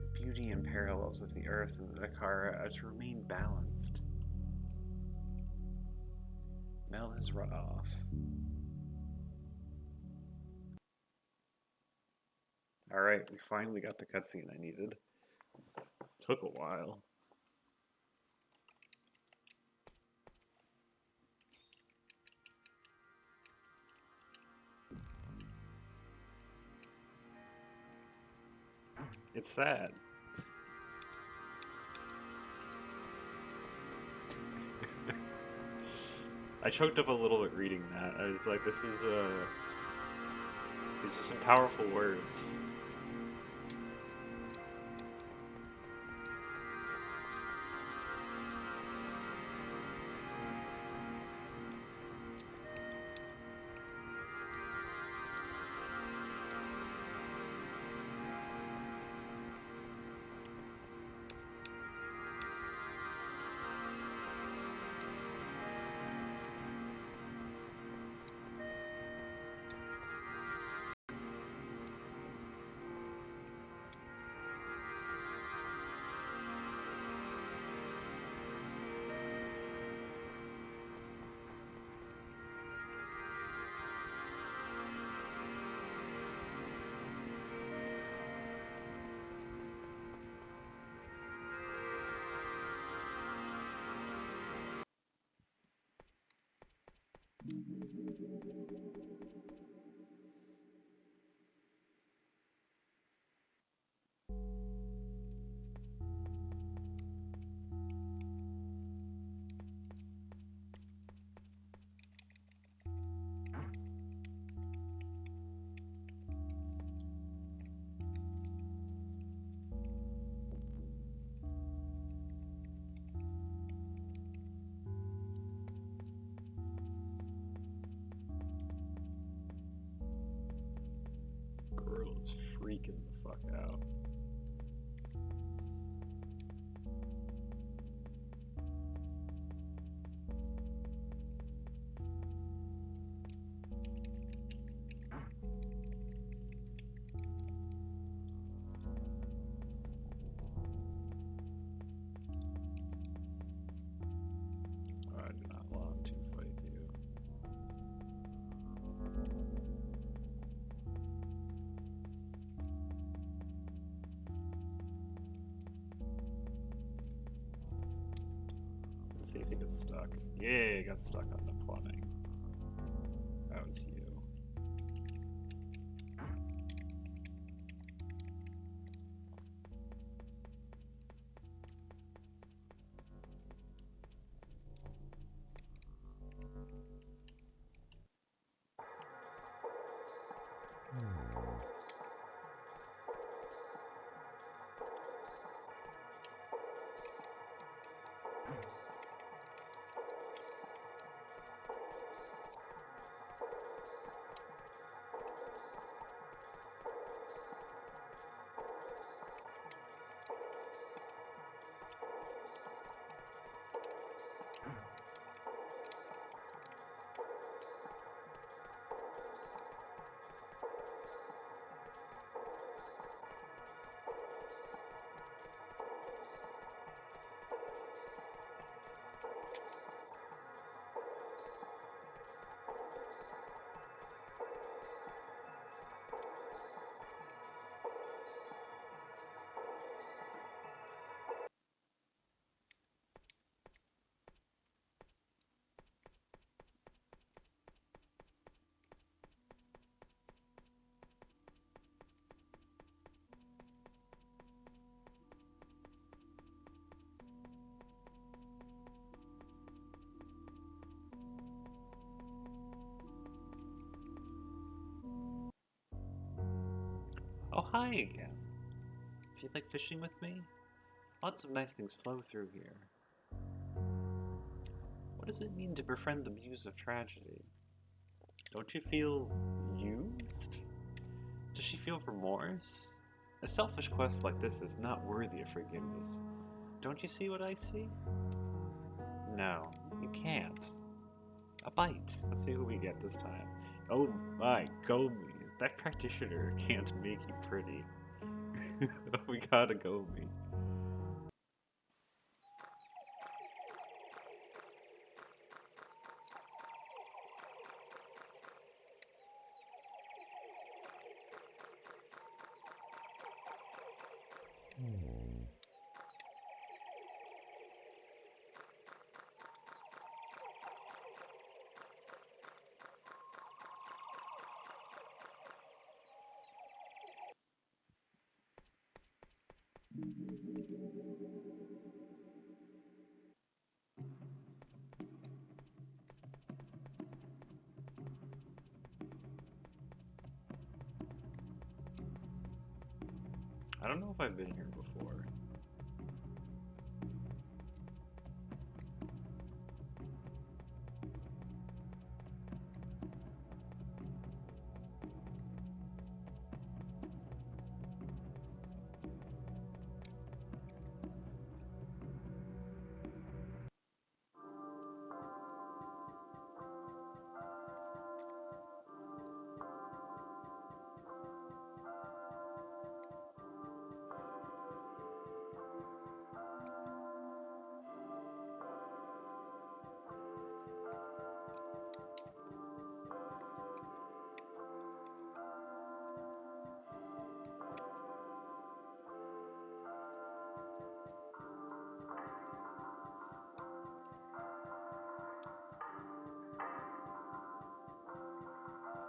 The beauty and parallels of the earth and the Dakara are to remain balanced. Mel has run off. Alright, we finally got the cutscene I needed. Took a while. It's sad. I choked up a little bit reading that. I was like, these are some powerful words. Girl is freaking the fuck out. I do not want to fight you. Let's see if he gets stuck. Yeah, he got stuck on the plumbing. That was you. Oh, hi again. Feel like fishing with me? Lots of nice things flow through here. What does it mean to befriend the muse of tragedy? Don't you feel used? Does she feel remorse? A selfish quest like this is not worthy of forgiveness. Don't you see what I see? No, you can't. A bite. Let's see who we get this time. Oh my, go me. That practitioner can't make you pretty. We gotta go me. I don't know if I've been here before.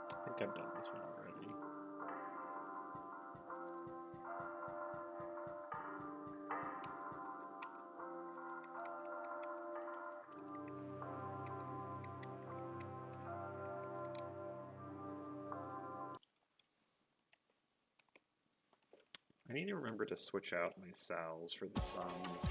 I think I've done this one already. I need to remember to switch out my sows for the sums.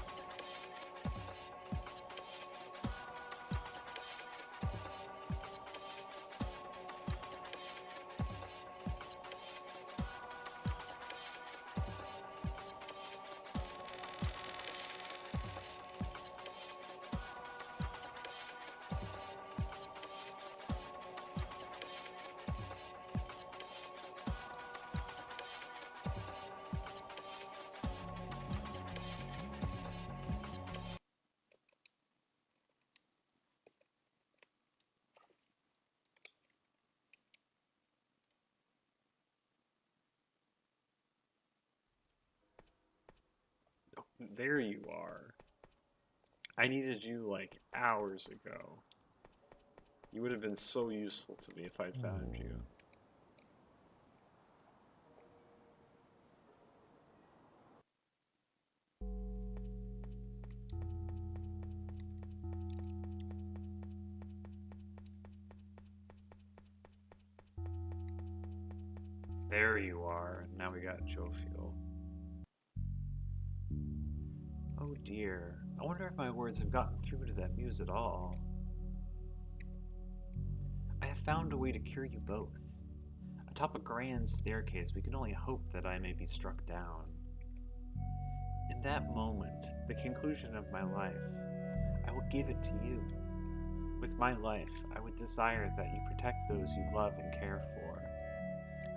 Oh, there you are. I needed you like hours ago. You would have been so useful to me if I'd found you. There you are. Now we got Jofiel. Oh dear. I wonder if my words have gotten through to that muse at all. I have found a way to cure you both. Atop a grand staircase, we can only hope that I may be struck down. In that moment, the conclusion of my life, I will give it to you. With my life, I would desire that you protect those you love and care for.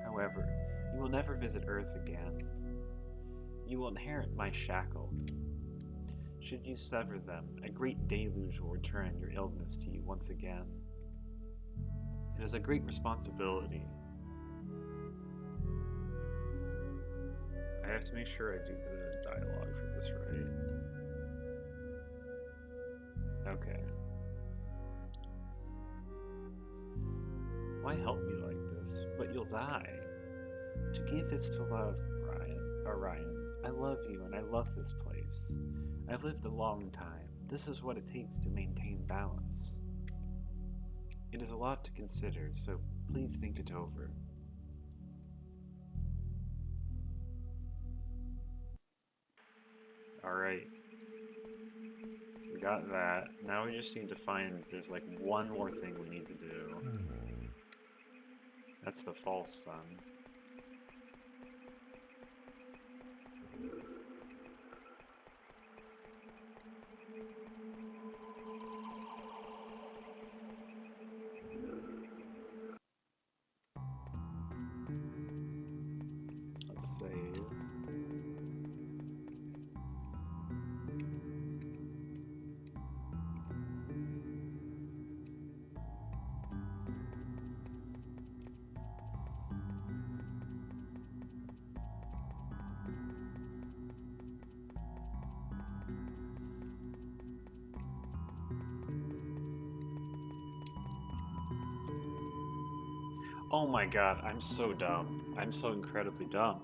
However, you will never visit Earth again. You will inherit my shackle. Should you sever them, a great deluge will return your illness to you once again. It is a great responsibility. I have to make sure I do the dialogue for this right. Okay. Why help me like this? But you'll die. To give is to love, Ryan. I love you and I love this place. I've lived a long time. This is what it takes to maintain balance. It is a lot to consider, so please think it over. Alright. We got that. Now we just need to find, there's like one more thing we need to do. That's the false sun. Let's save. Oh my god, I'm so dumb. I'm so incredibly dumb.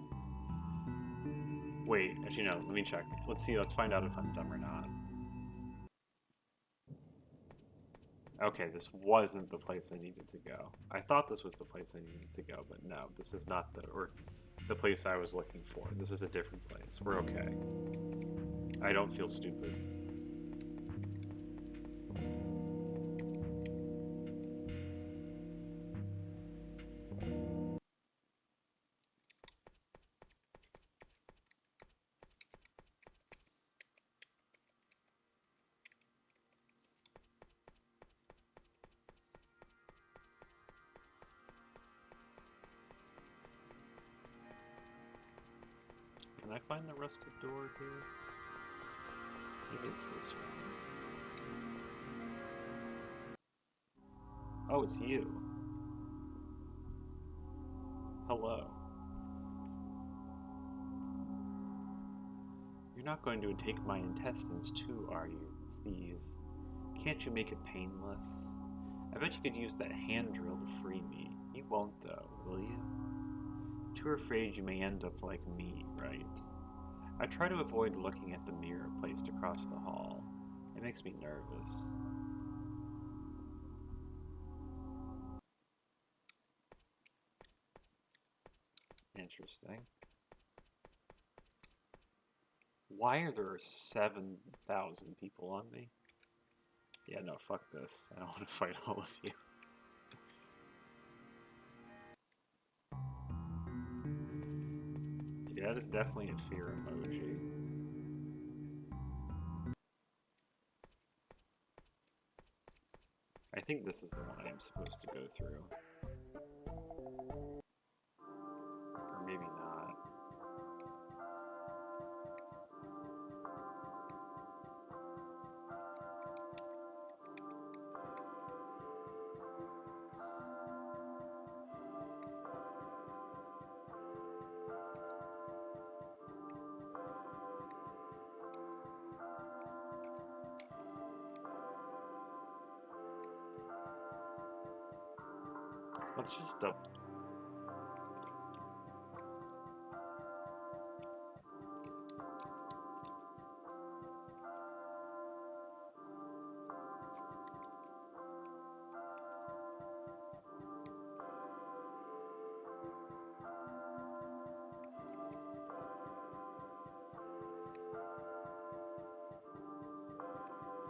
Wait, actually no, let me check. Let's see, let's find out if I'm dumb or not. Okay, this wasn't the place I needed to go. I thought this was the place I needed to go, but no, this is not the place I was looking for. This is a different place. We're okay. I don't feel stupid. Can I find the rusted door here? Maybe it's this one. Oh, it's you. Hello. You're not going to take my intestines too, are you? Please. Can't you make it painless? I bet you could use that hand drill to free me. You won't though, will you? Too afraid you may end up like me, right? I try to avoid looking at the mirror placed across the hall. It makes me nervous. Interesting. Why are there 7,000 people on me? Yeah, no, fuck this. I don't want to fight all of you. Yeah, that is definitely a fear emoji. I think this is the one I'm supposed to go through. Or maybe not. Let's just double.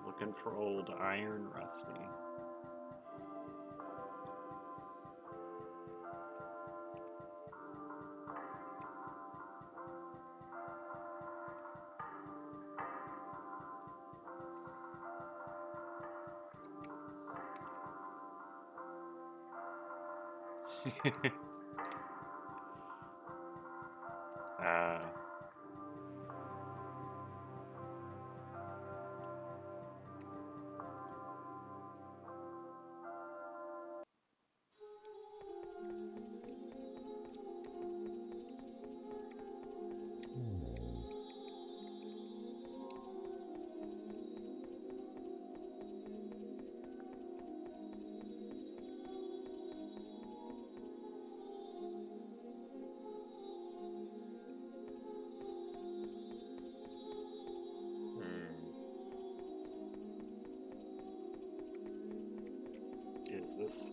Looking for old Iron Rusty. uh,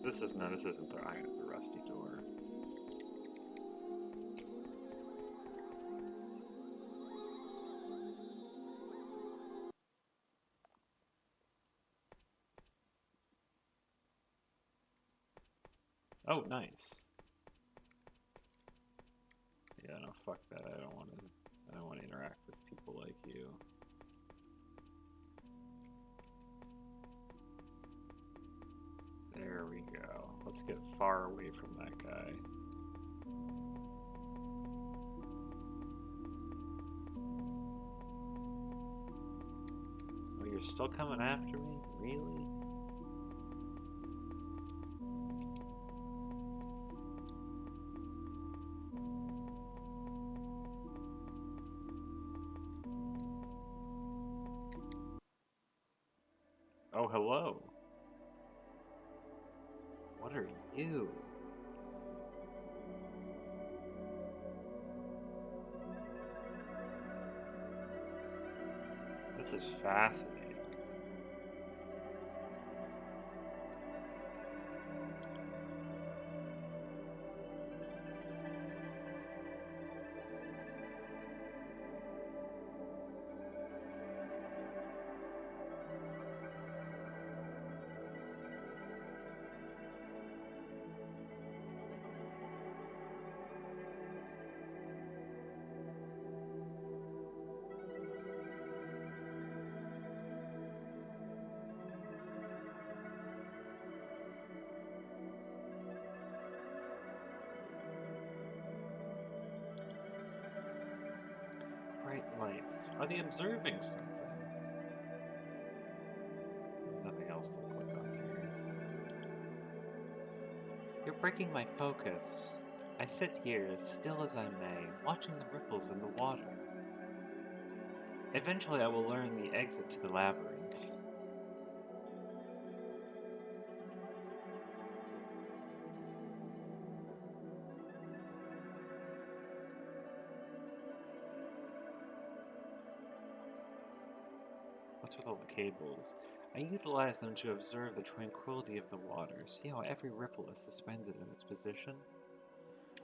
This is no, this isn't the rusty door. Oh, nice. Yeah, no, fuck that. I don't want to interact with people like you. There we go. Let's get far away from that guy. Oh, you're still coming after me? Really? Oh, hello. What are you? This is fascinating. Bright lights. Are they observing something? Nothing else to click on here. You're breaking my focus. I sit here, as still as I may, watching the ripples in the water. Eventually I will learn the exit to the labyrinth. What's with all the cables? I utilize them to observe the tranquility of the water, see how every ripple is suspended in its position.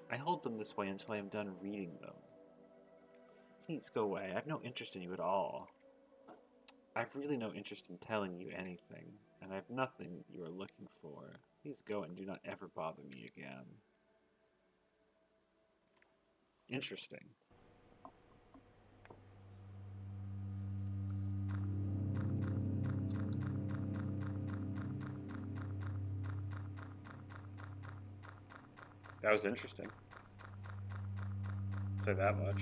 I hold them this way until I am done reading them. Please go away, I have no interest in you at all. I've really no interest in telling you anything, and I have nothing you are looking for. Please go and do not ever bother me again. Interesting. That was interesting. Say that much.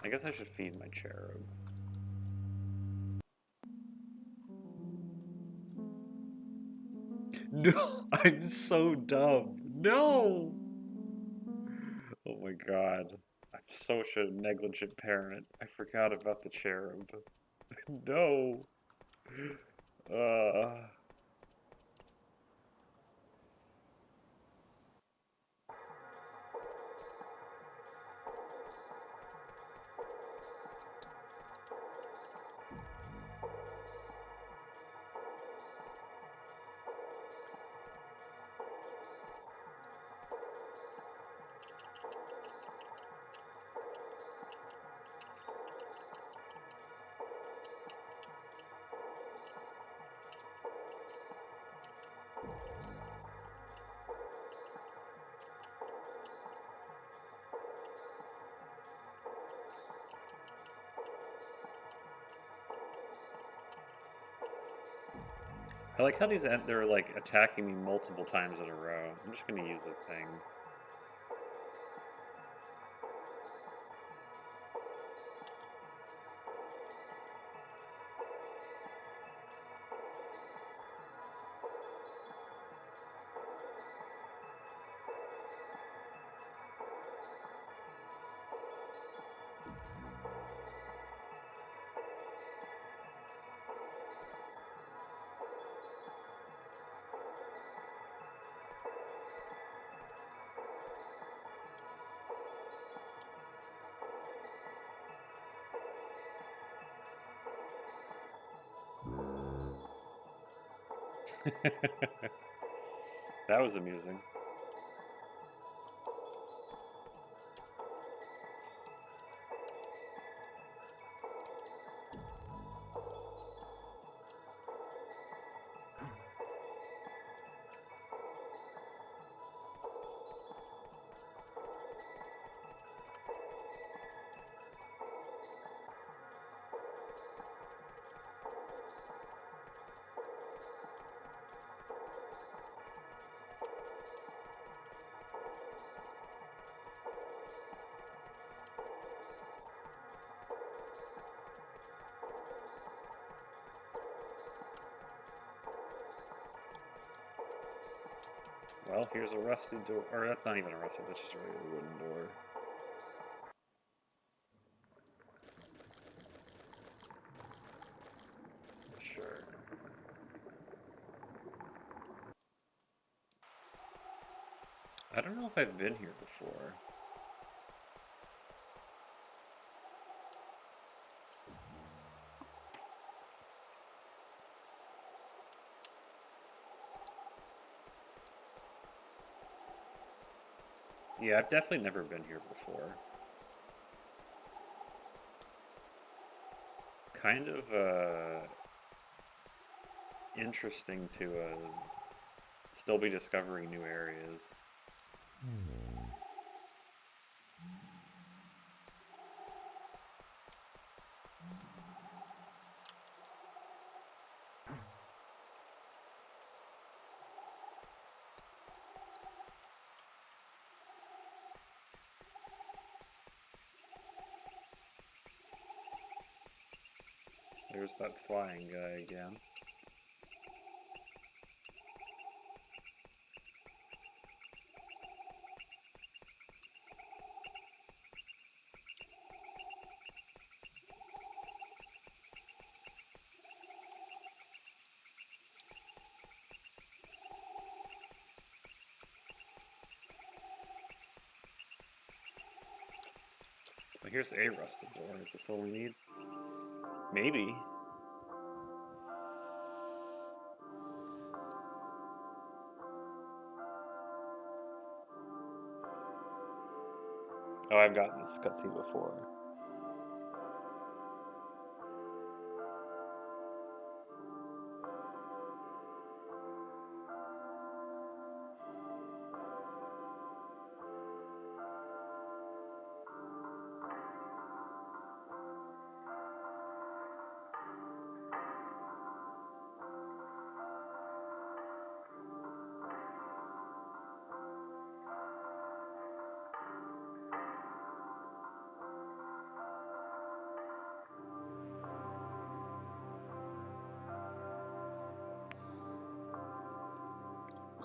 I guess I should feed my cherub. No, I'm so dumb. No! Oh my god. I'm such a negligent parent. I forgot about the cherub. No. Uh. I like how they're like attacking me multiple times in a row. I'm just gonna use the thing. That was amusing. Well, here's a rusted door. Or that's not even a rusted, that's just a regular wooden door. Sure. I don't know if I've been here before. Yeah, I've definitely never been here before. Kind of interesting to still be discovering new areas. There's that flying guy again. Well, here's a rusted door. Is this all we need? Maybe. Oh, I've gotten this cutscene before.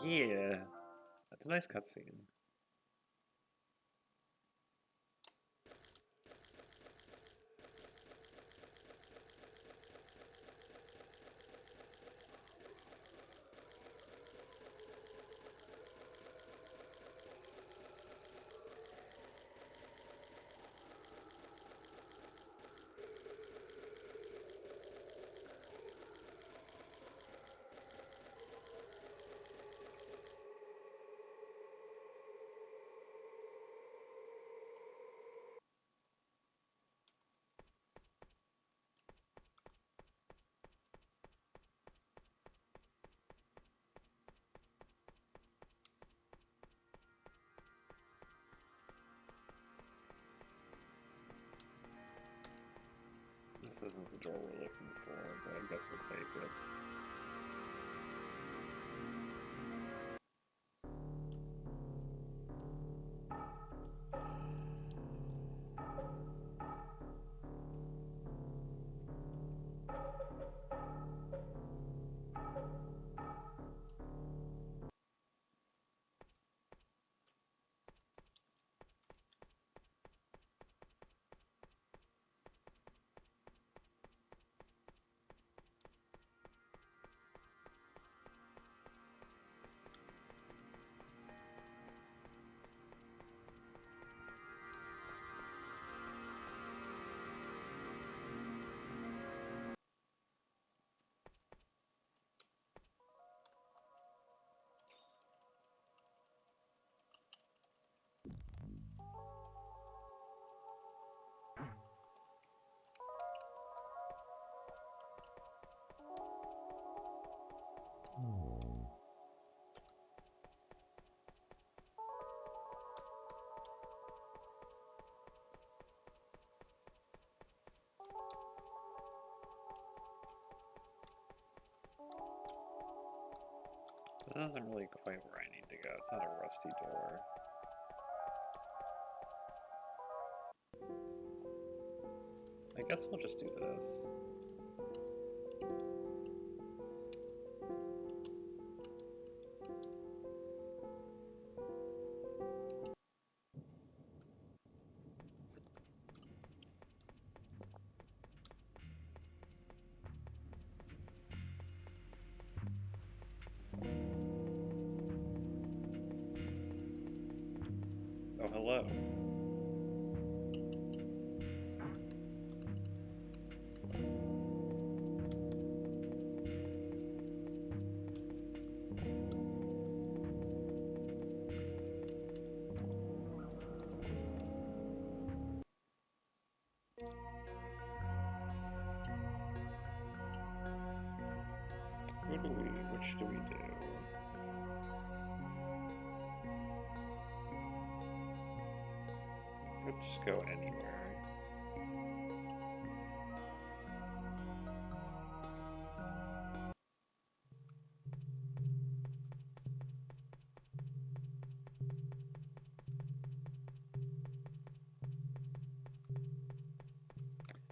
Yeah, that's a nice cutscene. This isn't the door we're looking for, but I guess I'll take it. That isn't really quite where I need to go. It's not a rusty door. I guess we'll just do this. hello. Which do we do? Let's just go anywhere.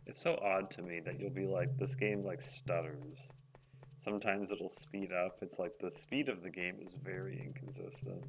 It's so odd to me that you'll be like, this game like stutters. Sometimes it'll speed up. It's like the speed of the game is very inconsistent.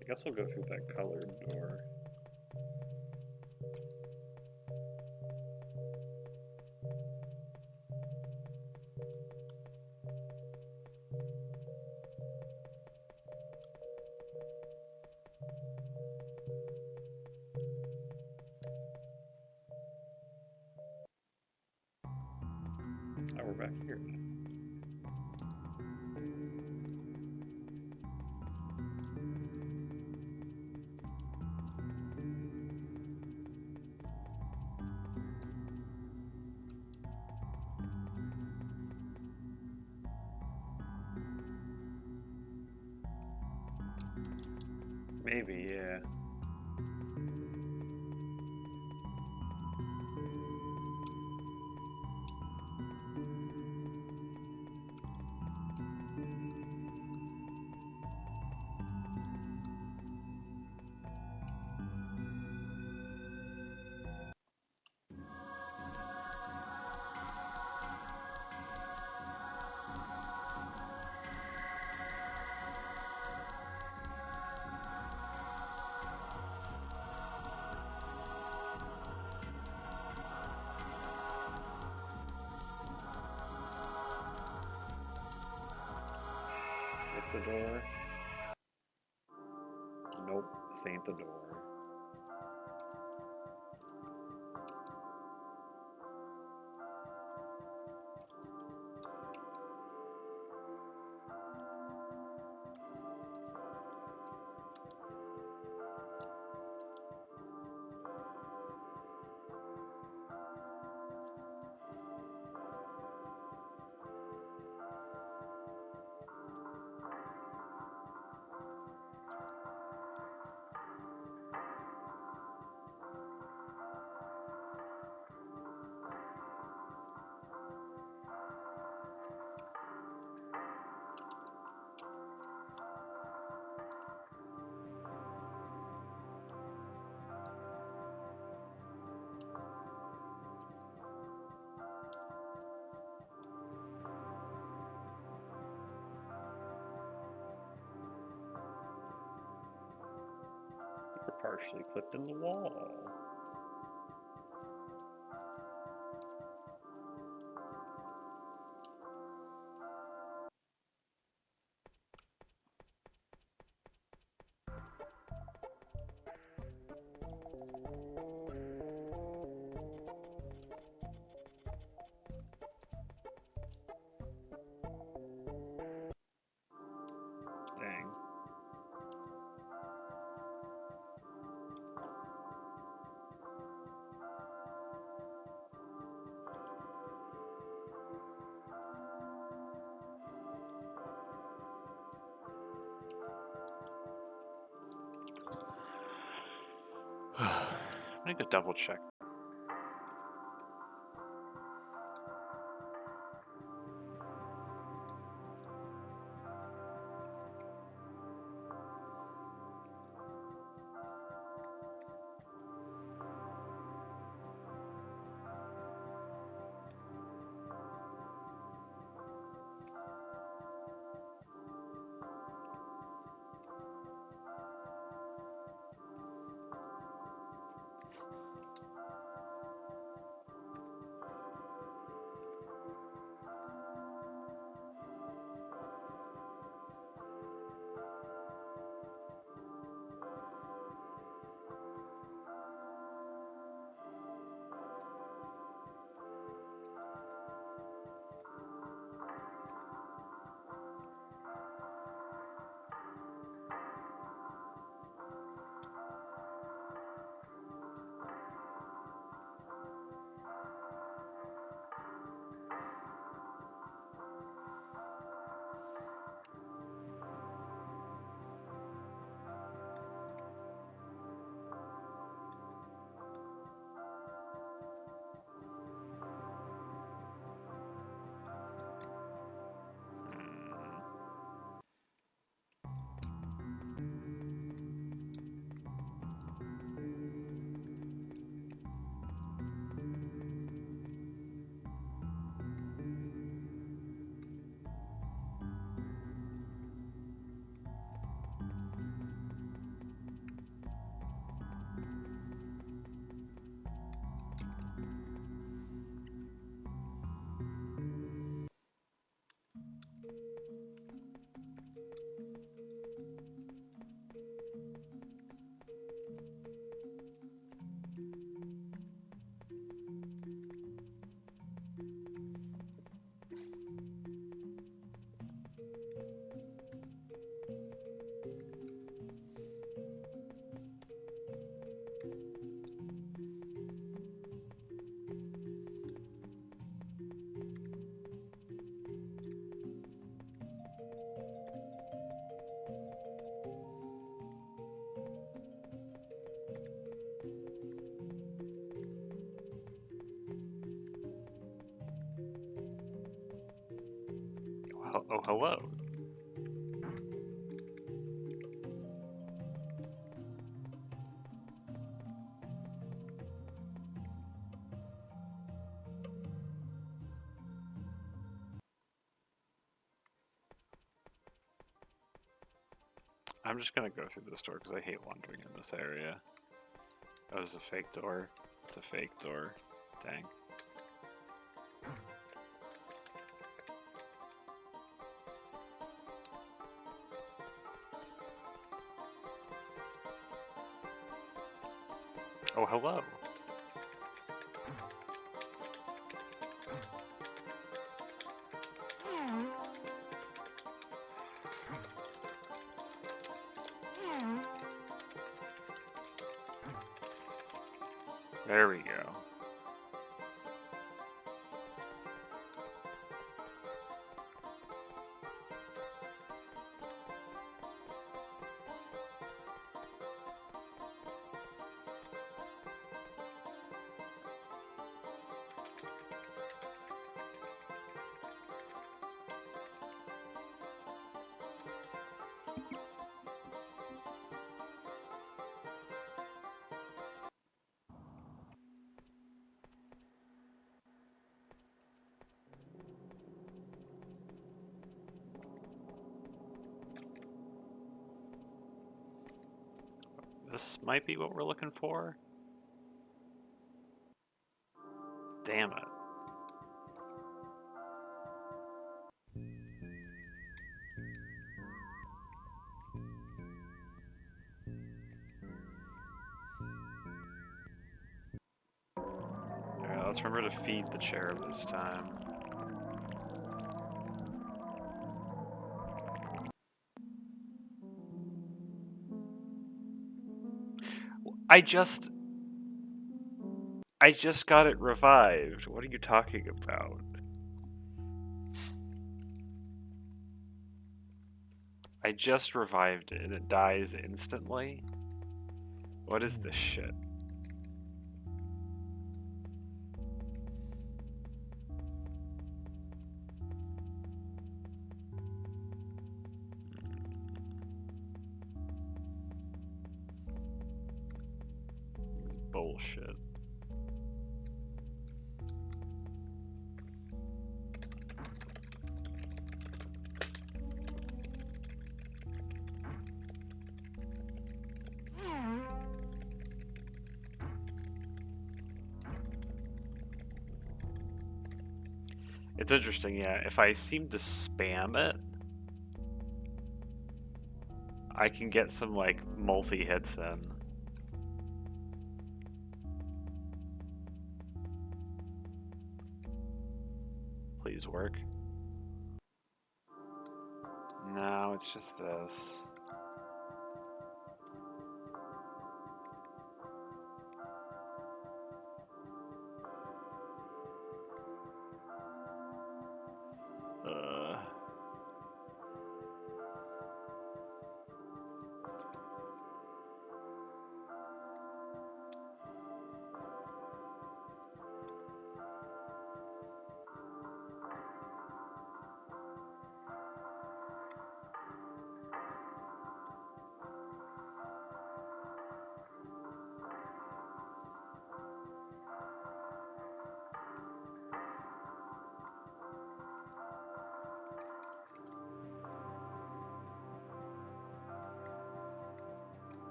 I guess we'll go through that colored door. Oh, we're back here now. Maybe, yeah. Is this the door? Nope, this ain't the door. We're partially clipped in the wall. Dang. I'm gonna go double check. Oh, hello. I'm just gonna go through this door because I hate wandering in this area. Oh, this is a fake door. It's a fake door. Dang. Oh, hello. There we go. This might be what we're looking for. Damn it. Alright, let's remember to feed the cherub this time. I just got it revived. What are you talking about? I just revived it and it dies instantly? What is this shit? This is bullshit. It's interesting, yeah. If I seem to spam it, I can get some, like, multi-hits in. Please work. No, it's just this.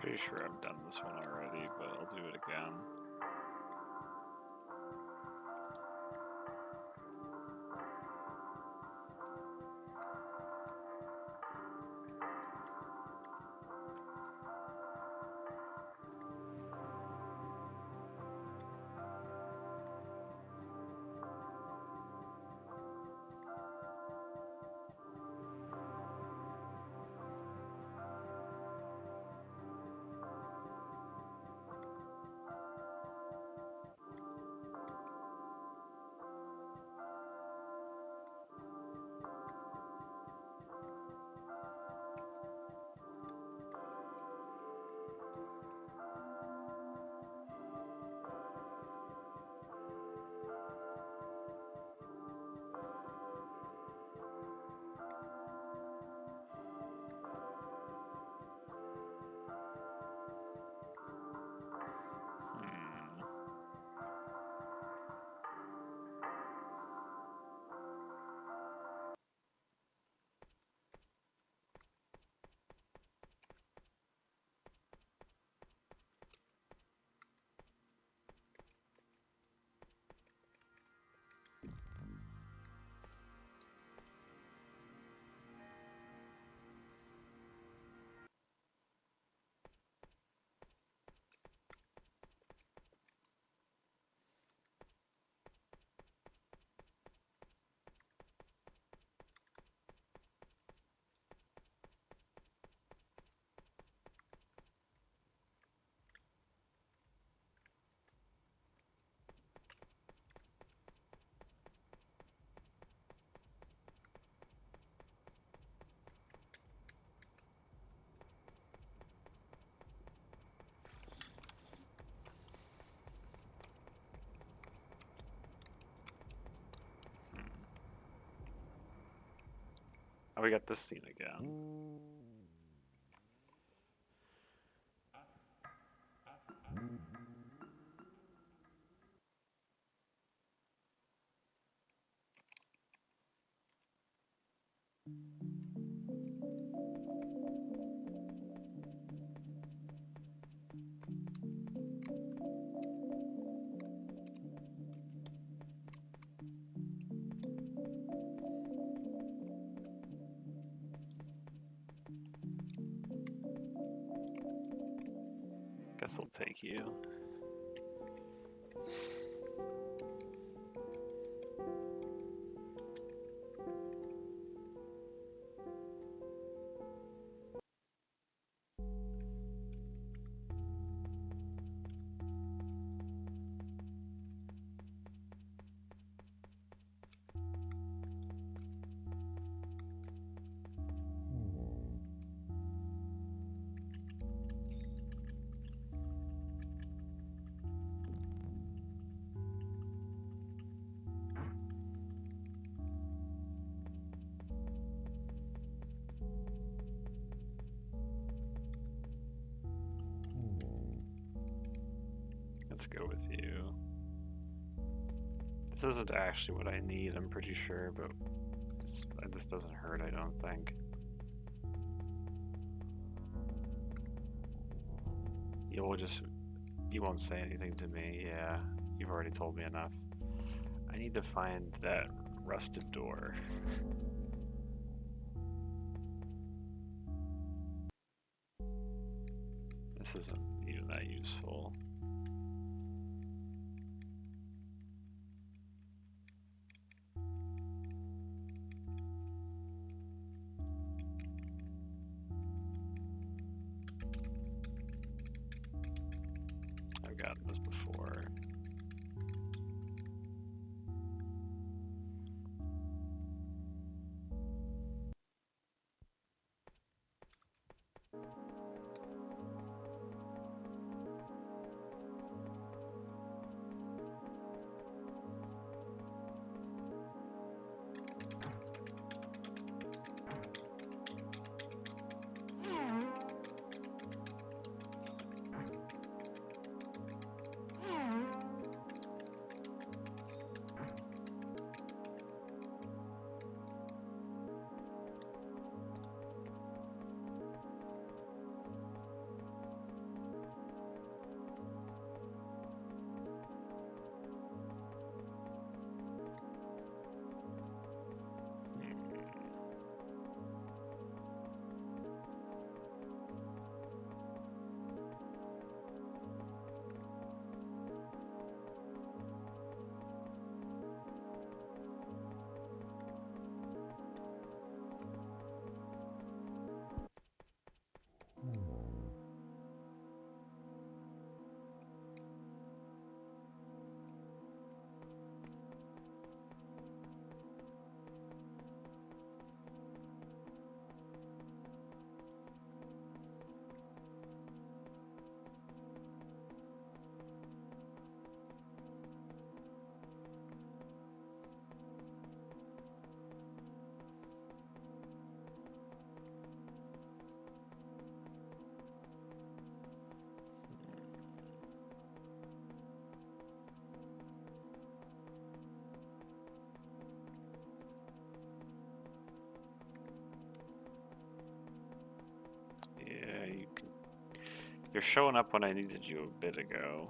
Pretty sure I've done this one already, but I'll do it again. Oh, we got this scene again. Guess I'll take you. Let's go with you. This isn't actually what I need, I'm pretty sure, but this doesn't hurt, I don't think. You won't say anything to me, yeah. You've already told me enough. I need to find that rusted door. This isn't even that useful. I've gotten this before. You're showing up when I needed you a bit ago.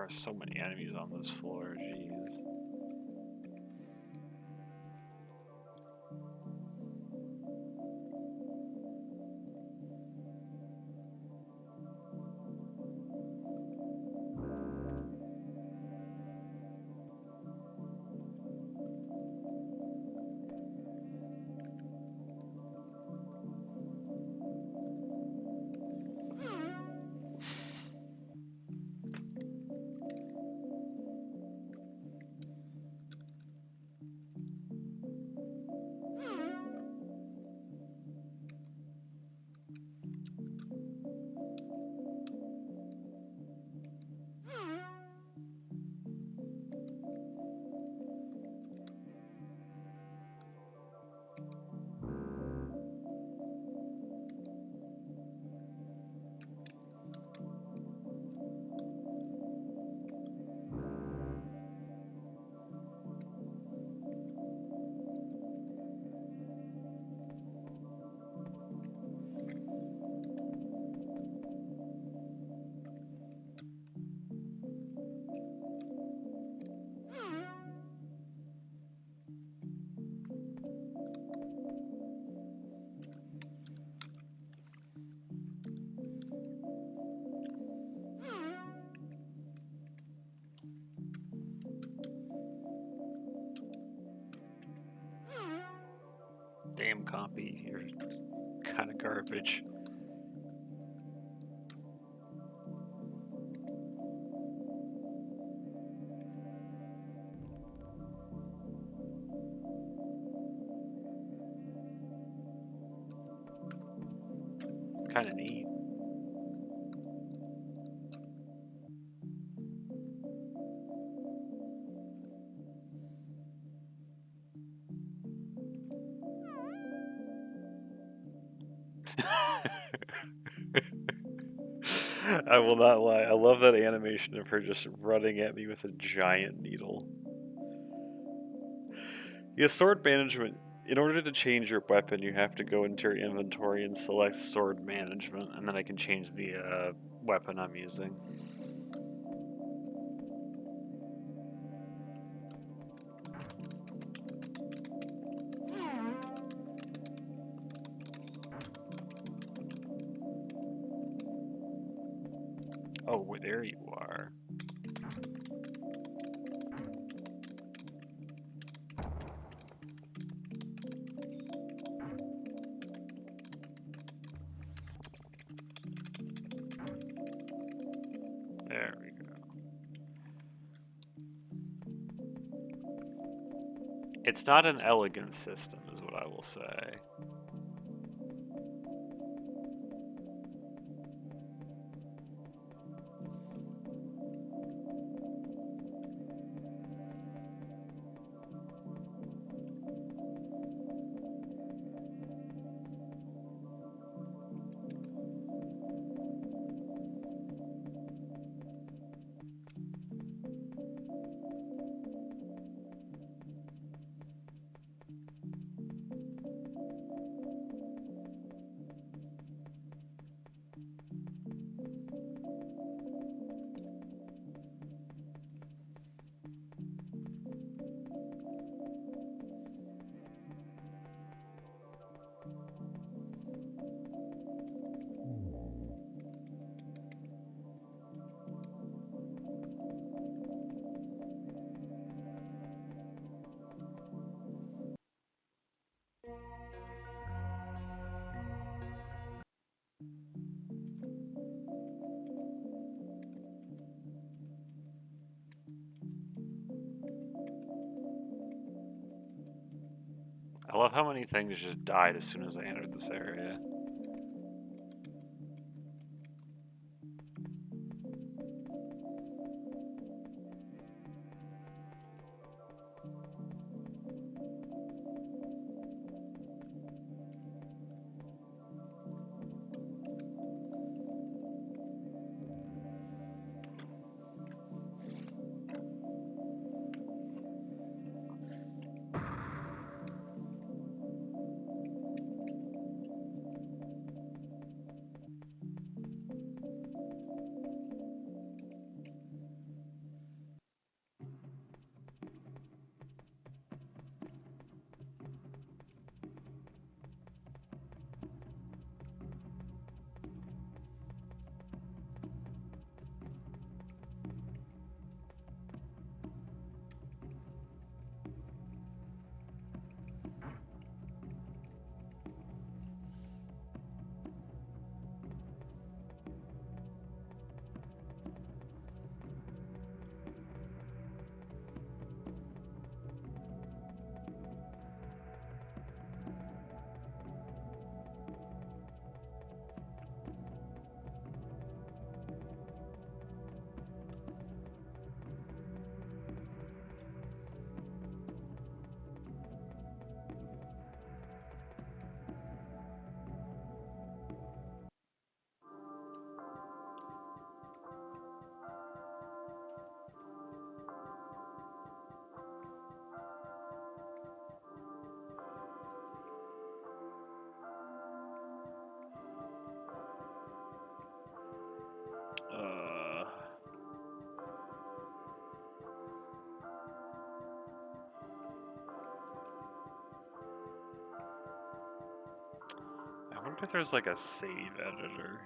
There are so many enemies on this floor, jeez. Damn copy, you're kind of garbage. Kind of neat. I will not lie. I love that animation of her just running at me with a giant needle. Yeah, sword management. In order to change your weapon, you have to go into your inventory and select sword management, and then I can change the weapon I'm using. Oh, there you are. There we go. It's not an elegant system, is what I will say. I love how many things just died as soon as I entered this area. I wonder if there's like a save editor.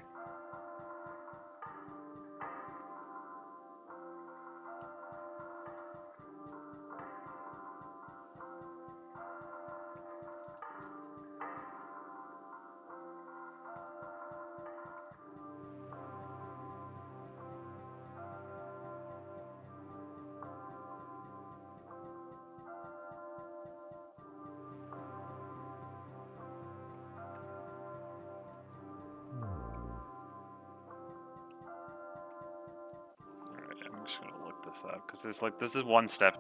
I'm just gonna look this up because this is one step.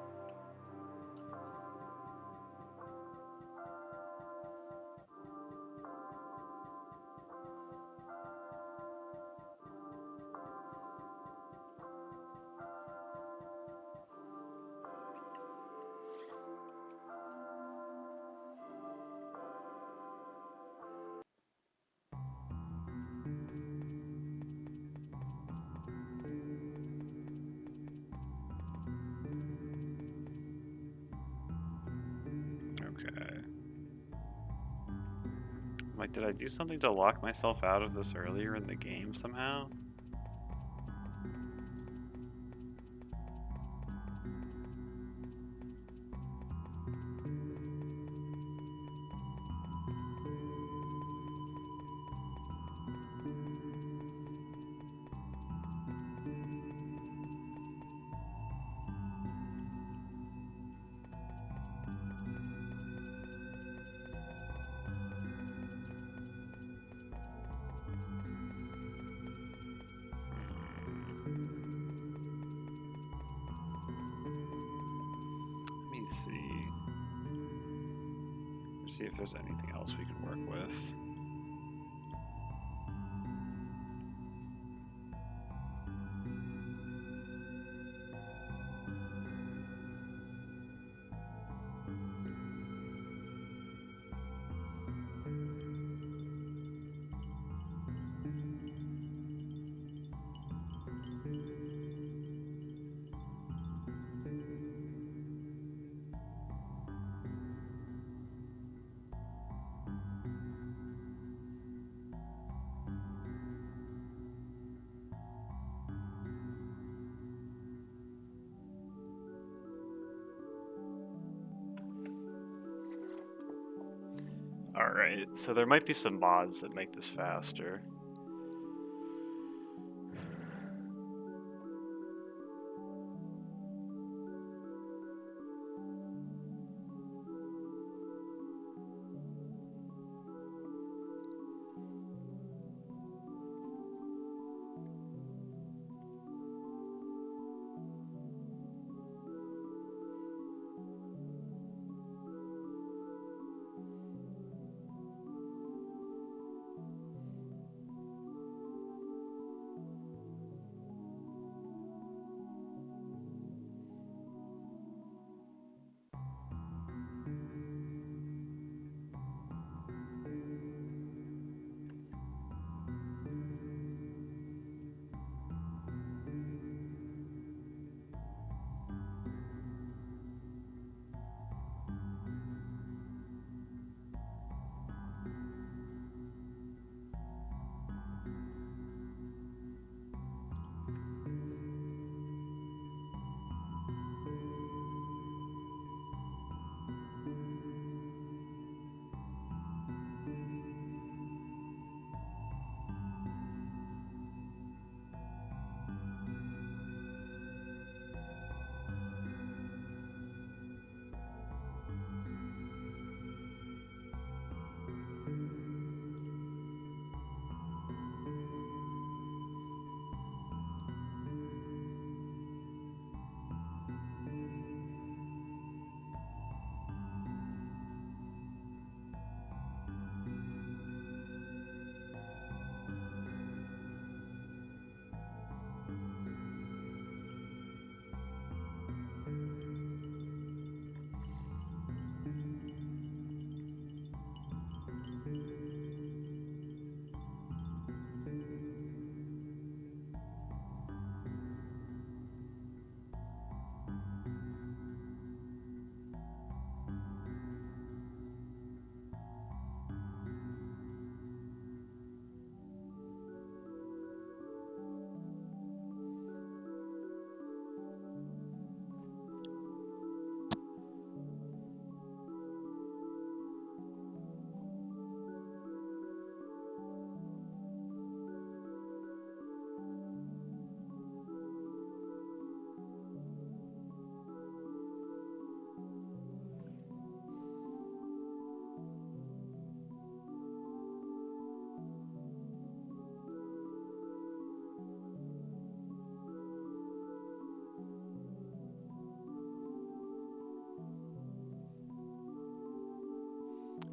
Okay. Like, did I do something to lock myself out of this earlier in the game somehow? Let me see. Let's see if there's anything else we can work with. Alright, so there might be some mods that make this faster.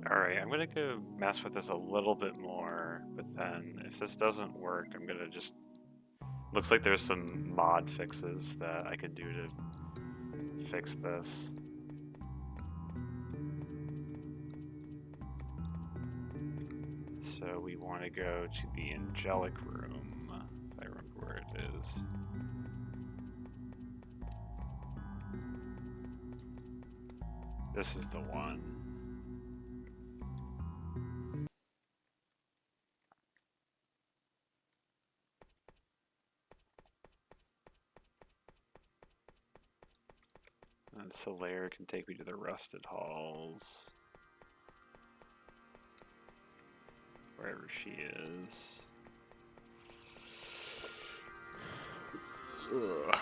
Alright, I'm gonna go mess with this a little bit more, but then if this doesn't work, I'm gonna just... Looks like there's some mod fixes that I can do to fix this. So we want to go to the angelic room, if I remember where it is. This is the one. And Solaire can take me to the rusted halls. Wherever she is. Ugh.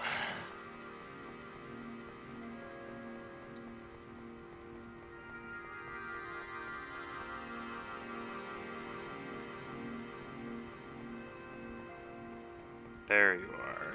There you are.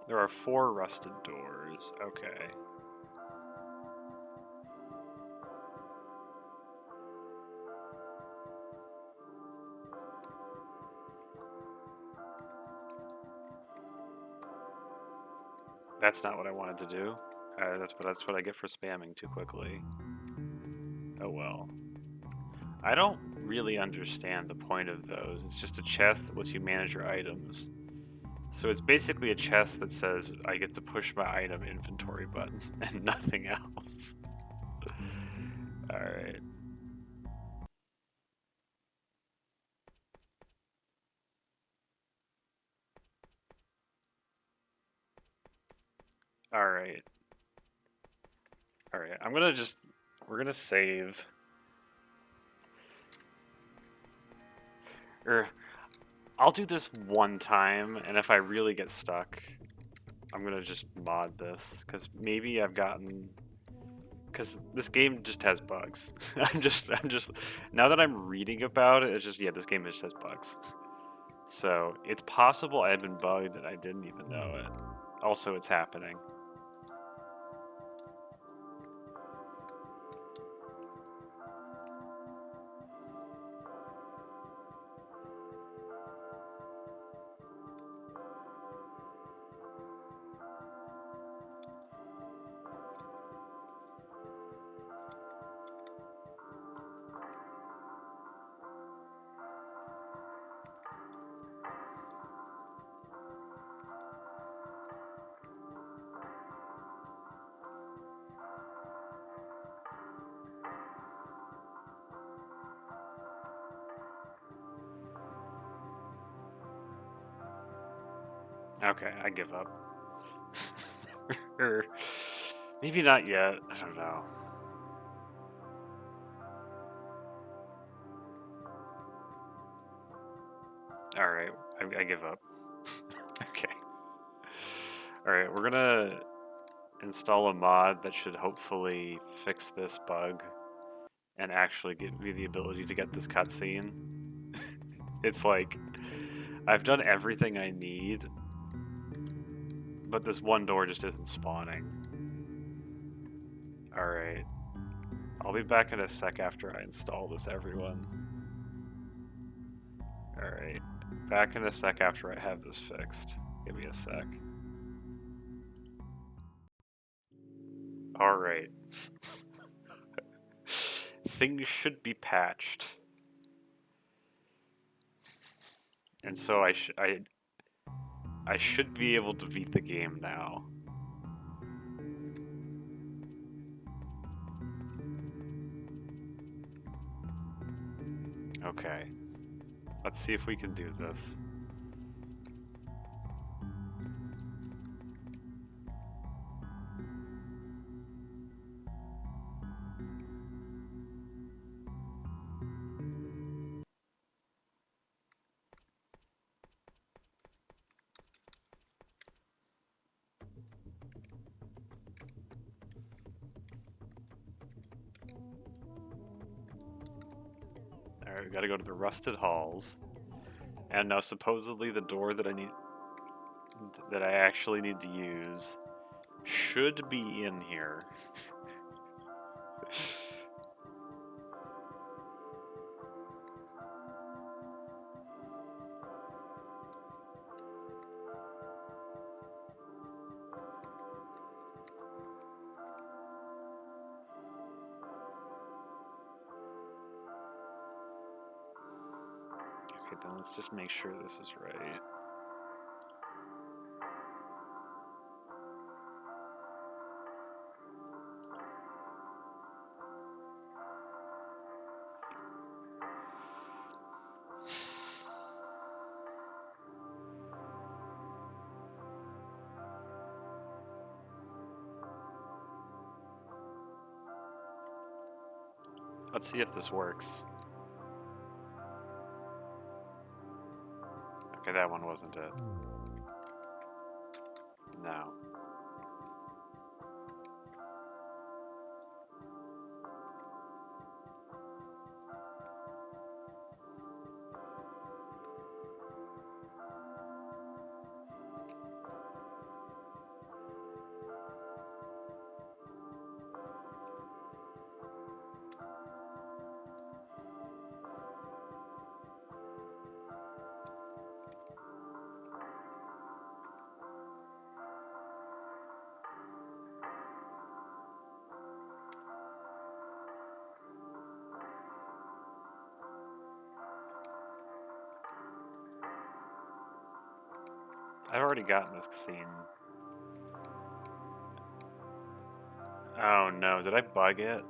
There are 4 rusted doors. Okay. That's not what I wanted to do. That's what I get for spamming too quickly. Oh well. I don't really understand the point of those. It's just a chest that lets you manage your items. So it's basically a chest that says I get to push my item inventory button and nothing else. Alright. Alright. Alright, we're gonna save. I'll do this one time, and if I really get stuck, I'm gonna just mod this, because maybe I've gotten... Because this game just has bugs. I'm just... Now that I'm reading about it, it's just, yeah, this game just has bugs. So, it's possible I've been bugged and I didn't even know it. Also, it's happening. Okay, I give up. Or maybe not yet. I don't know. Alright, I give up. Okay. Alright, we're gonna install a mod that should hopefully fix this bug and actually give me the ability to get this cutscene. It's like, I've done everything I need, but this one door just isn't spawning. Alright. I'll be back in a sec after I install this, everyone. Alright. Back in a sec after I have this fixed. Give me a sec. Alright. Things should be patched. And so I should be able to beat the game now. Okay. Let's see if we can do this. Alright, we gotta go to the rusted halls. And now supposedly the door that I actually need to use should be in here. Okay, then let's just make sure this is right. Let's see if this works. Okay, that one wasn't it. No. I've already gotten this scene. Oh no, did I bug it?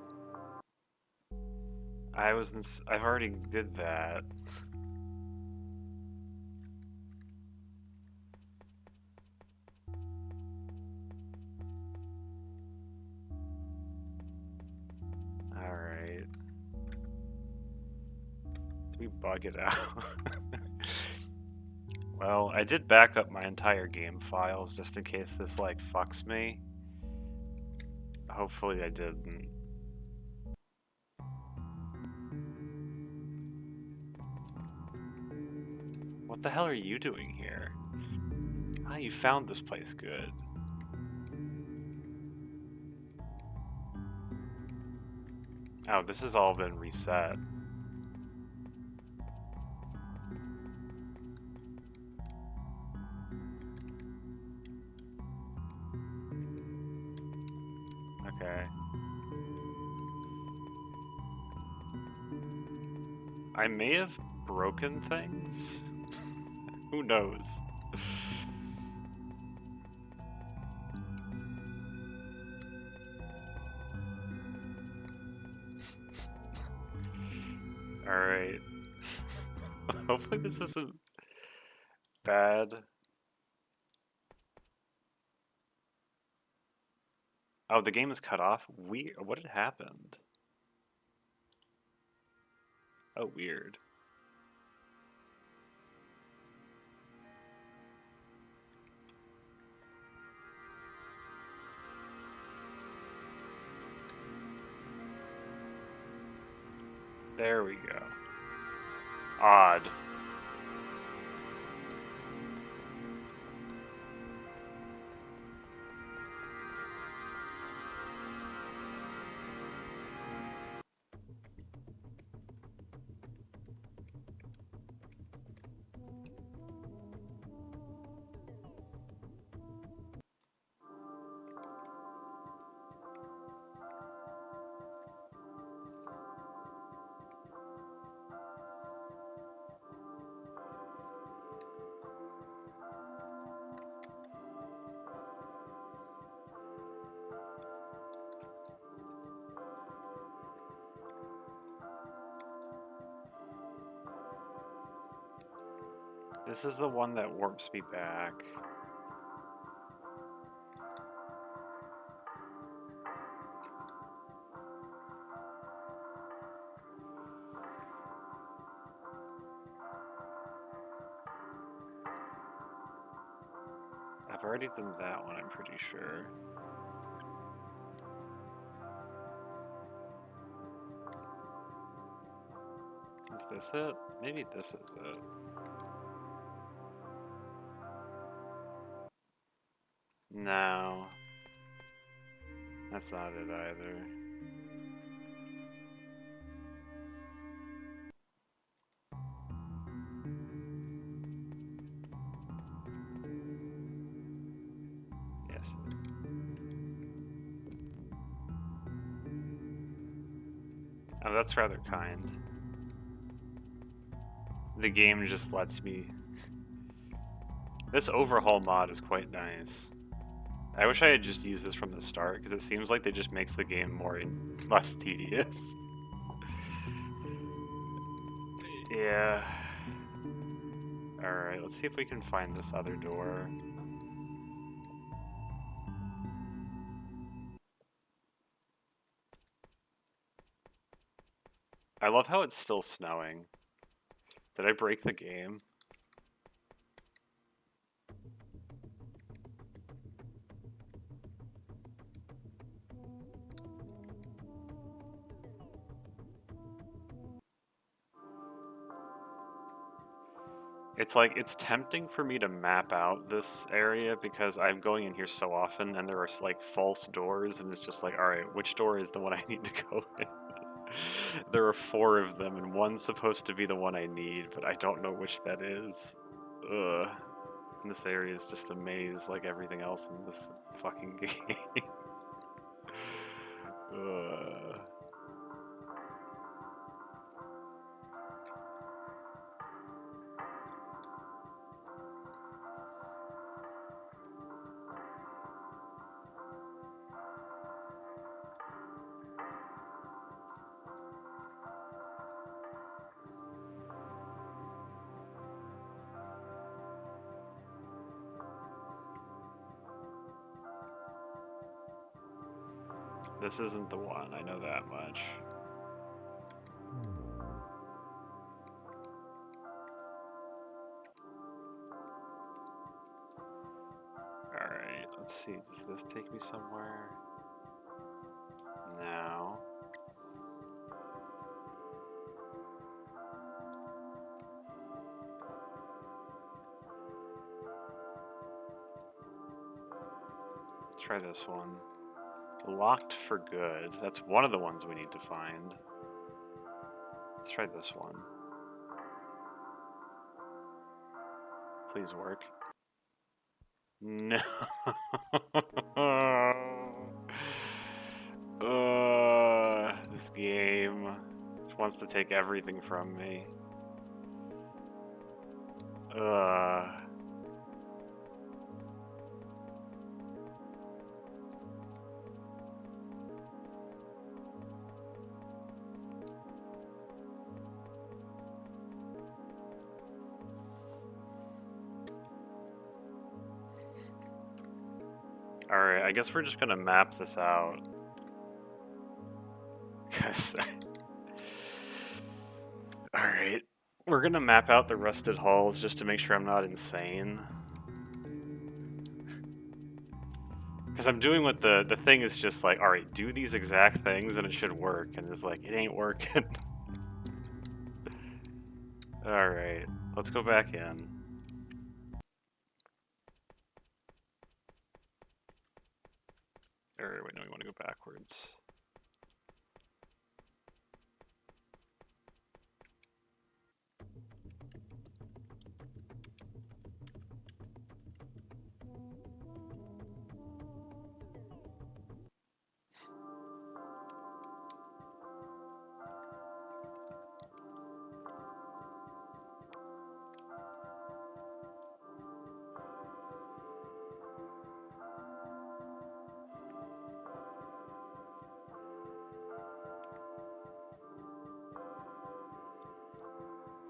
I've already did that. Alright. Did we bug it out? Well, I did back up my entire game files just in case this, like, fucks me. Hopefully I didn't. What the hell are you doing here? Ah, you found this place good. Oh, this has all been reset. Okay. I may have broken things. Who knows? Alright. Hopefully this isn't bad. Oh, the game is cut off? What had happened? Oh, weird. There we go. Odd. This is the one that warps me back. I've already done that one, I'm pretty sure. Is this it? Maybe this is it. No. That's not it either. Yes. Oh, that's rather kind. The game just lets me... This overhaul mod is quite nice. I wish I had just used this from the start, because it seems like it just makes the game less tedious. Yeah. Alright, let's see if we can find this other door. I love how it's still snowing. Did I break the game? It's like, it's tempting for me to map out this area because I'm going in here so often and there are like false doors and it's just like, alright, which door is the one I need to go in? There are 4 of them and one's supposed to be the one I need, but I don't know which that is. Ugh. And this area is just a maze like everything else in this fucking game. Ugh. This isn't the one, I know that much. Alright, let's see, does this take me somewhere? No. Try this one. Locked for good. That's one of the ones we need to find. Let's try this one. Please work. No. This game wants to take everything from me. Alright, I guess we're just gonna map this out. Alright. We're gonna map out the rusted halls just to make sure I'm not insane. Because I'm doing what the thing is just like, alright, do these exact things and it should work. And it's like, it ain't working. Alright, let's go back in. Or wait, no, we want to go backwards.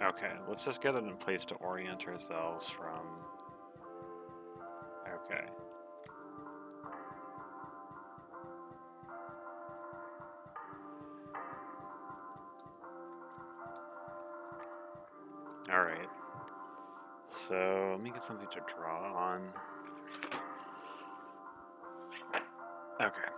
Okay, let's just get it in place to orient ourselves from... Okay. Alright. So, let me get something to draw on. Okay.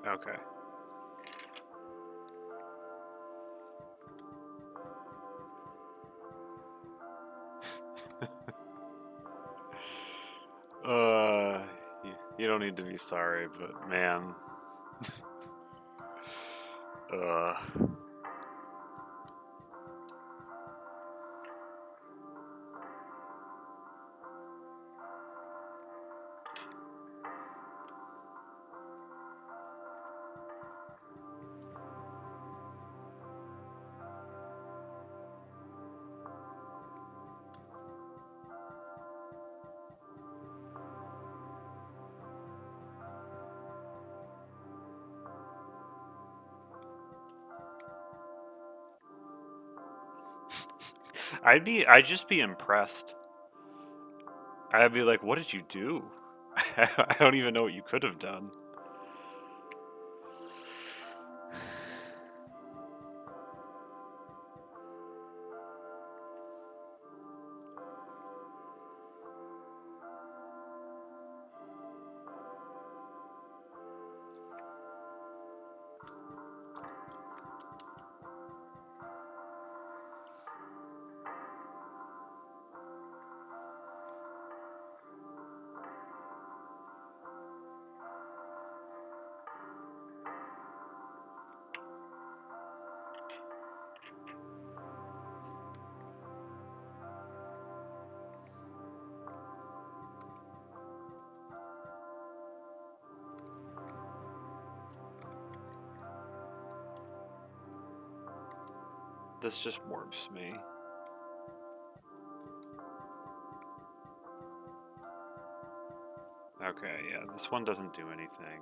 Okay. uh, you don't need to be sorry, but man. uh. I'd just be impressed. I'd be like, what did you do? I don't even know what you could have done. This just warps me. Okay, yeah, this one doesn't do anything.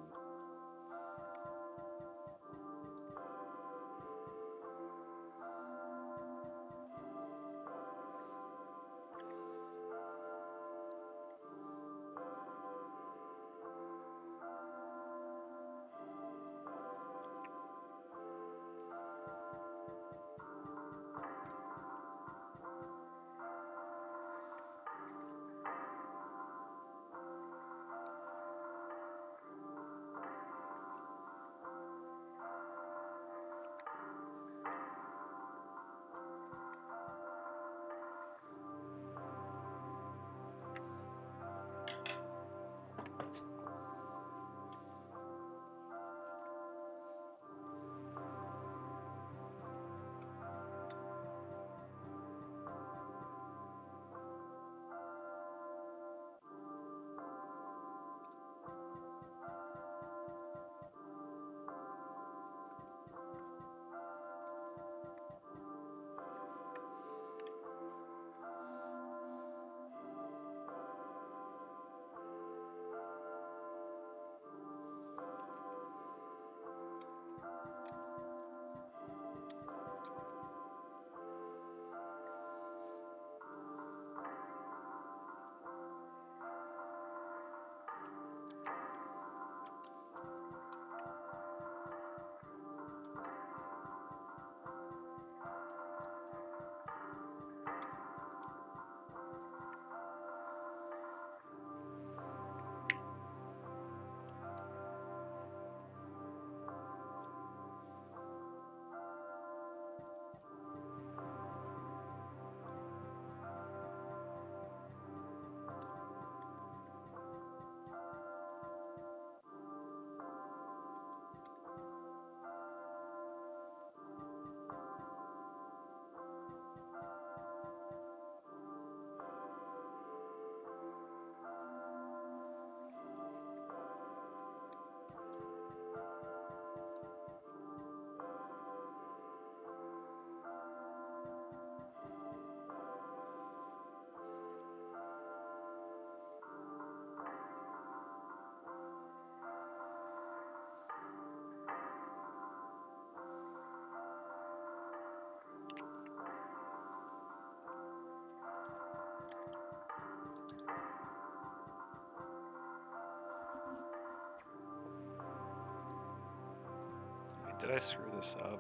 Wait, did I screw this up?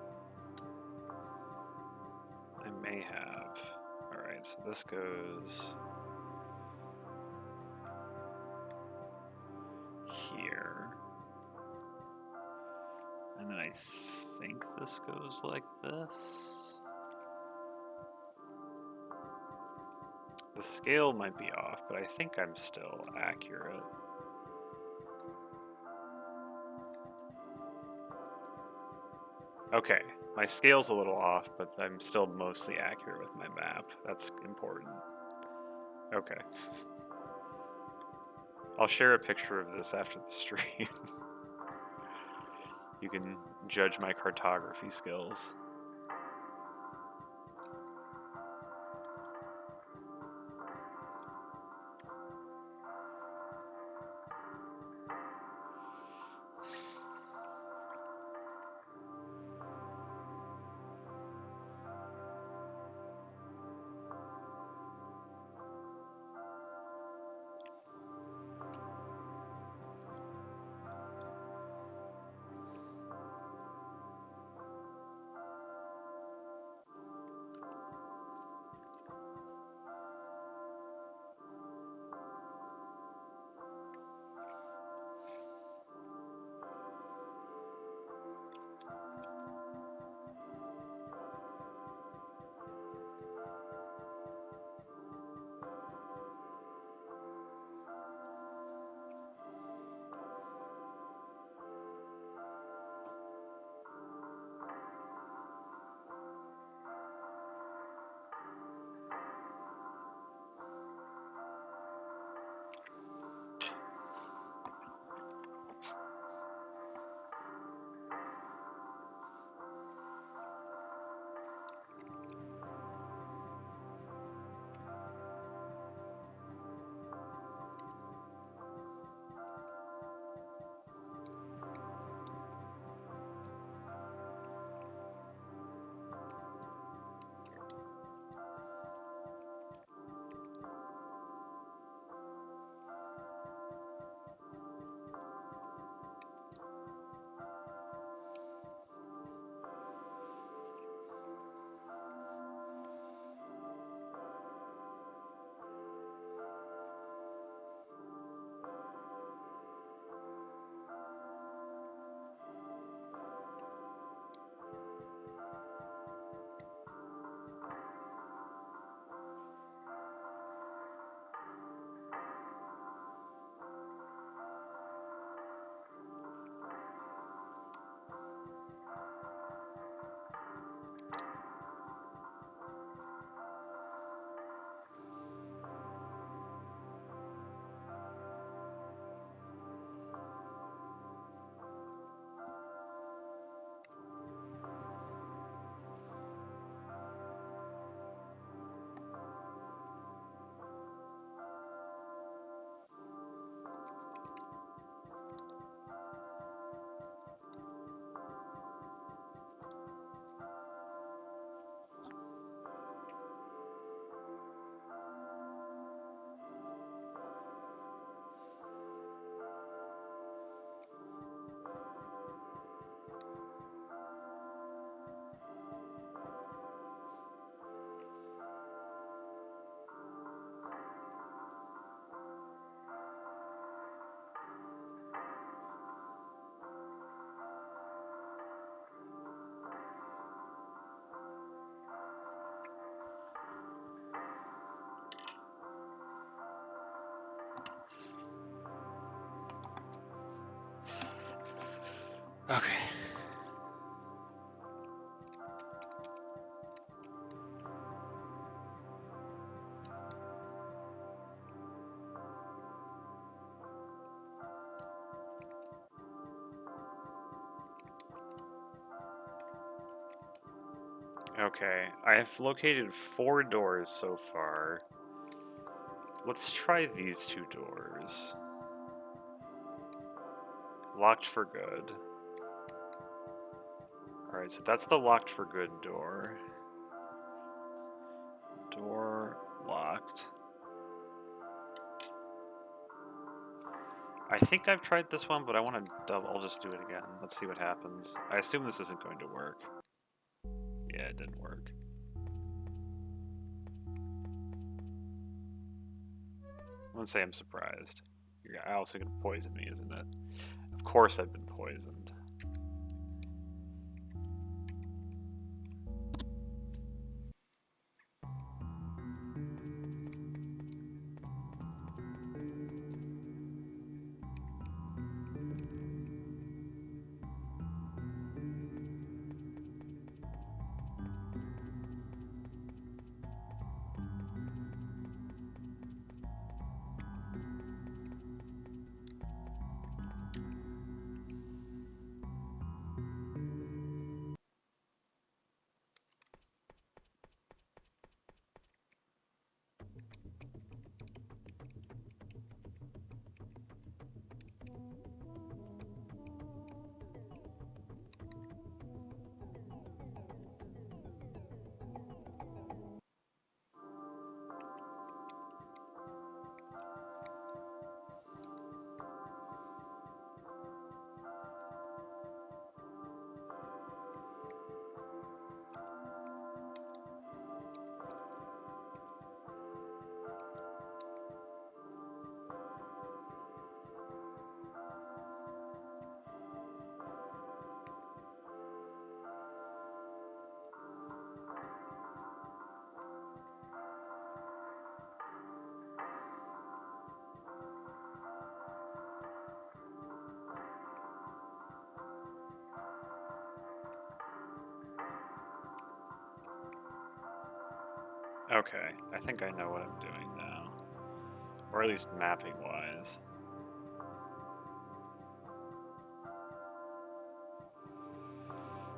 I may have. Alright, so this goes here. And then I think this goes like this. The scale might be off, but I think I'm still accurate. Okay, my scale's a little off, but I'm still mostly accurate with my map. That's important. Okay. I'll share a picture of this after the stream. You can judge my cartography skills. Okay. Okay, I have located 4 doors so far. Let's try these 2 doors. Locked for good. Alright, so that's the locked for good door. Door locked. I think I've tried this one, but I want to double. I'll just do it again. Let's see what happens. I assume this isn't going to work. Yeah, it didn't work. I wouldn't say I'm surprised. You're also going to poison me, isn't it? Of course I've been poisoned. Okay, I think I know what I'm doing now. Or at least mapping-wise.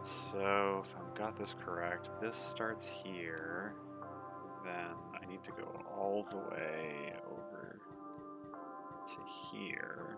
So, if I've got this correct, this starts here. Then I need to go all the way over to here.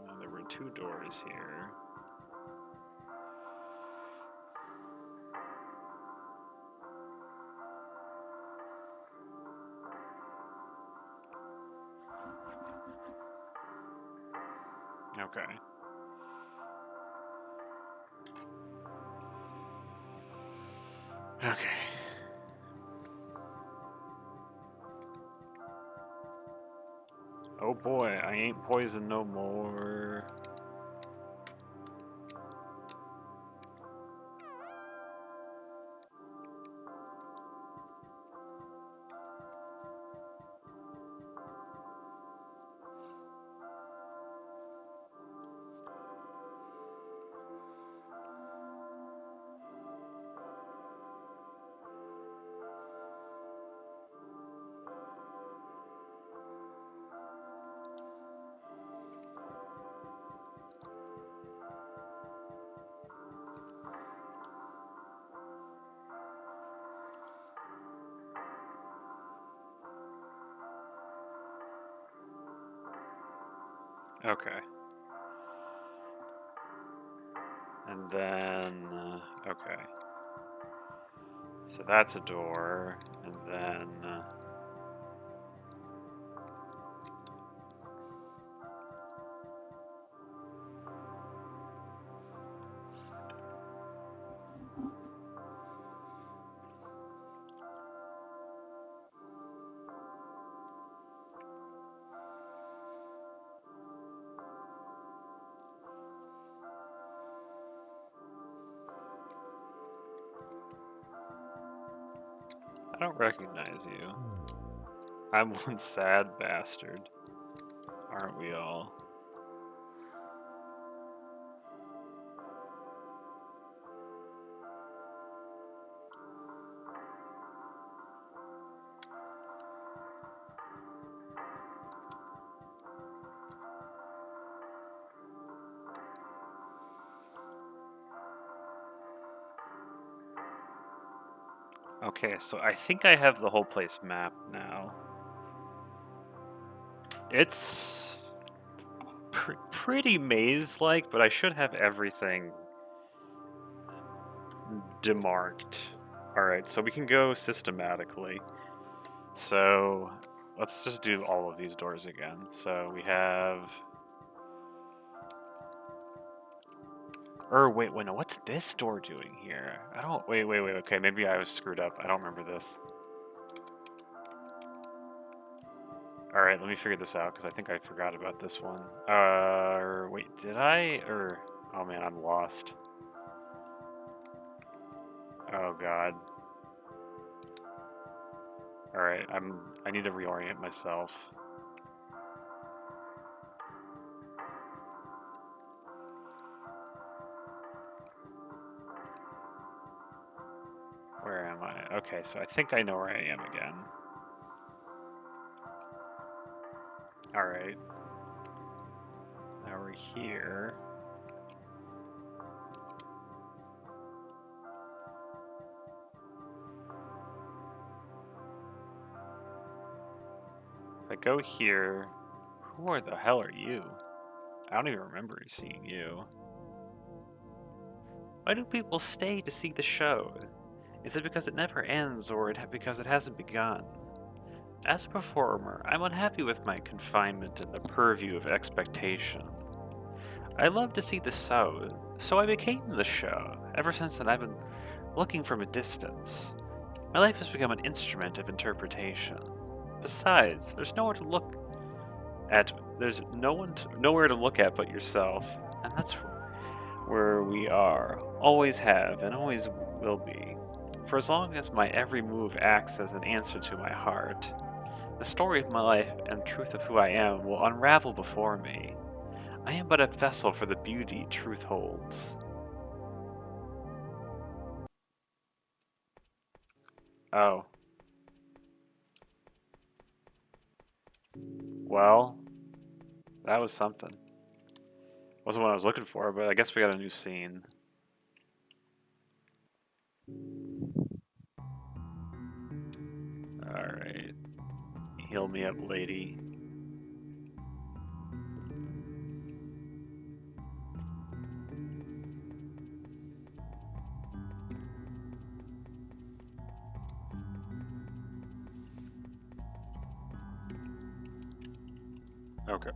And there were 2 doors here. Okay. Okay. Oh boy, I ain't poisoned no more. Okay. And then, okay. So that's a door, and then... I don't recognize you. I'm one sad bastard. Aren't we all? Okay, so I think I have the whole place mapped now. It's pretty maze-like, but I should have everything demarked. Alright, so we can go systematically. So, let's just do all of these doors again. So we have... wait, no, what's this door doing here? I don't... Wait, okay, maybe I was screwed up. I don't remember this. Alright, let me figure this out, because I think I forgot about this one. Wait, did I? Oh man, I'm lost. Oh god. Alright, I need to reorient myself. Where am I? Okay, so I think I know where I am again. Alright. Now we're here. If I go here, who the hell are you? I don't even remember seeing you. Why do people stay to see the show? Is it because it never ends, or because it hasn't begun? As a performer, I'm unhappy with my confinement in the purview of expectation. I love to see the show, so I became the show. Ever since then, I've been looking from a distance. My life has become an instrument of interpretation. Besides, there's nowhere to look at There's nowhere to look at but yourself, and that's where we are, always have, and always will be. For as long as my every move acts as an answer to my heart, the story of my life and truth of who I am will unravel before me. I am but a vessel for the beauty truth holds. Oh. Well, that was something. Wasn't what I was looking for, but I guess we got a new scene. Alright. Heal me up, lady. Okay.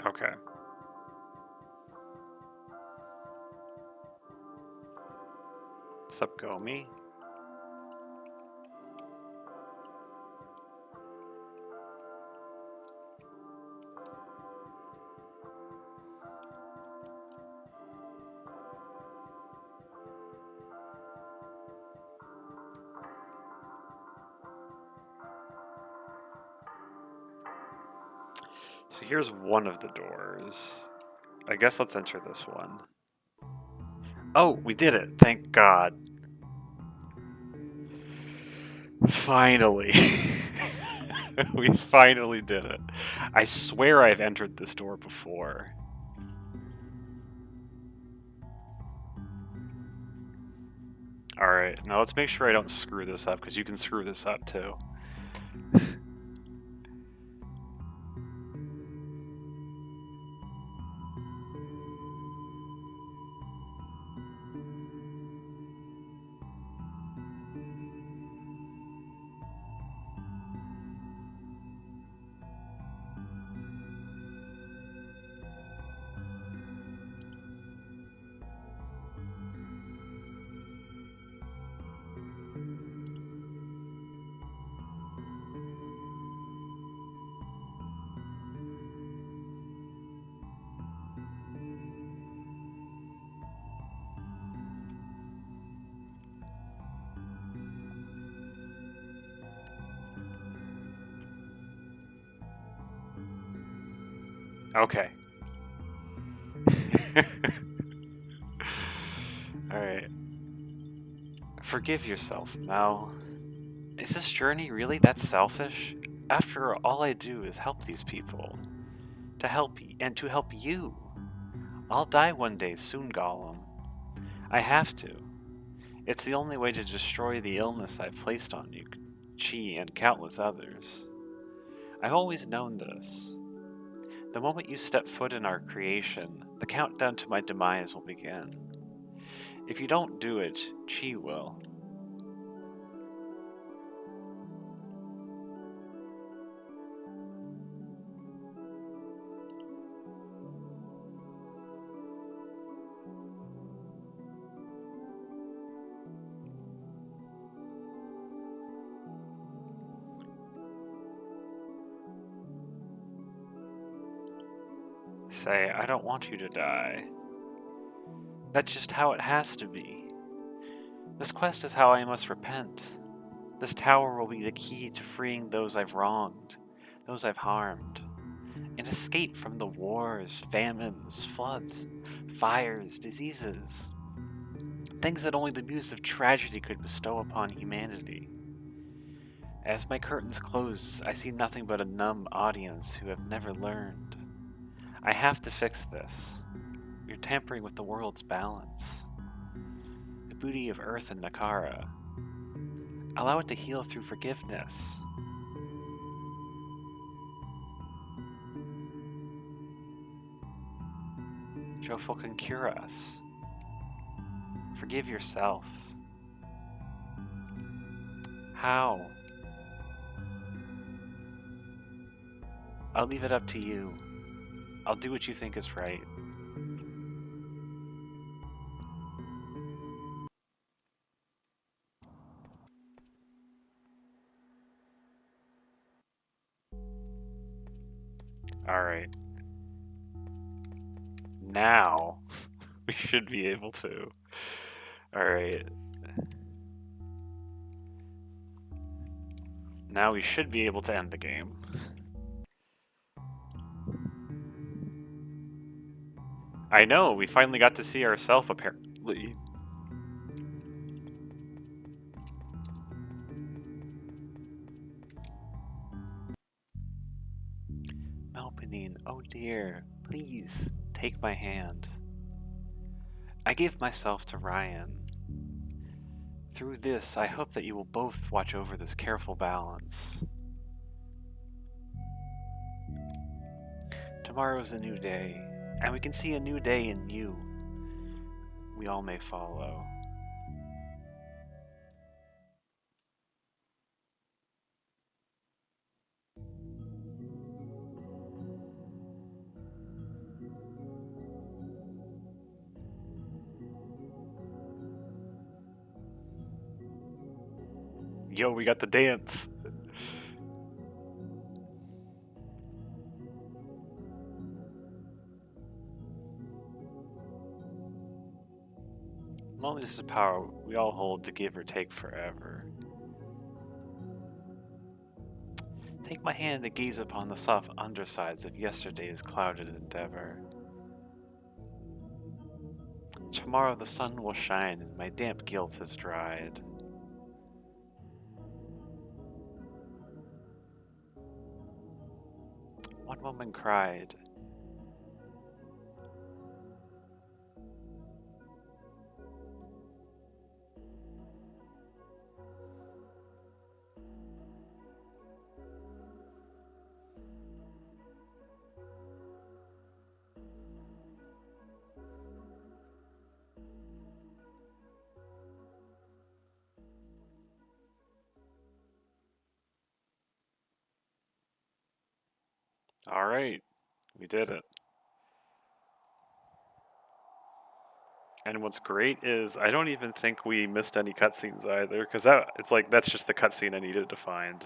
Okay. Sup, go me? So here's one of the doors. I guess let's enter this one. Oh, we did it! Thank God. Finally. We finally did it. I swear I've entered this door before. Alright, now let's make sure I don't screw this up, because you can screw this up too. Okay. Alright. Forgive yourself, Mel. Is this journey really that selfish? After all I do is help these people. To help and to help you. I'll die one day soon, Gollum. I have to. It's the only way to destroy the illness I've placed on you, Chi, and countless others. I've always known this. The moment you step foot in our creation, the countdown to my demise will begin. If you don't do it, Chi will. Say, I don't want you to die. That's just how it has to be. This quest is how I must repent. This tower will be the key to freeing those I've wronged, those I've harmed, and escape from the wars, famines, floods, fires, diseases, things that only the muse of tragedy could bestow upon humanity. As my curtains close, I see nothing but a numb audience who have never learned. I have to fix this. You're tampering with the world's balance. The beauty of Earth and Nakara. Allow it to heal through forgiveness. Joful can cure us. Forgive yourself. How? I'll leave it up to you. I'll do what you think is right. Alright. Now, we should be able to. Alright. Now we should be able to end the game. I know, we finally got to see ourselves, apparently. Melpomene, oh dear, please, take my hand. I gave myself to Ryan. Through this, I hope that you will both watch over this careful balance. Tomorrow is a new day, and we can see a new day in you. We all may follow. Yo, we got the dance. Loneliness is a power we all hold to give or take forever. Take my hand and gaze upon the soft undersides of yesterday's clouded endeavor. Tomorrow the sun will shine and my damp guilt has dried. One woman cried. Alright, we did it. And what's great is I don't even think we missed any cutscenes either, because it's like that's just the cutscene I needed to find.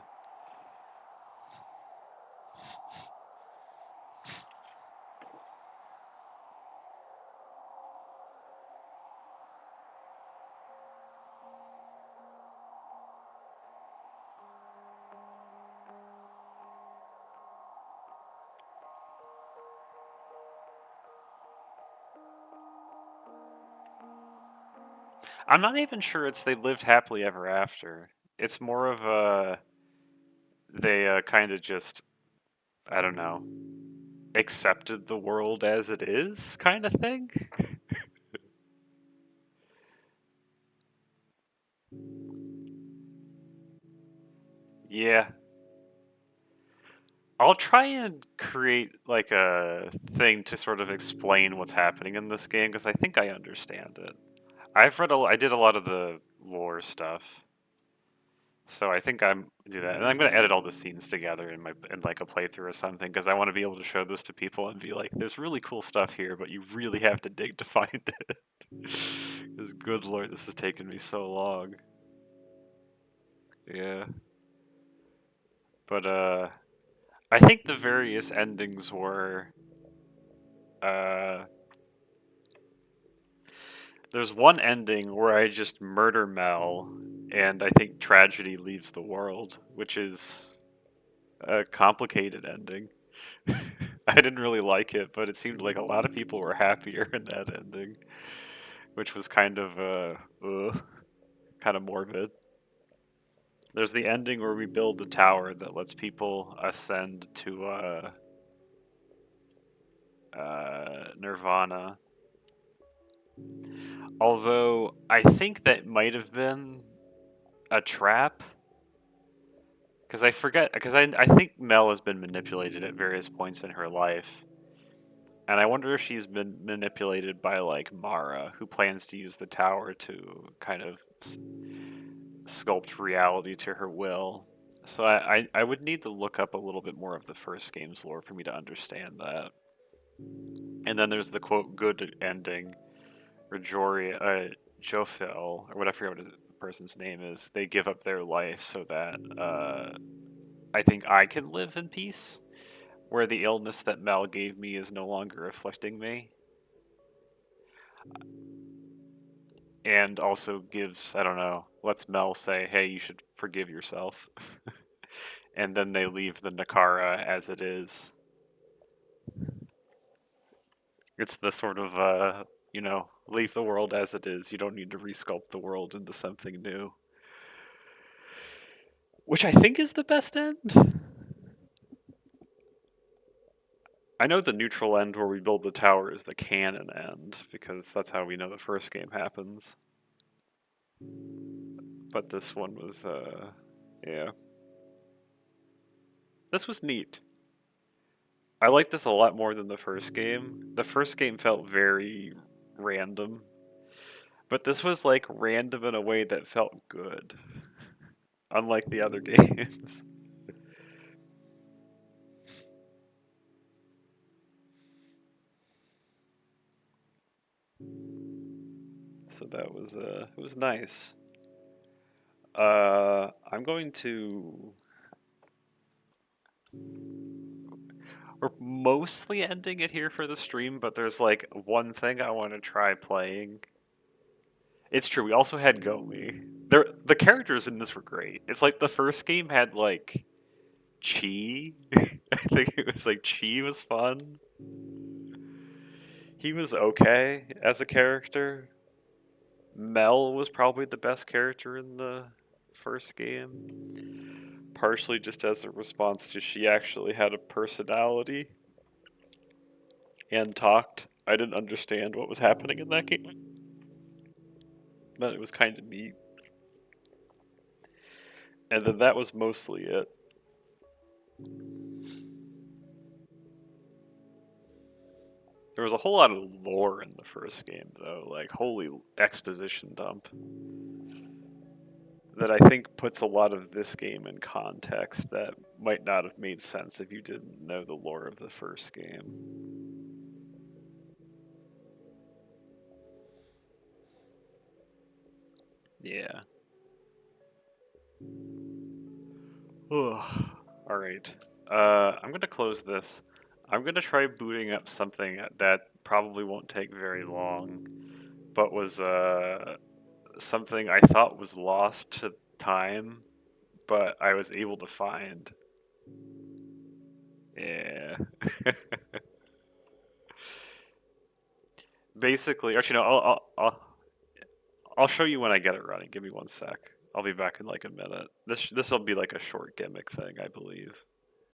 I'm not even sure it's they lived happily ever after. It's more of a they kind of just, I don't know, accepted the world as it is kind of thing. Yeah. I'll try and create like a thing to sort of explain what's happening in this game because I think I understand it. I did a lot of the lore stuff. So I think I'm do that, and I'm gonna edit all the scenes together in like a playthrough or something because I want to be able to show this to people and be like, "There's really cool stuff here, but you really have to dig to find it." Because good lord, this has taken me so long. Yeah, but I think the various endings were uh, there's one ending where I just murder Mel, and I think tragedy leaves the world, which is a complicated ending. I didn't really like it, but it seemed like a lot of people were happier in that ending, which was kind of kind of morbid. There's the ending where we build the tower that lets people ascend to Nirvana. Although I think that might have been a trap. Because I forget, because I think Mel has been manipulated at various points in her life. And I wonder if she's been manipulated by like Mara, who plans to use the tower to kind of sculpt reality to her will. So I would need to look up a little bit more of the first game's lore for me to understand that. And then there's the quote good ending, where Jofel, or whatever, I forget what the person's name is, they give up their life so that I think I can live in peace, where the illness that Mel gave me is no longer afflicting me. And also gives, I don't know, lets Mel say, hey, you should forgive yourself. And then they leave the Nakara as it is. It's the sort of, leave the world as it is. You don't need to resculpt the world into something new. Which I think is the best end. I know the neutral end where we build the tower is the canon end, because that's how we know the first game happens. But this one was, yeah. This was neat. I like this a lot more than the first game. The first game felt very random, but this was like random in a way that felt good, unlike the other games. So that was it was nice. I'm going to. We're mostly ending it here for the stream, but there's like one thing I want to try playing. It's true. We also had Gomi. The characters in this were great. It's like the first game had like Chi. I think it was like Chi was fun. He was okay as a character. Mel was probably the best character in the first game. Partially just as a response to she actually had a personality and talked. I didn't understand what was happening in that game, but it was kind of neat. And then that was mostly it. There was a whole lot of lore in the first game, though, like holy exposition dump, that I think puts a lot of this game in context that might not have made sense if you didn't know the lore of the first game. Yeah. Alright. I'm gonna close this. I'm gonna try booting up something that probably won't take very long, but was something I thought was lost to time, but I was able to find. Yeah. Basically, actually, no, I'll show you when I get it running. Give me one sec. I'll be back in like a minute. This will be like a short gimmick thing, I believe.